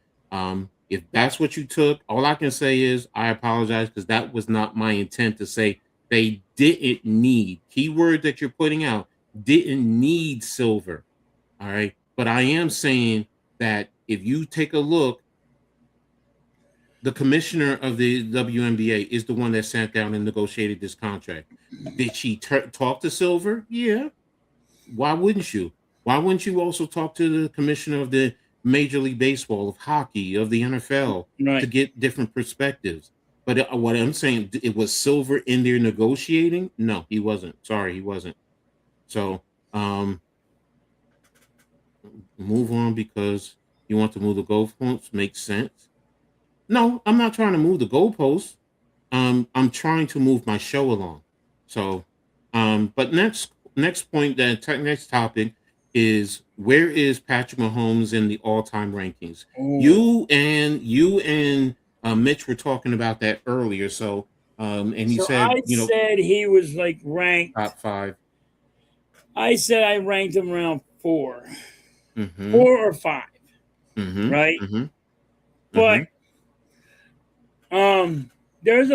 if that's what you took, all I can say is I apologize because that was not my intent to say they didn't need, keyword that you're putting out, didn't need Silver. All right. But I am saying that if you take a look, the commissioner of the WNBA is the one that sat down and negotiated this contract. Did she talk to Silver? Yeah. Why wouldn't you? Why wouldn't you also talk to the commissioner of the Major League Baseball, of hockey, of the NFL to get different perspectives? But what I'm saying, it was Silver in there negotiating? No, he wasn't. Sorry, he wasn't. So move on because you want to move the goalposts. Makes sense. No, I'm not trying to move the goalposts. I'm trying to move my show along. So, but next point, next topic is where is Patrick Mahomes in the all-time rankings? You and Mitch were talking about that earlier. So, and he said, I said he was like ranked top 5. I said I ranked him around 4, 4 or 5, right? But there's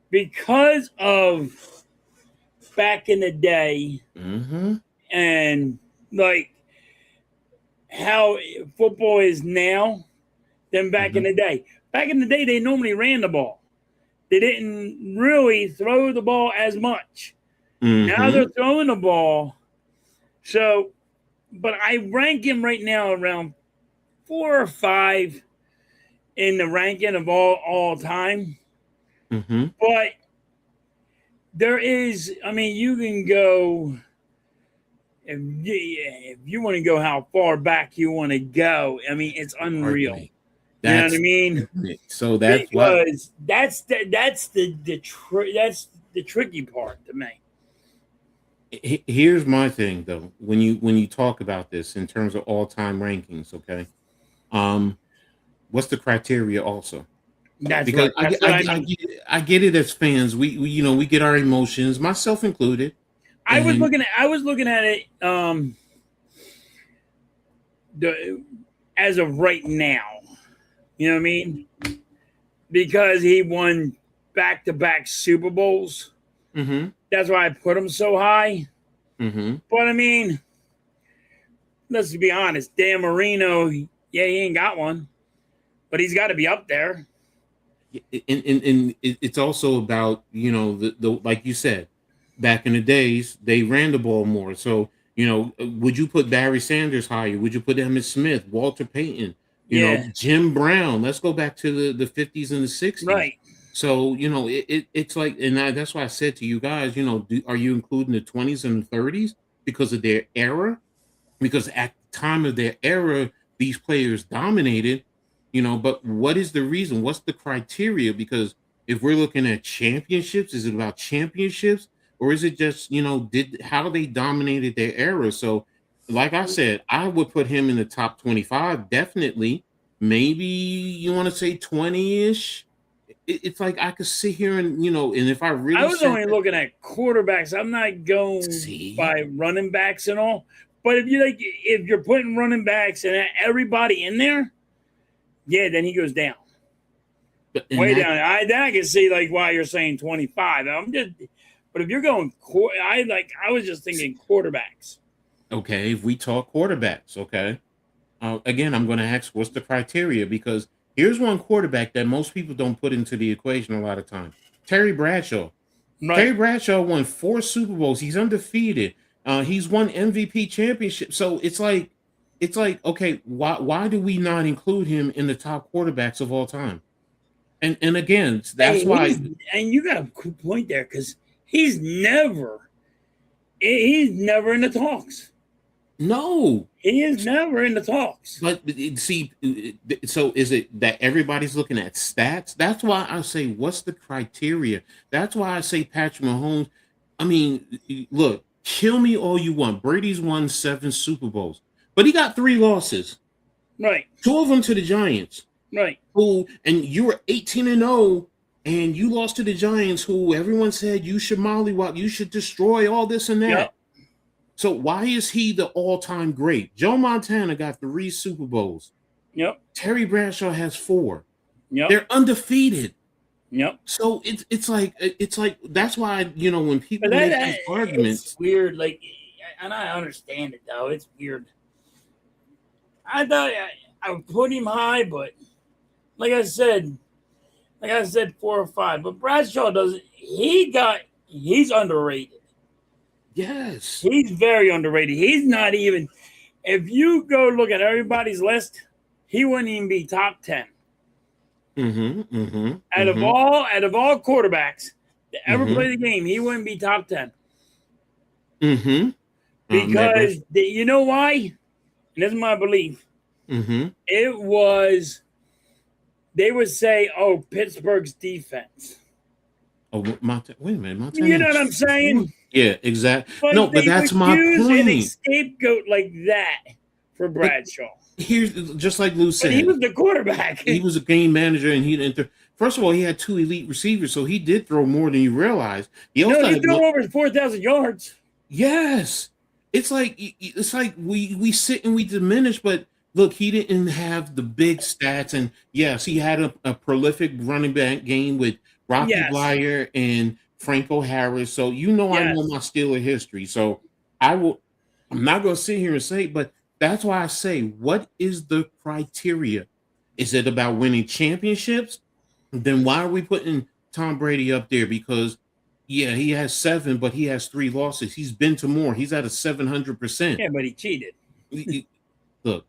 because of back in the day and like how football is now than back in the day. Back in the day, they normally ran the ball. They didn't really throw the ball as much. Now they're throwing the ball. So but I rank him right now around 4 or 5 in the ranking of all time. Mm-hmm. But there is, I mean, you can go if you want to go how far back you want to go. I mean, it's unreal. Argument. You know what I That's mean? so that's why Because that's the tricky part to me. here's my thing though. When you talk about this in terms of all-time rankings, okay? Um, what's the criteria also? That's Because right. That's what I mean. I get it as fans. We get our emotions, myself included. And I was looking at it the as of right now. You know what I mean? Because he won back-to-back Super Bowls. mm-hmm, That's why I put him so high. mm-hmm. But I mean, let's be honest. Dan Marino, yeah, he ain't got one, but he's got to be up there. And it's also about the like you said, back in the days they ran the ball more. So would you put Barry Sanders higher? Would you put Emmitt Smith, Walter Payton, Yeah, Jim Brown? Let's go back to the 50s and the 60s. right. So it's like, and that's why I said to you guys, are you including the 20s and the 30s because of their era? Because at the time of their era, these players dominated, but what is the reason? What's the criteria? Because if we're looking at championships, is it about championships or is it just, did how they dominated their era? So, like I said, I would put him in the top 25, definitely. Maybe you want to say 20-ish. It's like I could sit here and, and if I I really was only looking at quarterbacks. I'm not going see, by running backs and all. But if you're putting running backs and everybody in there, yeah, then he goes down. Way down. Then I can see why you're saying 25. But if you're going, I was just thinking quarterbacks. okay, if we talk quarterbacks, okay. Again, I'm going to ask what's the criteria because here's one quarterback that most people don't put into the equation a lot of time. Terry Bradshaw. Right. Terry Bradshaw won 4 Super Bowls. He's undefeated. He's won MVP championship. So it's like, okay, why do we not include him in the top quarterbacks of all time? And again, that's why. And you got a good point there because he's never in the talks. No, he is never in the talks. But see, so is it that everybody's looking at stats? That's why I say, what's the criteria? That's why I say Patrick Mahomes. I mean, look, kill me all you want. Brady's won 7 Super Bowls, but he got 3 losses. Right. 2 of them to the Giants. Right. And you were 18-0, and you lost to the Giants, who everyone said you should mollywop, you should destroy all this and that. Yep. So why is he the all-time great? Joe Montana got 3 Super Bowls. Yep. Terry Bradshaw has 4. Yep. They're undefeated. Yep. So it's like that's why when people make these arguments, it's weird. And I understand it though. It's weird. I thought I would put him high, but like I said 4 or 5. But Bradshaw doesn't. He's underrated. Yes. He's very underrated. He's not even, if you go look at everybody's list, he wouldn't even be top 10. Out of all quarterbacks that ever played the game, he wouldn't be top 10. Because you know why? And this is my belief. It was, they would say, oh, Pittsburgh's defense. Oh, wait a minute, Montana. You know what I'm saying? Yeah, exactly. But that's my point. A scapegoat like that for Bradshaw. Here's just like Lou said. But he was the quarterback. He was a game manager, and he didn't. First of all, he had 2 elite receivers, so he did throw more than you realize. He threw over 4,000 yards. Yes, it's like we sit and we diminish, but look, he didn't have the big stats, and yes, he had a prolific running back game with Rocky Blyer and Franco Harris. So I know my Steeler history. So I'm not going to sit here and say, but that's why I say, what is the criteria? Is it about winning championships? Then why are we putting Tom Brady up there? Because he has 7, but he has 3 losses. He's been to more. He's at a 700%. Yeah, but he cheated. Look,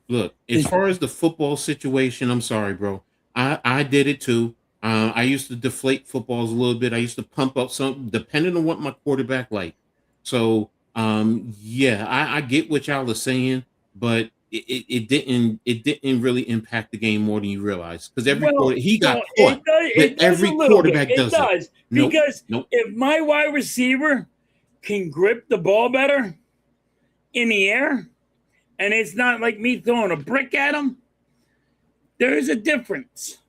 look. As far as the football situation, I'm sorry, bro. I did it too. I used to deflate footballs a little bit. I used to pump up some, depending on what my quarterback liked. So, yeah, I get what y'all are saying, but it didn't really impact the game more than you realize because every quarter he got caught, but It does a every little bit. quarterback It does it. does Nope, because nope. if my wide receiver can grip the ball better in the air, and it's not like me throwing a brick at him, there is a difference.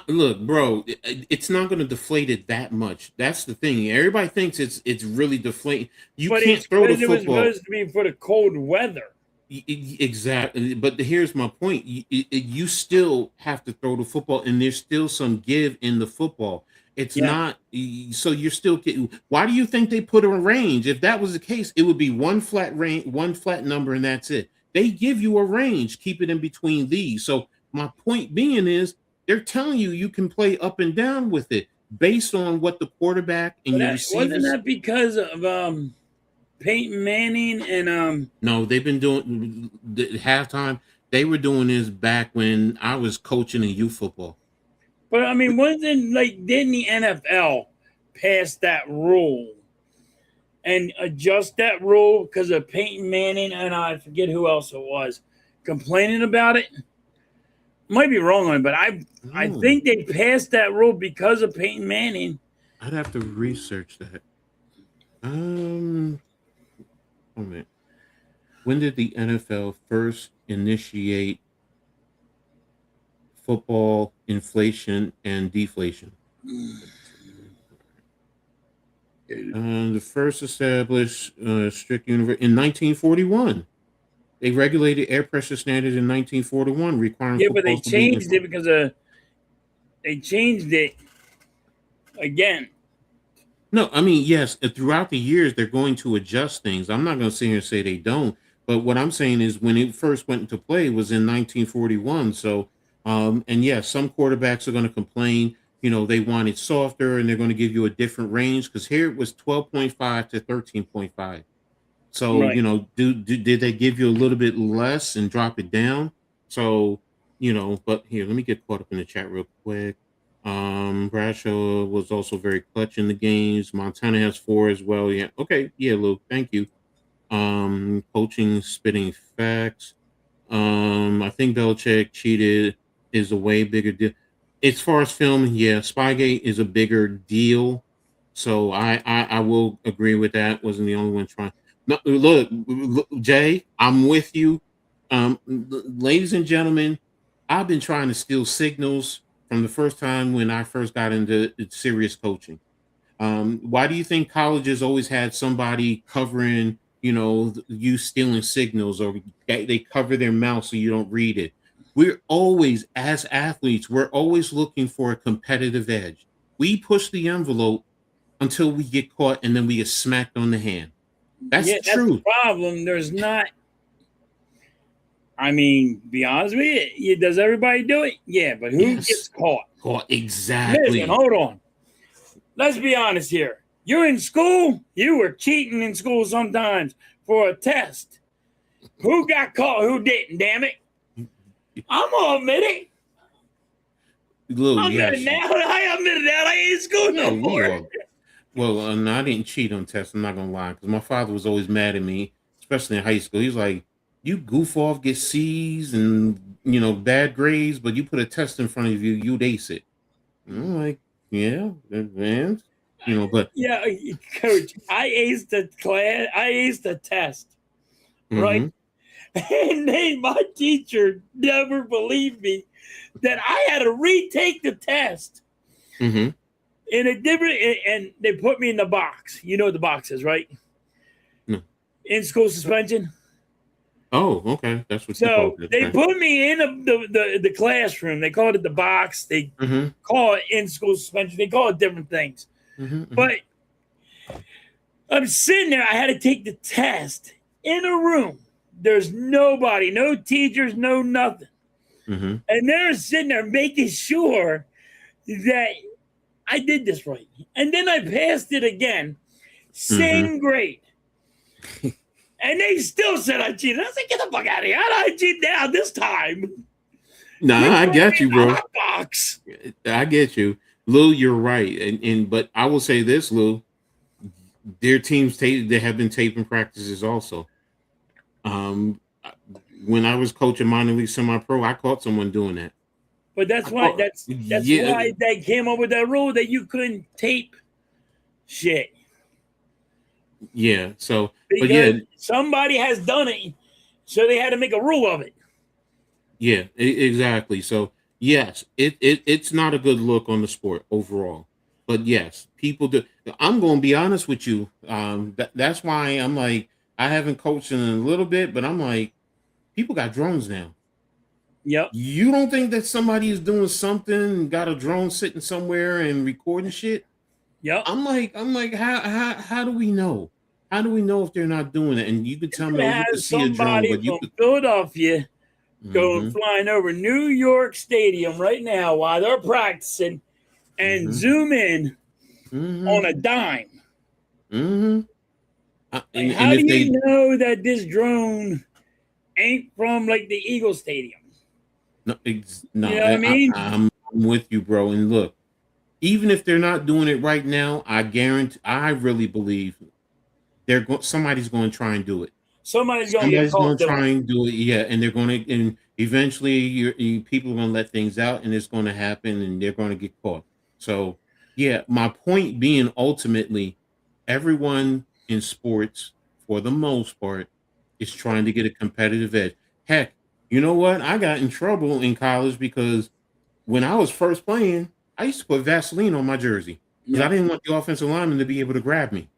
Look, bro, it's not going to deflate it that much. That's the thing. Everybody thinks it's really deflating. You But can't it's throw the because it was football. supposed to be for the cold weather. Exactly. But here's my point. You still have to throw the football, and there's still some give in the football. It's Yeah. not so you're still getting. Why do you think they put a range? If that was the case, it would be one flat range, one flat number, and that's it. They give you a range, keep it in between these. So my point being is they're telling you you can play up and down with it based on what the quarterback and But your wasn't receivers. that because of Peyton Manning and No, they've been doing the halftime. They were doing this back when I was coaching in youth football. but I mean wasn't like didn't the NFL pass that rule and adjust that rule because of Peyton Manning and I forget who else it was complaining about it? Might be wrong on it, but I Oh, think they passed that rule because of Peyton Manning. I'd have to research that. Oh man, when did the NFL first initiate football inflation and deflation? The first established strict universe in 1941. They regulated air pressure standards in 1941, requiring Yeah, but they footballs to be changed it inflated. because they changed it again. No, I mean, yes, throughout the years, they're going to adjust things. I'm not going to sit here and say they don't. But what I'm saying is when it first went into play was in 1941. So, and yes, some quarterbacks are going to complain, they want it softer and they're going to give you a different range because here it was 12.5 to 13.5. So, Right. did they give you a little bit less and drop it down? So, but here, let me get caught up in the chat real quick. Bradshaw was also very clutch in the games. Montana has 4 as well. Yeah. Okay. Yeah, Luke. Thank you. Coaching spitting facts. I think Belichick cheated is a way bigger deal. As far as film, yeah, Spygate is a bigger deal. So I will agree with that. Wasn't the only one trying. No, look, Jay, I'm with you. Ladies and gentlemen, I've been trying to steal signals from the first time when I first got into serious coaching. Why do you think colleges always had somebody covering, you stealing signals, or they cover their mouth so you don't read it? We're always, as athletes, we're always looking for a competitive edge. We push the envelope until we get caught and then we get smacked on the hand. That's Yeah, the that's the truth. problem. There's not. I mean, be honest with you, does everybody do it? Yeah, but who gets Yes. caught? Caught Listen, exactly. hold on. Let's be honest here. You're in school. You were cheating in school sometimes for a test. Who got caught? Who didn't? Damn it! I'm gonna admit it. Lou, I'm admitting yes. now. I admit that I ain't in school Yeah, no we more. all. Well, no, I didn't cheat on tests. I'm not gonna lie, because my father was always mad at me, especially in high school. He was like, "You goof off, get C's and bad grades, but you put a test in front of you, you'd ace it." And I'm like, "Yeah, advanced, but." Yeah, coach. I aced the class. I aced the test. Right. Mm-hmm, And my teacher never believed me that I had to retake the test mm-hmm. in a different, and they put me in the box. You know what the box is, right? No. In school suspension. Oh, okay, that's what you called So it. they Okay. put me in the classroom. They called it the box. They Mm-hmm, call it in school suspension. They call it different things. mm-hmm, mm-hmm. But I'm sitting there. I had to take the test in a room. There's nobody, no teachers, no nothing. Mm-hmm. And they're sitting there making sure that I did this right. And then I passed it again, Mm-hmm. same grade. And they still said I cheated. I said, get the fuck out of here. How did I cheat now this time? Nah, I got you, bro. Box. I get you. Lou, you're right. But I will say this, Lou, their teams they have been taping practices also. When I was coaching minor league semi-pro, I caught someone doing that. But that's why why they came up with that rule that you couldn't tape shit. Yeah. So, because but yeah, somebody has done it, so they had to make a rule of it. Yeah, exactly. So yes, it's not a good look on the sport overall. But yes, people do. I'm going to be honest with you. That's why I'm like I haven't coached in a little bit, but I'm like people got drones now. Yep. You don't think that somebody is doing something and got a drone sitting somewhere and recording shit? Yep. I'm like, how do we know? How do we know if they're not doing it? And you could tell me, oh, you could see a drone, but you could Philadelphia going flying over New York Stadium right now while they're practicing and zoom in on a dime. How do you know that this drone ain't from like the Eagle Stadium? No, you know what I mean? I'm with you, bro. And look, even if they're not doing it right now, I really believe somebody's going to try and do it. Somebody's going to try and do it, yeah. And they're going to, and eventually, people are going to let things out, and it's going to happen, and they're going to get caught. So, yeah, my point being, ultimately, everyone in sports, for the most part, is trying to get a competitive edge. Heck, you know what? I got in trouble in college because when I was first playing, I used to put Vaseline on my jersey because I didn't want the offensive lineman to be able to grab me.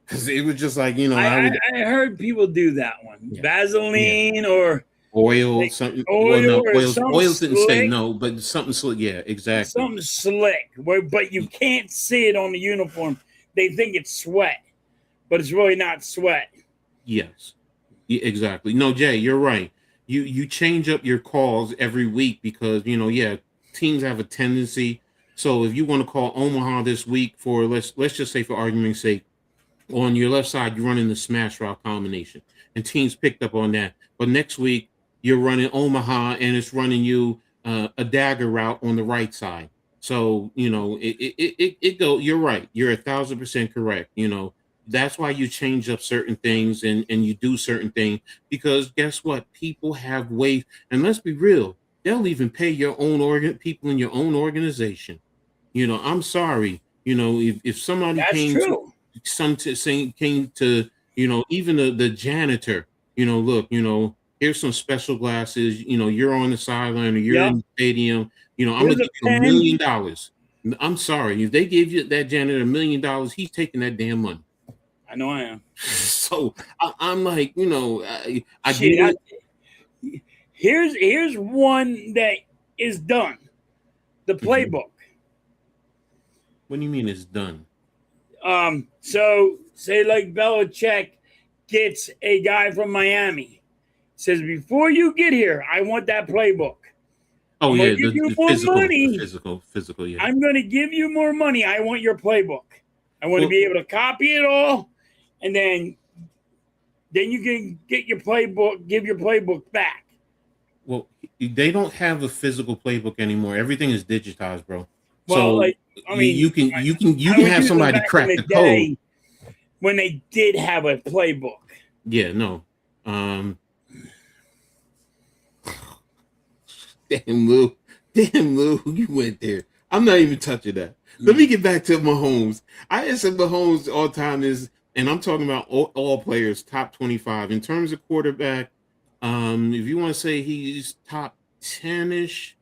Because it was just like, I heard people do that one. Yeah. Vaseline or oil, something. Oils didn't say no, but something slick. Yeah, exactly. Something slick, but you can't see it on the uniform. They think it's sweat, but it's really not sweat. Yes, exactly. No, Jay, you're right. You change up your calls every week because teams have a tendency. So if you want to call Omaha this week for let's just say for argument's sake, on your left side you're running the smash route combination, and teams picked up on that. But next week you're running Omaha and it's running you a dagger route on the right side. So it go. You're right. You're 1,000% correct. That's why you change up certain things and you do certain things, because guess what? People have ways, and let's be real, they'll even pay your own people in your own organization. I'm sorry. If somebody came to even the janitor, look, here's some special glasses, you're on the sideline or you're in the stadium, I'm gonna give you $1 million. I'm sorry, if they gave you that janitor $1 million, he's taking that damn money. I know I am. So I'm like, I get it. Here's one that is done. The playbook. What do you mean it's done? So say like Belichick gets a guy from Miami, says, before you get here, I want that playbook. Oh, yeah, give you more money. Physical, yeah. I'm going to give you more money. I want your playbook. I want to be able to copy it all, and then you can get your playbook, give your playbook back. Well, they don't have a physical playbook anymore. Everything is digitized, bro. Well, so you can have somebody crack the code when they did have a playbook. Yeah, no. Damn, Lou, you went there. I'm not even touching that. Let me get back to Mahomes. I said Mahomes all time is, and I'm talking about all players, top 25 in terms of quarterback. If you want to say he's top 10-ish,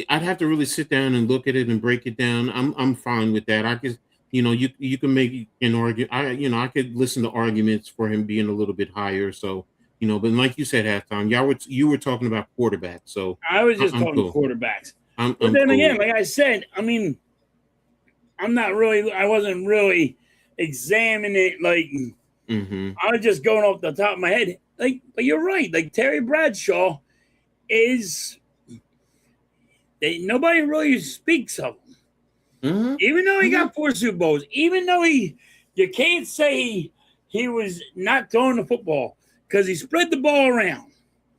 I'd have to really sit down and look at it and break it down. I'm fine with that. I guess you can make an argument. I could listen to arguments for him being a little bit higher. So but like you said, halftime, you were talking about quarterbacks. So I was just talking quarterbacks. But then again, like I said, I mean, I wasn't really examining it. Like I was just going off the top of my head. Like, but you're right. Like Terry Bradshaw is. Nobody really speaks of him. Even though he got 4 Super Bowls, even though you can't say he was not throwing the football because he spread the ball around.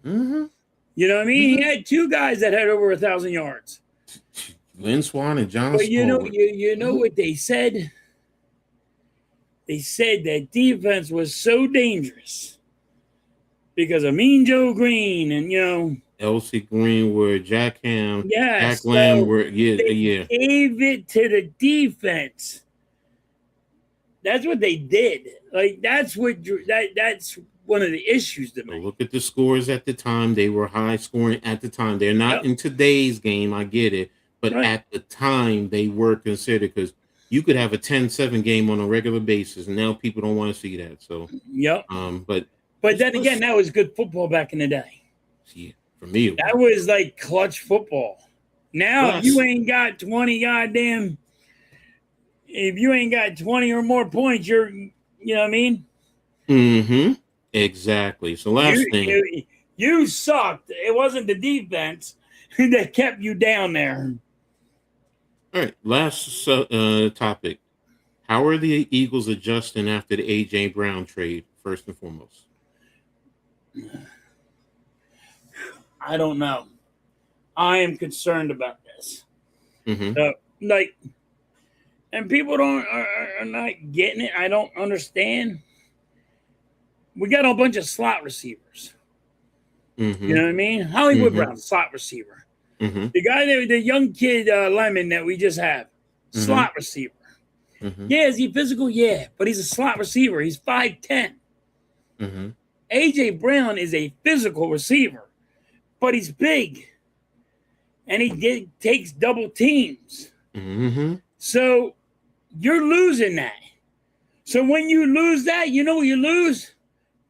Mm-hmm. You know what I mean? He had two guys that had over 1,000 yards. Lynn Swan and John But you know, Stallworth. you know what they said? They said that defense was so dangerous because of Mean Joe Green and, you know, Elsie Greenwood, Jack Ham, yes, Jack Lamb so were they gave it to the defense. That's what they did. Like that's that's one of the issues to So me. look at the scores at the time. They were high scoring at the time. They're not in today's game. I get it. But at the time, they were considered because you could have a 10-7 game on a regular basis. And now people don't want to see that. So, but then again, that was good football back in the day. Yeah, for me, that was like clutch football. Now, if you ain't got 20 goddamn, if you ain't got 20 or more points, you know what I mean? Mm-hmm. Exactly. So last thing. You sucked. It wasn't the defense that kept you down there. All right. Last topic. How are the Eagles adjusting after the A.J. Brown trade, first and foremost? I don't know. I am concerned about this. Mm-hmm. And people are not getting it. I don't understand. We got a bunch of slot receivers. Mm-hmm. You know what I mean? Hollywood Brown, slot receiver. Mm-hmm. The guy the young kid Lemon that we just have, slot receiver. Mm-hmm. Yeah, is he physical? Yeah, but he's a slot receiver. He's 5'10". Mm-hmm. AJ Brown is a physical receiver, but he's big, and he takes double teams. Mm-hmm. So you're losing that. So when you lose that, you know what you lose?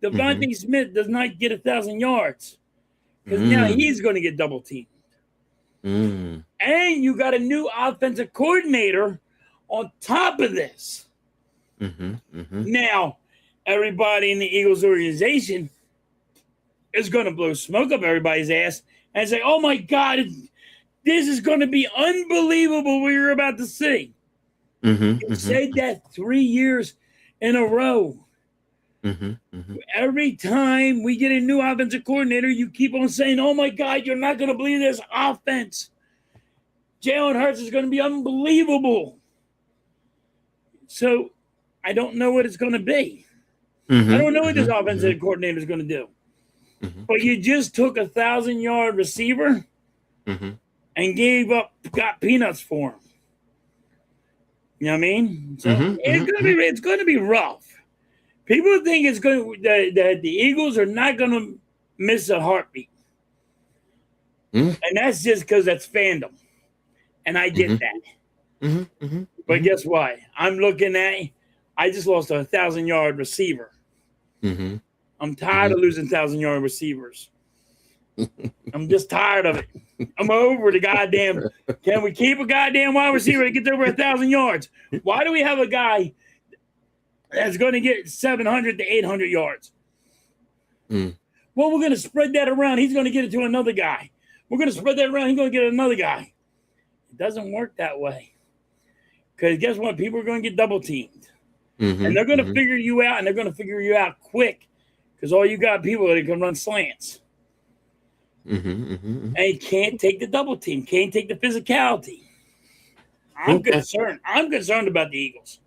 Devontae Smith does not get 1,000 yards because now he's going to get double teamed. And you got a new offensive coordinator on top of this. Now, everybody in the Eagles organization is going to blow smoke up everybody's ass and say, oh my God, this is going to be unbelievable what you're about to see. You said that 3 years in a row. Every time we get a new offensive coordinator, you keep on saying, oh my God, you're not going to believe this offense. Jalen Hurts is going to be unbelievable. So I don't know what it's going to be. I don't know what this offensive coordinator is going to do. But you just took 1,000-yard receiver and got peanuts for him. You know what I mean? So it's going to be rough. People think it's going that the Eagles are not going to miss a heartbeat, and that's just because that's fandom, and I get that. But guess what? I'm looking at. I just lost a 1,000-yard receiver. I'm tired of losing 1,000-yard receivers. I'm just tired of it. I'm over the goddamn. Can we keep a goddamn wide receiver that gets over 1,000 yards? Why do we have a guy that's going to get 700 to 800 yards? Well, we're going to spread that around. He's going to get it to another guy. We're going to spread that around. He's going to get another guy. It doesn't work that way. Because guess what? People are going to get double teamed. And they're going to figure you out, and they're going to figure you out quick. Because all you got people that can run slants. And you can't take the double team. Can't take the physicality. I'm concerned. I'm concerned about the Eagles.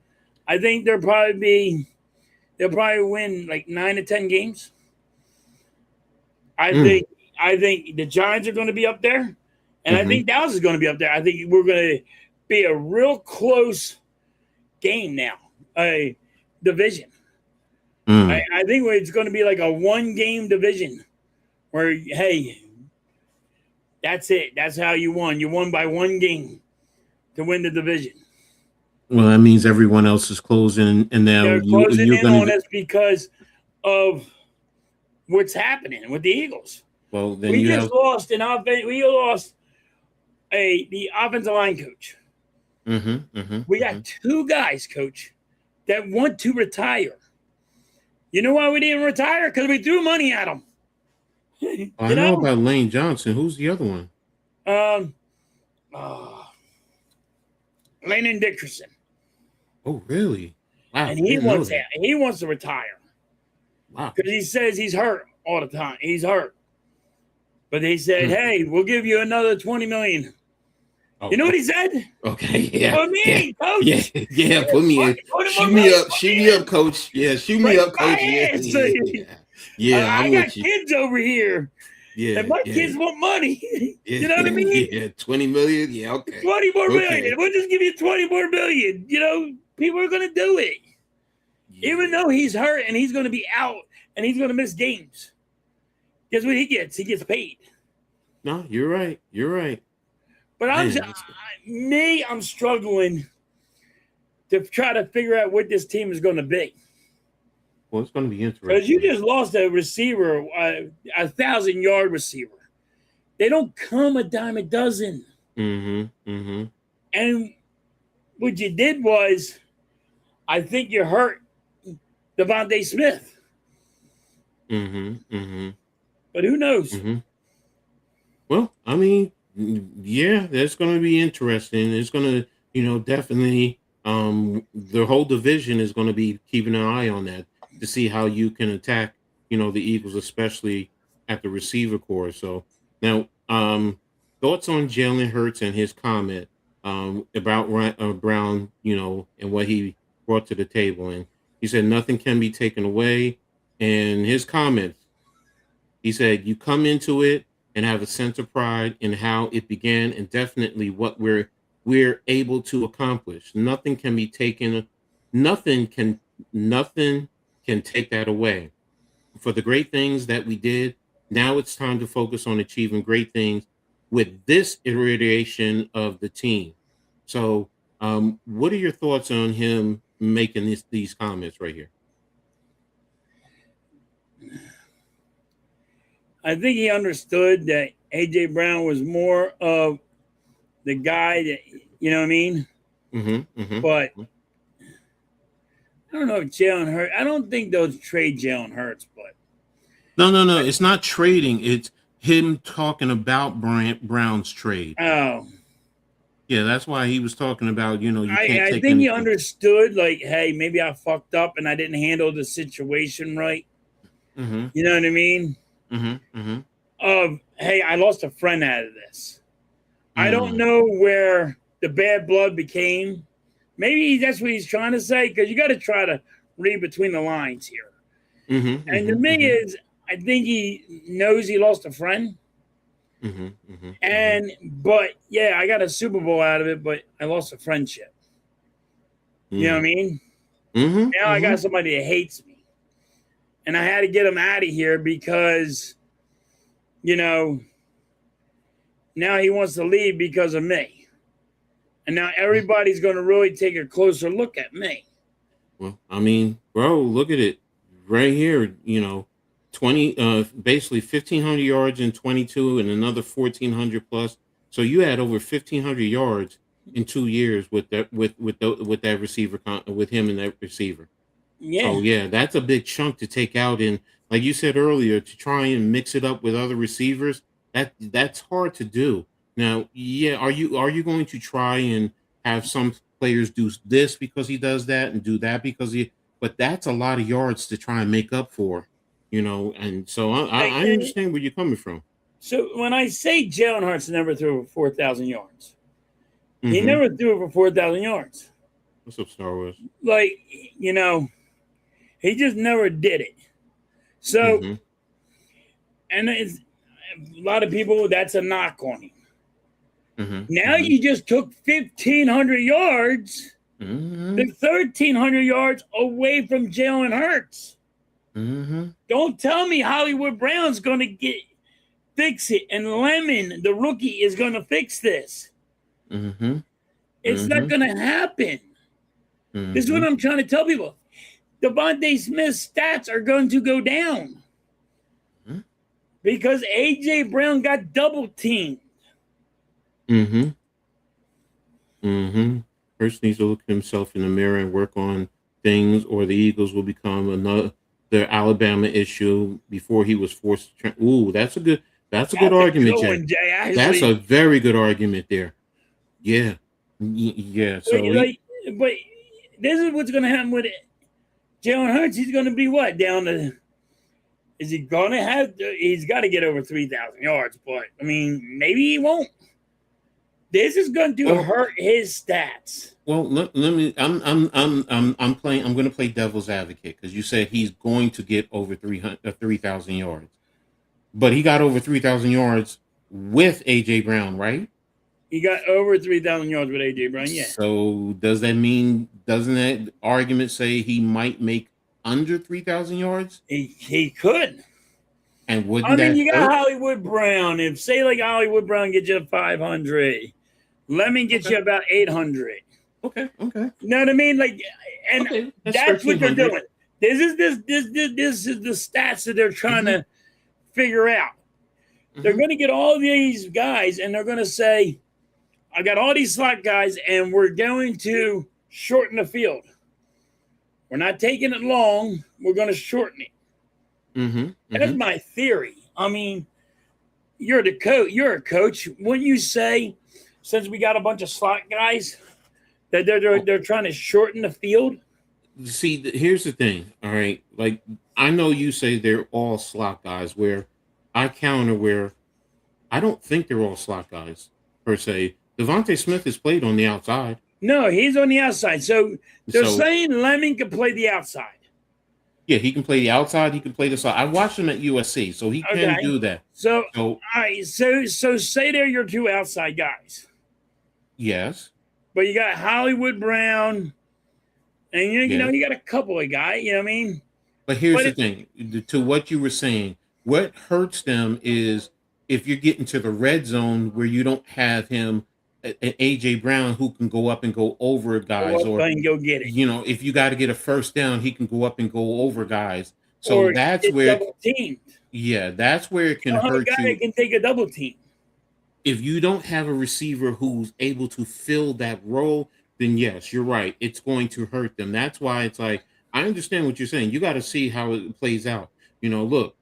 I think they'll probably win like 9 to 10 games. I think the Giants are going to be up there, and I think Dallas is going to be up there. I think we're going to be a real close game now, a division. I think it's going to be like a 1-game division where, hey, that's it. That's how you won. You won by 1 game to win the division. Well, that means everyone else is closing, and now they're closing in on us because of what's happening with the Eagles. Well, then we lost the offensive line coach. We got 2 guys, coach, that want to retire. You know why we didn't retire? Because we threw money at them. I know about Lane Johnson. Who's the other one? Lane and Dickerson. Oh, really? Wow, and I didn't know that. he wants to retire Wow. because he says he's hurt all the time. He's hurt, but they said, Mm. "Hey, we'll give you another $20 million." Oh, You know what he said? okay, yeah, Put me yeah, in, coach. yeah. Put me in. Put him Shoot on me my up. Shoot me up, coach. Yeah, shoot me Break up, my coach. Yeah, ass. yeah. I I'm got with you. kids over here, Yeah, and my yeah, kids want money. yeah, You know what I mean? yeah. 20 million. Yeah, okay, 20 more okay. million. We'll just give you 20 more million. You know, people are going to do it. Yeah. Even though he's hurt and he's going to be out and he's going to miss games. Guess what he gets? He gets paid. No, you're right. You're right. But I'm struggling to try to figure out what this team is going to be. Well, it's going to be interesting. Because you just lost a receiver, a 1,000-yard receiver. They don't come a dime a dozen. Mm-hmm. Mm-hmm. And what you did was, I think you hurt Devontae Smith. Mm-hmm. Mm-hmm. But who knows? Mm-hmm. Well, I mean, yeah, that's going to be interesting. It's going to, definitely, the whole division is going to be keeping an eye on that to see how you can attack, the Eagles, especially at the receiver core. So now, thoughts on Jalen Hurts and his comment about Brown, and what he brought to the table. And he said nothing can be taken away. And his comments, he said, you come into it and have a sense of pride in how it began and definitely what we're able to accomplish. Nothing can be taken, nothing can take that away. For the great things that we did, now it's time to focus on achieving great things with this iteration of the team. So what are your thoughts on him making these comments right here? I think he understood that A.J. Brown was more of the guy that, you know what I mean? Mm-hmm, mm-hmm. But I don't know if Jalen Hurts, I don't think they'll trade Jalen Hurts, but. No. It's not trading. It's him talking about Brown's trade. Oh. Yeah, that's why he was talking about, you can't take I think anything. he understood, like, hey, maybe I fucked up and I didn't handle the situation right. Mm-hmm. You know what I mean? Mm-hmm. Mm-hmm. Hey, I lost a friend out of this. I don't know where the bad blood became. Maybe that's what he's trying to say, because you got to try to read between the lines here. Mm-hmm. And to me is, I think he knows he lost a friend. Mm-hmm. Mm-hmm. But yeah, I got a Super Bowl out of it, but I lost a friendship. Mm-hmm. You know what I mean? Mm-hmm. Now I got somebody that hates me. And I had to get him out of here because, now he wants to leave because of me. And now everybody's going to really take a closer look at me. Well, I mean, bro, look at it right here. 20, basically 1,500 yards in 22 and another 1,400 plus. So you had over 1,500 yards in 2 years with that that receiver, with him and that receiver. Yeah. So yeah, that's a big chunk to take out. And like you said earlier, to try and mix it up with other receivers, that's hard to do. Now, yeah, are you going to try and have some players do this because he does that and do that because but that's a lot of yards to try and make up for, and so I understand where you're coming from. So when I say Jalen Hurts never threw for 4,000 yards, he never threw it for 4,000 yards. What's up, Star Wars? Like, he just never did it. So, and it's a lot of people, that's a knock on him. Now you just took 1,500 yards, the 1,300 yards away from Jalen Hurts. Don't tell me Hollywood Brown's going to fix it, and Lemon, the rookie, is going to fix this. It's not going to happen. This is what I'm trying to tell people. Devontae Smith's stats are going to go down because A.J. Brown got double teamed. First needs to look at himself in the mirror and work on things, or the Eagles will become another Alabama issue before he was forced to. Ooh, that's a good argument, Jay. That's a very good argument there. Yeah. So but this is what's going to happen with Jalen Hurts, he's going to be what? Down to, is he going to have, he's got to get over 3,000 yards, but I mean, maybe he won't. This is going to hurt his stats. Well, let me. I'm playing. I'm going to play devil's advocate because you said he's going to get over 3,000 yards, but he got over 3,000 yards with AJ Brown, right? He got over 3,000 yards with AJ Brown. Yeah. So does that mean? Doesn't that argument say he might make under 3,000 yards? He could. And wouldn't you got Hollywood Brown. If say like Hollywood Brown gets you 500, Lemon gets you about 800. Okay. You know what I mean? Like, and that's what they're doing. This is the stats that they're trying to figure out. They're going to get all these guys, and they're going to say, "I got all these slot guys, and we're going to shorten the field. We're not taking it long. We're going to shorten it." That's my theory. I mean, you're the coach. You're a coach. Wouldn't you say, since we got a bunch of slot guys, that they're trying to shorten the field? See, here's the thing. All right, like I know you say they're all slot guys. Where I counter where I don't think they're all slot guys per se. Devontae Smith has played on the outside. No, he's on the outside. So they're saying Lemon can play the outside. Yeah, he can play the outside. He can play the side. I watched him at USC, so he can do that. So all right. So say they're your two outside guys. Yes. But you got Hollywood Brown, and you know you got a couple of guys. You know what I mean? But here's the thing. To what you were saying, what hurts them is if you're getting to the red zone where you don't have him, an AJ Brown who can go up and go over guys, or go get it. You know, if you got to get a first down, he can go up and go over guys. So that's where double teamed. Yeah, that's where it can hurt you. It can take a double team. If you don't have a receiver who's able to fill that role, then yes, you're right. It's going to hurt them. That's why it's like, I understand what you're saying. You got to see how it plays out. You know, look,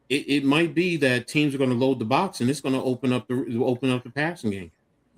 it might be that teams are going to load the box and it's going to open up the passing game.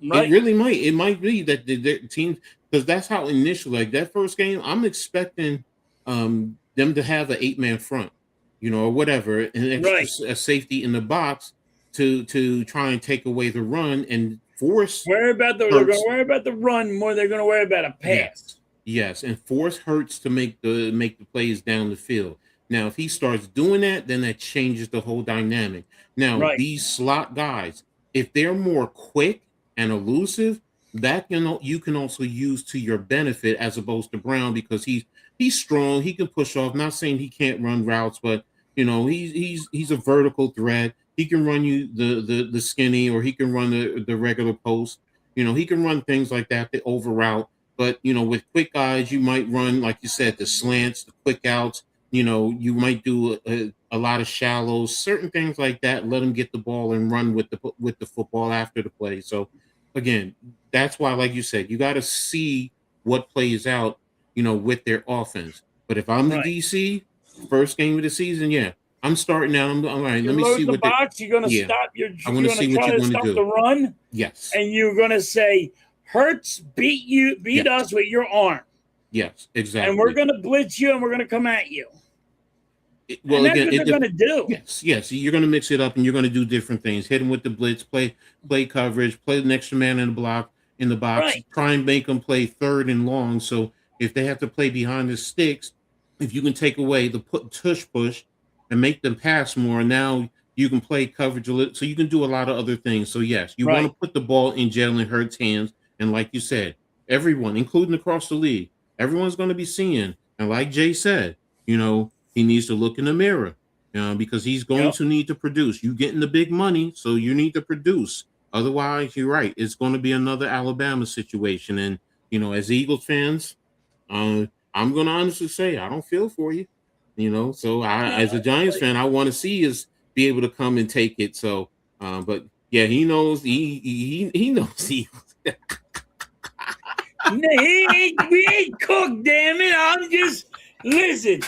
Right. It really might. It might be that the teams, because that's how initially, like that first game, I'm expecting them to have an 8-man front, you know, or whatever, an extra a safety in the box to try and take away the run and force. They're going to worry about the run more. They're going to worry about a pass. Yes, and force Hurts to make the plays down the field. Now, if he starts doing that, then that changes the whole dynamic. Now, these slot guys, if they're more quick and elusive, that you can also use to your benefit as opposed to Brown, because he's strong. He can push off. Not saying he can't run routes, but you know he's a vertical threat. He can run you the skinny, or he can run the regular post. You know, he can run things like that, the over route. But you know, with quick guys, you might run, like you said, the slants, the quick outs. You know, you might do a lot of shallows, certain things like that. Let them get the ball and run with the football after the play. So again, that's why, like you said, you got to see what plays out, you know, with their offense. But if I'm the DC, first game of the season, I'm starting out. I'm all right. Let me see what the box. You're going to stop your. I want to see what you're going to do. The run. Yes. And you're going to say, Hurts beat us with your arm. Yes, exactly. And we're going to blitz you, and we're going to come at you. Well, and that's what they're going to do. Yes. You're going to mix it up, and you're going to do different things. Hit them with the blitz, play coverage, play the extra man in the box, try and make them play third and long. So if they have to play behind the sticks, if you can take away the tush push and make them pass more, now you can play coverage a little. So you can do a lot of other things. So yes, you want to put the ball in Jalen Hurts' hands, and like you said, everyone, including across the league, everyone's going to be seeing. And like Jay said, you know, he needs to look in the mirror, because he's going to need to produce. You getting the big money, so you need to produce. Otherwise, you're right. It's going to be another Alabama situation. And, you know, as Eagles fans, I'm going to honestly say I don't feel for you, you know. So as a Giants fan, I want to see us be able to come and take it. So, but yeah, he knows. He knows Eagles. We ain't cooked, damn it. I'm just listen.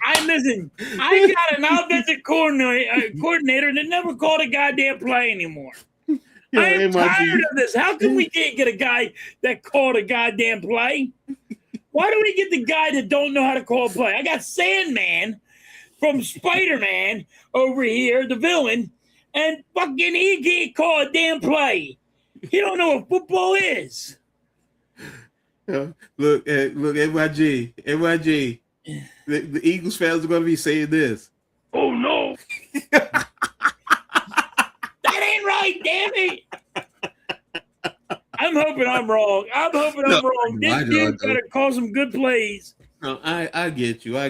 I got an offensive coordinator that never called a goddamn play anymore. I am tired of this. How come we can't get a guy that called a goddamn play? Why do we get the guy that don't know how to call a play? I got Sandman from Spider-Man over here, the villain, and fucking he can't call a damn play. He don't know what football is. Look, NYG. The Eagles fans are going to be saying this. Oh no, that ain't right, damn it! I'm hoping I'm wrong. I'm wrong. This dude better call some good plays. No, I get you, bro.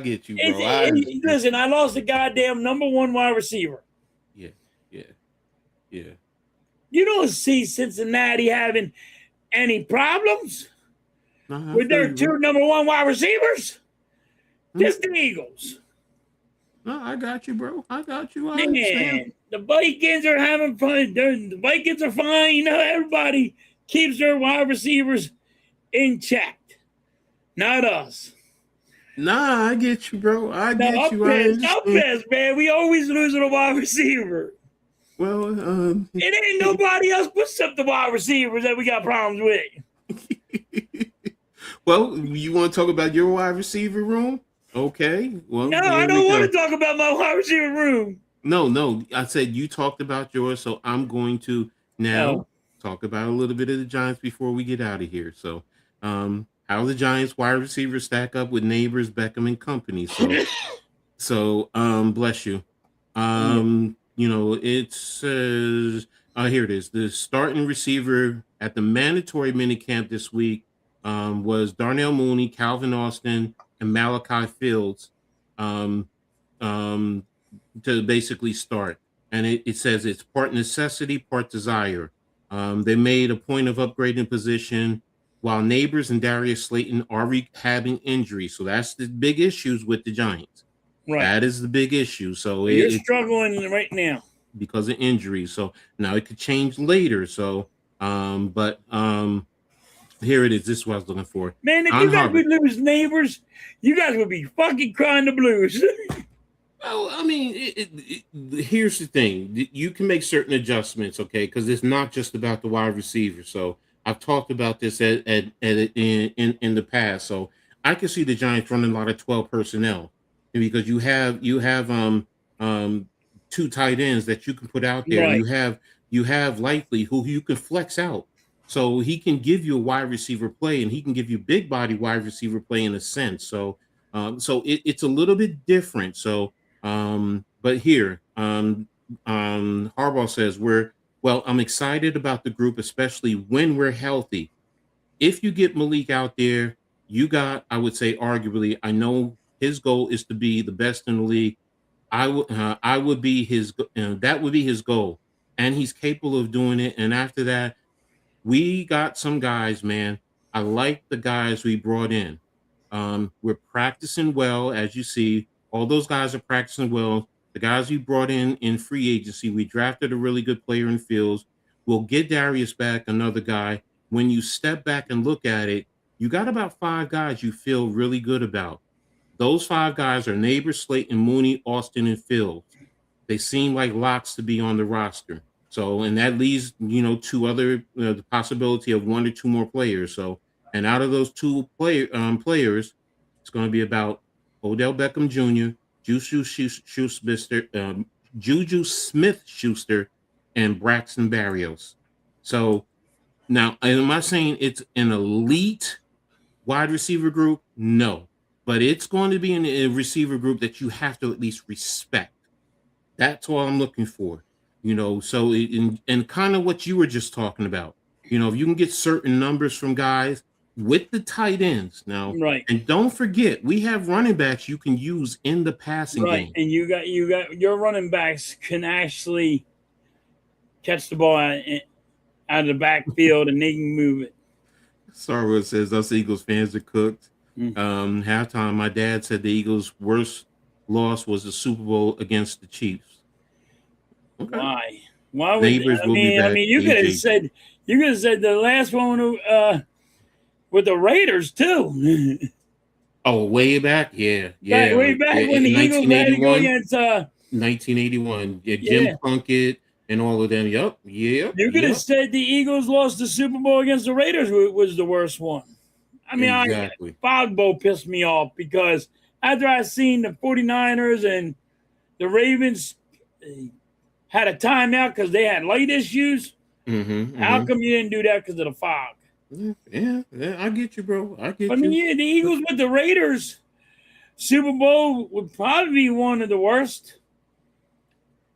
Listen, I lost the goddamn number one wide receiver. Yeah. You don't see Cincinnati having any problems with their two number one wide receivers. Just the Eagles. No, I got you, bro. I Man, understand. the Vikings are having fun. The Vikings are fine. You know, everybody keeps their wide receivers in check. Not us. Nah, I get you, bro. I get you. Up best, man. We always losing a wide receiver. Well, it ain't nobody else except the wide receivers that we got problems with. Well, you want to talk about your wide receiver room? Okay. Well, no, I don't want to talk about my wide receiver room. No. I said you talked about yours, so I'm going to now talk about a little bit of the Giants before we get out of here. So, how the Giants wide receivers stack up with Neighbors, Beckham, and company. So, bless you. You know, it says, here it is. The starting receiver at the mandatory minicamp this week was Darnell Mooney, Calvin Austin, and Malachi Fields to basically start. And it says it's part necessity, part desire. They made a point of upgrading position while Neighbors and Darius Slayton are rehabbing injuries. So that's the big issues with the Giants. Right. That is the big issue. So you're struggling right now because of injuries. So now it could change later. So, here it is. This is what I was looking for. Man, if you guys would lose Neighbors, you guys would be fucking crying the blues. Well, I mean, here's the thing. You can make certain adjustments, okay? Because it's not just about the wide receiver. So I've talked about this in the past. So I can see the Giants running a lot of 12 personnel because you have two tight ends that you can put out there. Right. You have Likely who you can flex out. So he can give you a wide receiver play and he can give you big body wide receiver play in a sense. So it's a little bit different. So but here Harbaugh says I'm excited about the group, especially when we're healthy. If you get Malik out there, you got, I would say, arguably, I know his goal is to be the best in the league. I would be his, that would be his goal, and he's capable of doing it. And after that, we got some guys, man. I like the guys we brought in. We're practicing well, as you see. All those guys are practicing well. The guys we brought in free agency, we drafted a really good player in Fields. We'll get Darius back, another guy. When you step back and look at it, you got about 5 guys you feel really good about. Those 5 guys are Neighbors, Slayton, Mooney, Austin, and Fields. They seem like locks to be on the roster. So, and that leaves, 2 other, the possibility of 1 or 2 more players. So, and out of those 2 players, it's going to be about Odell Beckham Jr., Juju Smith-Schuster, and Braxton Berrios. So now, am I saying it's an elite wide receiver group? No, but it's going to be a receiver group that you have to at least respect. That's all I'm looking for, so and kind of what you were just talking about, if you can get certain numbers from guys with the tight ends now, right? And don't forget, we have running backs you can use in the passing game. And you got your running backs can actually catch the ball out of the backfield and they can move it. Starwood says us Eagles fans are cooked. Halftime, my dad said the Eagles' worst loss was the Super Bowl against the Chiefs. Okay. Why? Why would you could have said the last one with the Raiders too. Oh, way back, yeah. Way back when the Eagles had to go against 1981. Yeah, Jim Plunkett and all of them. Yep. You could have said the Eagles lost the Super Bowl against the Raiders was the worst one. I mean, Exactly. Fogbo pissed me off because after I seen the 49ers and the Ravens had a timeout because they had light issues, how come you didn't do that because of the fog? Yeah, I get you, bro. I get I mean, you. yeah, the Eagles with the Raiders Super Bowl would probably be one of the worst.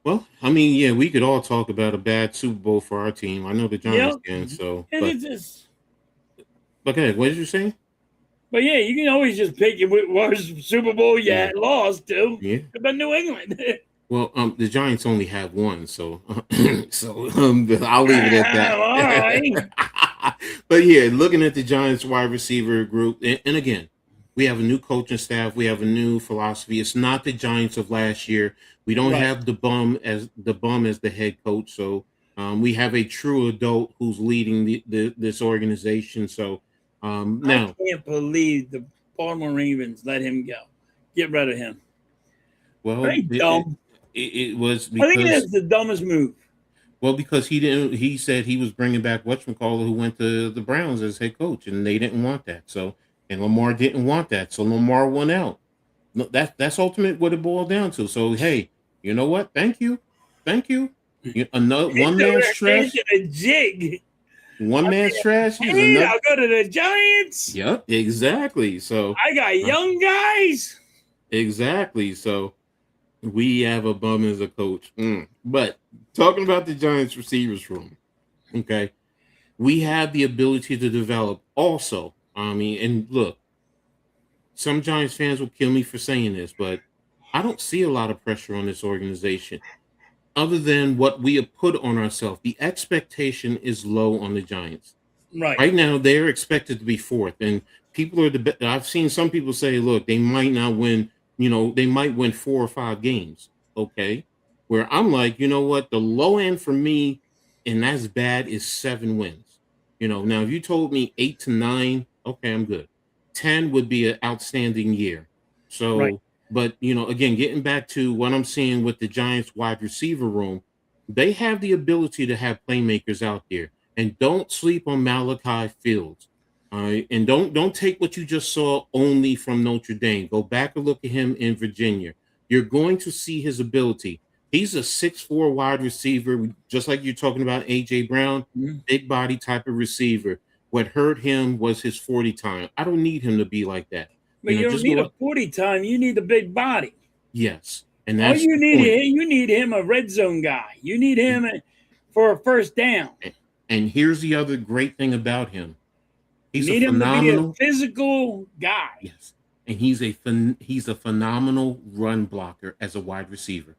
Well, I mean, yeah, we could all talk about a bad Super Bowl for our team. I know the Giants Yep. can, so And but it's just, okay, what did you say? but yeah, you can always just pick it with worst Super Bowl you Yeah, had lost to. yeah. But New England. Well, the Giants only have one, so I'll leave it at All right. that. But yeah, looking at the Giants wide receiver group, and again, we have a new coaching staff, we have a new philosophy. It's not the Giants of last year. We don't Right. have the bum as the head coach, so we have a true adult who's leading this organization. So I now, can't believe the Baltimore Ravens let him go. Get rid of him. well, Very dumb. it was I think because that's the dumbest move. well, because he didn't. He said he was bringing back whatchamacallit, who went to the Browns as head coach, and they didn't want that. So, and Lamar didn't want that, so Lamar won out. No, that's ultimate what it boiled down to. So, hey, you know what? Thank you. Another one man's trash. A jig. One man's trash. He's Hey, another. I'll go to the Giants. Yep, exactly. So I got young guys. exactly. So we have a bum as a coach. But talking about the Giants receivers room, okay. We have the ability to develop also. I mean, and look, some Giants fans will kill me for saying this, but I don't see a lot of pressure on this organization other than what we have put on ourselves. The expectation is low on the Giants. Right. Right now, they're expected to be fourth, and people are I've seen some people say, look, they might not win, they might win 4 or 5 games. Okay. Where I'm like, you know what? The low end for me, and that's bad, is 7 wins. Now if you told me 8 to 9, okay, I'm good. 10 would be an outstanding year. So, Right. but again, getting back to what I'm seeing with the Giants wide receiver room, they have the ability to have playmakers out there. And don't sleep on Malachi Fields. All right. And don't take what you just saw only from Notre Dame. Go back and look at him in Virginia. You're going to see his ability. He's a 6'4" wide receiver, just like you're talking about AJ Brown, big body type of receiver. What hurt him was his 40 time. I don't need him to be like that. But you don't just need go a 40 time. You need a big body. Yes. And All that's you the need point. you need him a red zone guy. You need him for a first down. And here's the other great thing about him. He's You need a him to be a phenomenal physical guy. yes. And he's a phenomenal run blocker as a wide receiver.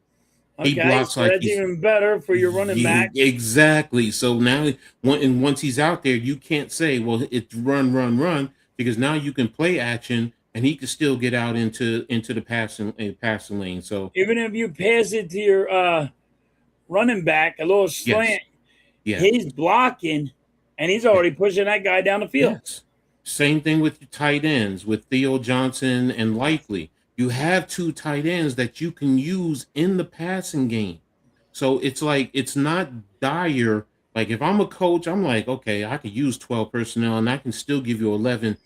Okay, He blocks so like that's he's even better for your running back. Exactly. So now, once he's out there, you can't say, "Well, it's run," because now you can play action, and he can still get out into the passing lane. So Even if you pass it to your running back, a little slant, yes, he's blocking, and he's already pushing that guy down the field. yes. Same thing with your tight ends with Theo Johnson and Likely. You have 2 tight ends that you can use in the passing game. So it's like it's not dire. Like if I'm a coach, I'm like, okay, I could use 12 personnel and I can still give you 11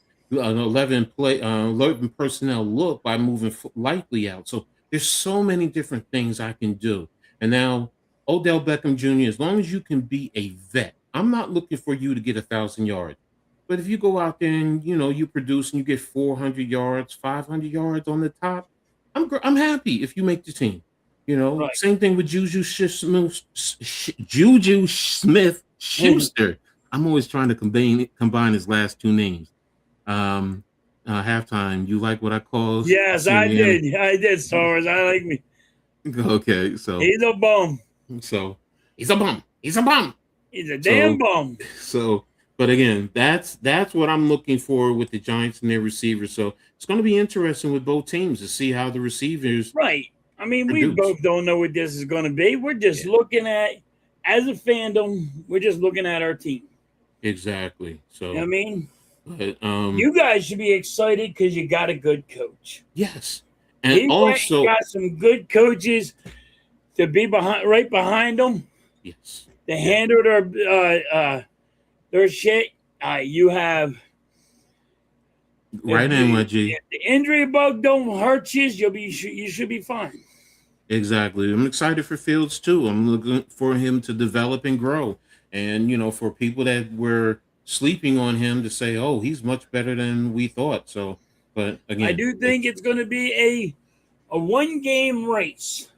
personnel look by moving Likely out. So there's so many different things I can do. And now Odell Beckham Jr., as long as you can be a vet, I'm not looking for you to get 1,000 yards. But if you go out there and you produce and you get 400 yards, 500 yards on the top, I'm happy if you make the team. Right. Same thing with Juju Smith Schuster. I'm always trying to combine his last 2 names. Halftime. You like what I call? Yes, I did, Stars. I like me. Okay, so He's a bum. So he's a bum. He's a bum. He's a damn bum. So. But again, that's what I'm looking for with the Giants and their receivers. So it's going to be interesting with both teams to see how the receivers. Right. I mean, produce. we both don't know what this is going to be. We're just looking at, as a fandom, we're just looking at our team. Exactly. So You know what I mean, but, you guys should be excited because you got a good coach. yes, and also got some good coaches to be right behind them. Yes, to handle their shit. You have Right, NYG. If the injury bug don't hurt you, you should be fine. Exactly. I'm excited for Fields too. I'm looking for him to develop and grow. And for people that were sleeping on him to say, "Oh, he's much better than we thought." So, but I again, do think it's going to be a one game race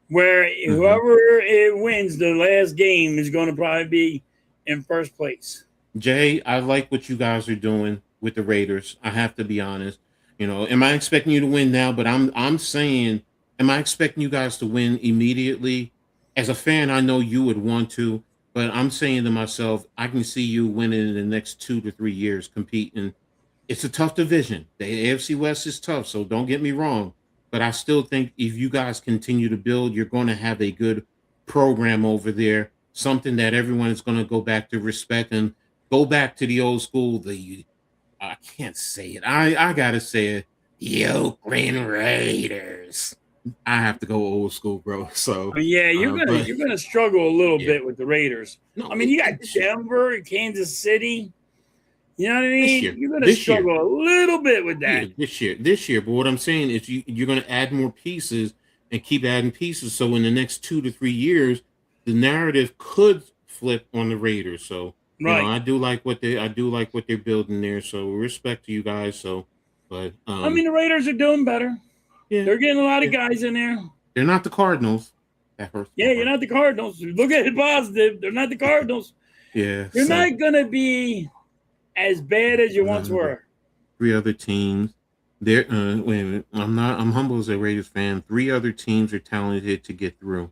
where Mhm. whoever it wins the last game is going to probably be in first place. Jay, I like what you guys are doing with the Raiders. I have to be honest. Am I expecting you to win now? But I'm saying, am I expecting you guys to win immediately? As a fan, I know you would want to, but I'm saying to myself, I can see you winning in the next 2 to 3 years competing. It's a tough division. The AFC West is tough, so don't get me wrong. But I still think if you guys continue to build, you're going to have a good program over there, something that everyone is going to go back to respect and go back to the old school. I can't say it. I gotta say it. The Oakland Raiders. I have to go old school, bro. So, But yeah, but you're gonna struggle a little yeah, bit with the Raiders. no, I mean, you got this year, Denver, Kansas City. You know what I this mean? year, You're gonna this year. struggle a little bit with Yeah, that. this year. But what I'm saying is, you're going to add more pieces and keep adding pieces. So in the next 2 to 3 years, the narrative could flip on the Raiders. So Right. I do like what they're building there. So respect to you guys. So, but I mean, the Raiders are doing better. yeah, They're getting a lot of yeah, guys in there. they're not the Cardinals. That hurts my Yeah, you're heart. not the Cardinals. Look at it positive. They're not the Cardinals. Yeah. You're So not gonna be as bad as you once uh, were. 3 other teams. There. Wait a minute. I'm humble as a Raiders fan. 3 other teams are talented to get through.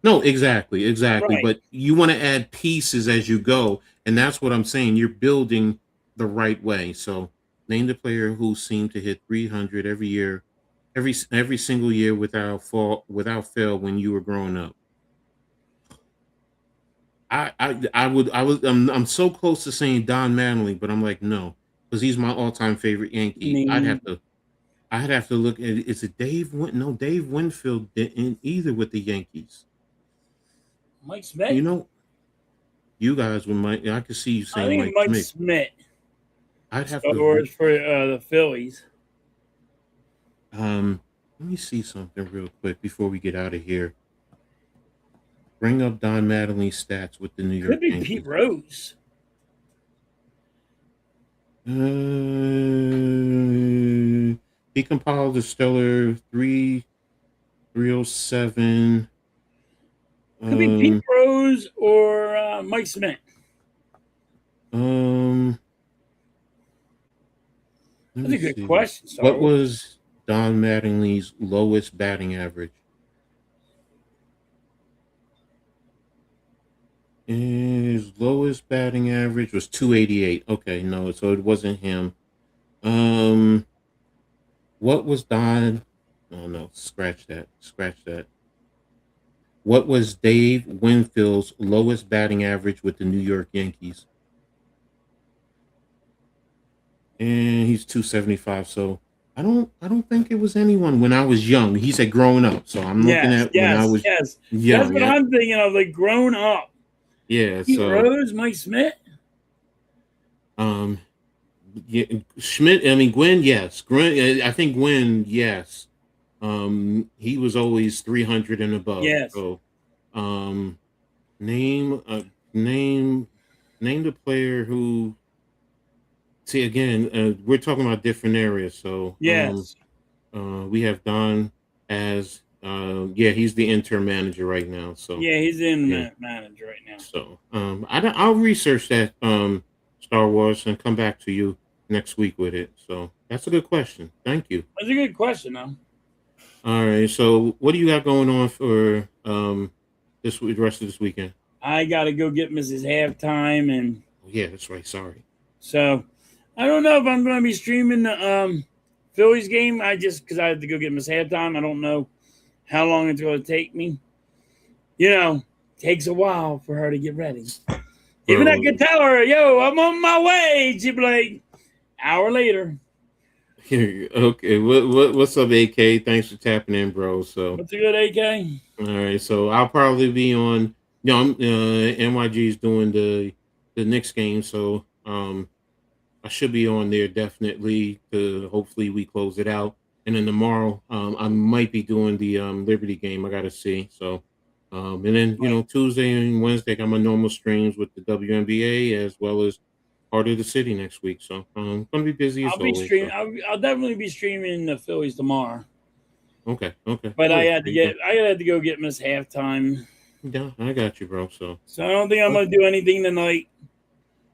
No, exactly. Right. But you want to add pieces as you go, and that's what I'm saying. You're building the right way. So, name the player who seemed to hit 300 every year, every single year without fail when you were growing up. I'm so close to saying Don Mattingly, but I'm like no, because he's my all-time favorite Yankee. Me, I'd have to look at it. Is it No, Dave Winfield didn't either with the Yankees. Mike Smith. You know, you guys with Mike. I could see you I saying think Mike Mike Smith. Smith I'd have to scores for the Phillies. let me see something real quick before we get out of here. Bring up Don Mattingly's stats with the New Could York be Pete Yankees. Rose. He compiled a stellar 307. Could be Pete Um, Rose or Mike Smith. um, let That's me a good see. question, Star What Wars. was Don Mattingly's lowest batting average? His lowest batting average was 288. Okay, no, so it wasn't him. Um, what was Don? Oh no, scratch that. Scratch that. What was Dave Winfield's lowest batting average with the New York Yankees? And he's 275. So I don't think it was anyone when I was young. He said growing up. So I'm looking Yes, at when I yes, was yes. That's young. what Yeah. I'm thinking of, like grown up. Yeah. Pete So Rose, Mike Smith. um yeah, Schmidt, I mean Gwen, yes. Gwen, I think Gwen, yes. He was always 300 and above. Yes. So um name name name the player who see again, we're talking about different areas. So Yes. we have Don as yeah, he's the interim manager right now. So Yeah, he's in yeah. manager right now. So I'll research that Star Wars and come back to you next week with it. So that's a good question. Thank you. That's a good question, though. All right. So what do you got going on for this week, the rest of this weekend? I got to go get Mrs. Halftime, and Oh, yeah, that's right. Sorry. so I don't know if I'm going to be streaming the Phillies game. Because I have to go get Miss Halftime. I don't know how long it's going to take me. It takes a while for her to get ready. Even I Bro, could tell her, yo, I'm on my way. She'd be like, hour later. okay. What's up, AK? Thanks for tapping in, bro. So What's a good AK? all right. So I'll probably be on. I'm NYG's doing the Knicks game. So I should be on there definitely to hopefully we close it out. And then tomorrow, I might be doing the Liberty game. I got to see. So, and then Tuesday and Wednesday, I got my normal streams with the WNBA as well as Heart of the City next week. So I'm gonna be busy as I'll be always. streaming. So. I'll definitely be streaming the Phillies tomorrow. Okay. But I had to go get Miss Halftime. Yeah, I got you, bro. So I don't think I'm gonna do anything tonight.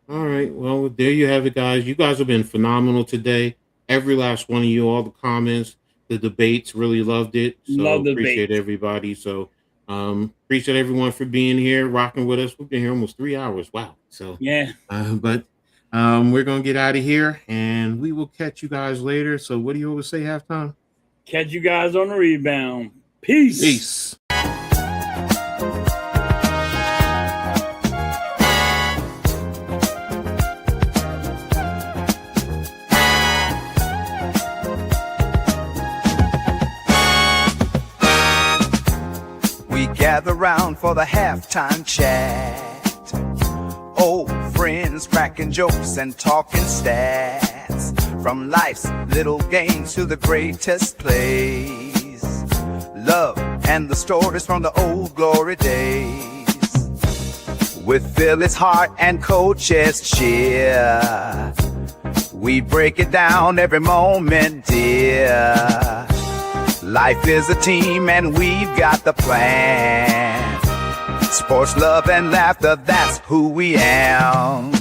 All right. Well, there you have it, guys. You guys have been phenomenal today. Every last one of you, all the comments, the debates, really loved it. So appreciate everybody. So appreciate everyone for being here, rocking with us. We've been here almost 3 hours. Wow. So yeah. But we're gonna get out of here, and we will catch you guys later. So what do you always say, halftime? Catch you guys on the rebound. Peace. Peace. Gather round for the halftime chat. Old friends cracking jokes and talking stats. From life's little games to the greatest plays. Love and the stories from the old glory days. With Philly's heart and coach's cheer, we break it down every moment, dear. Life is a team and we've got the plan. Sports, love, and laughter, that's who we am.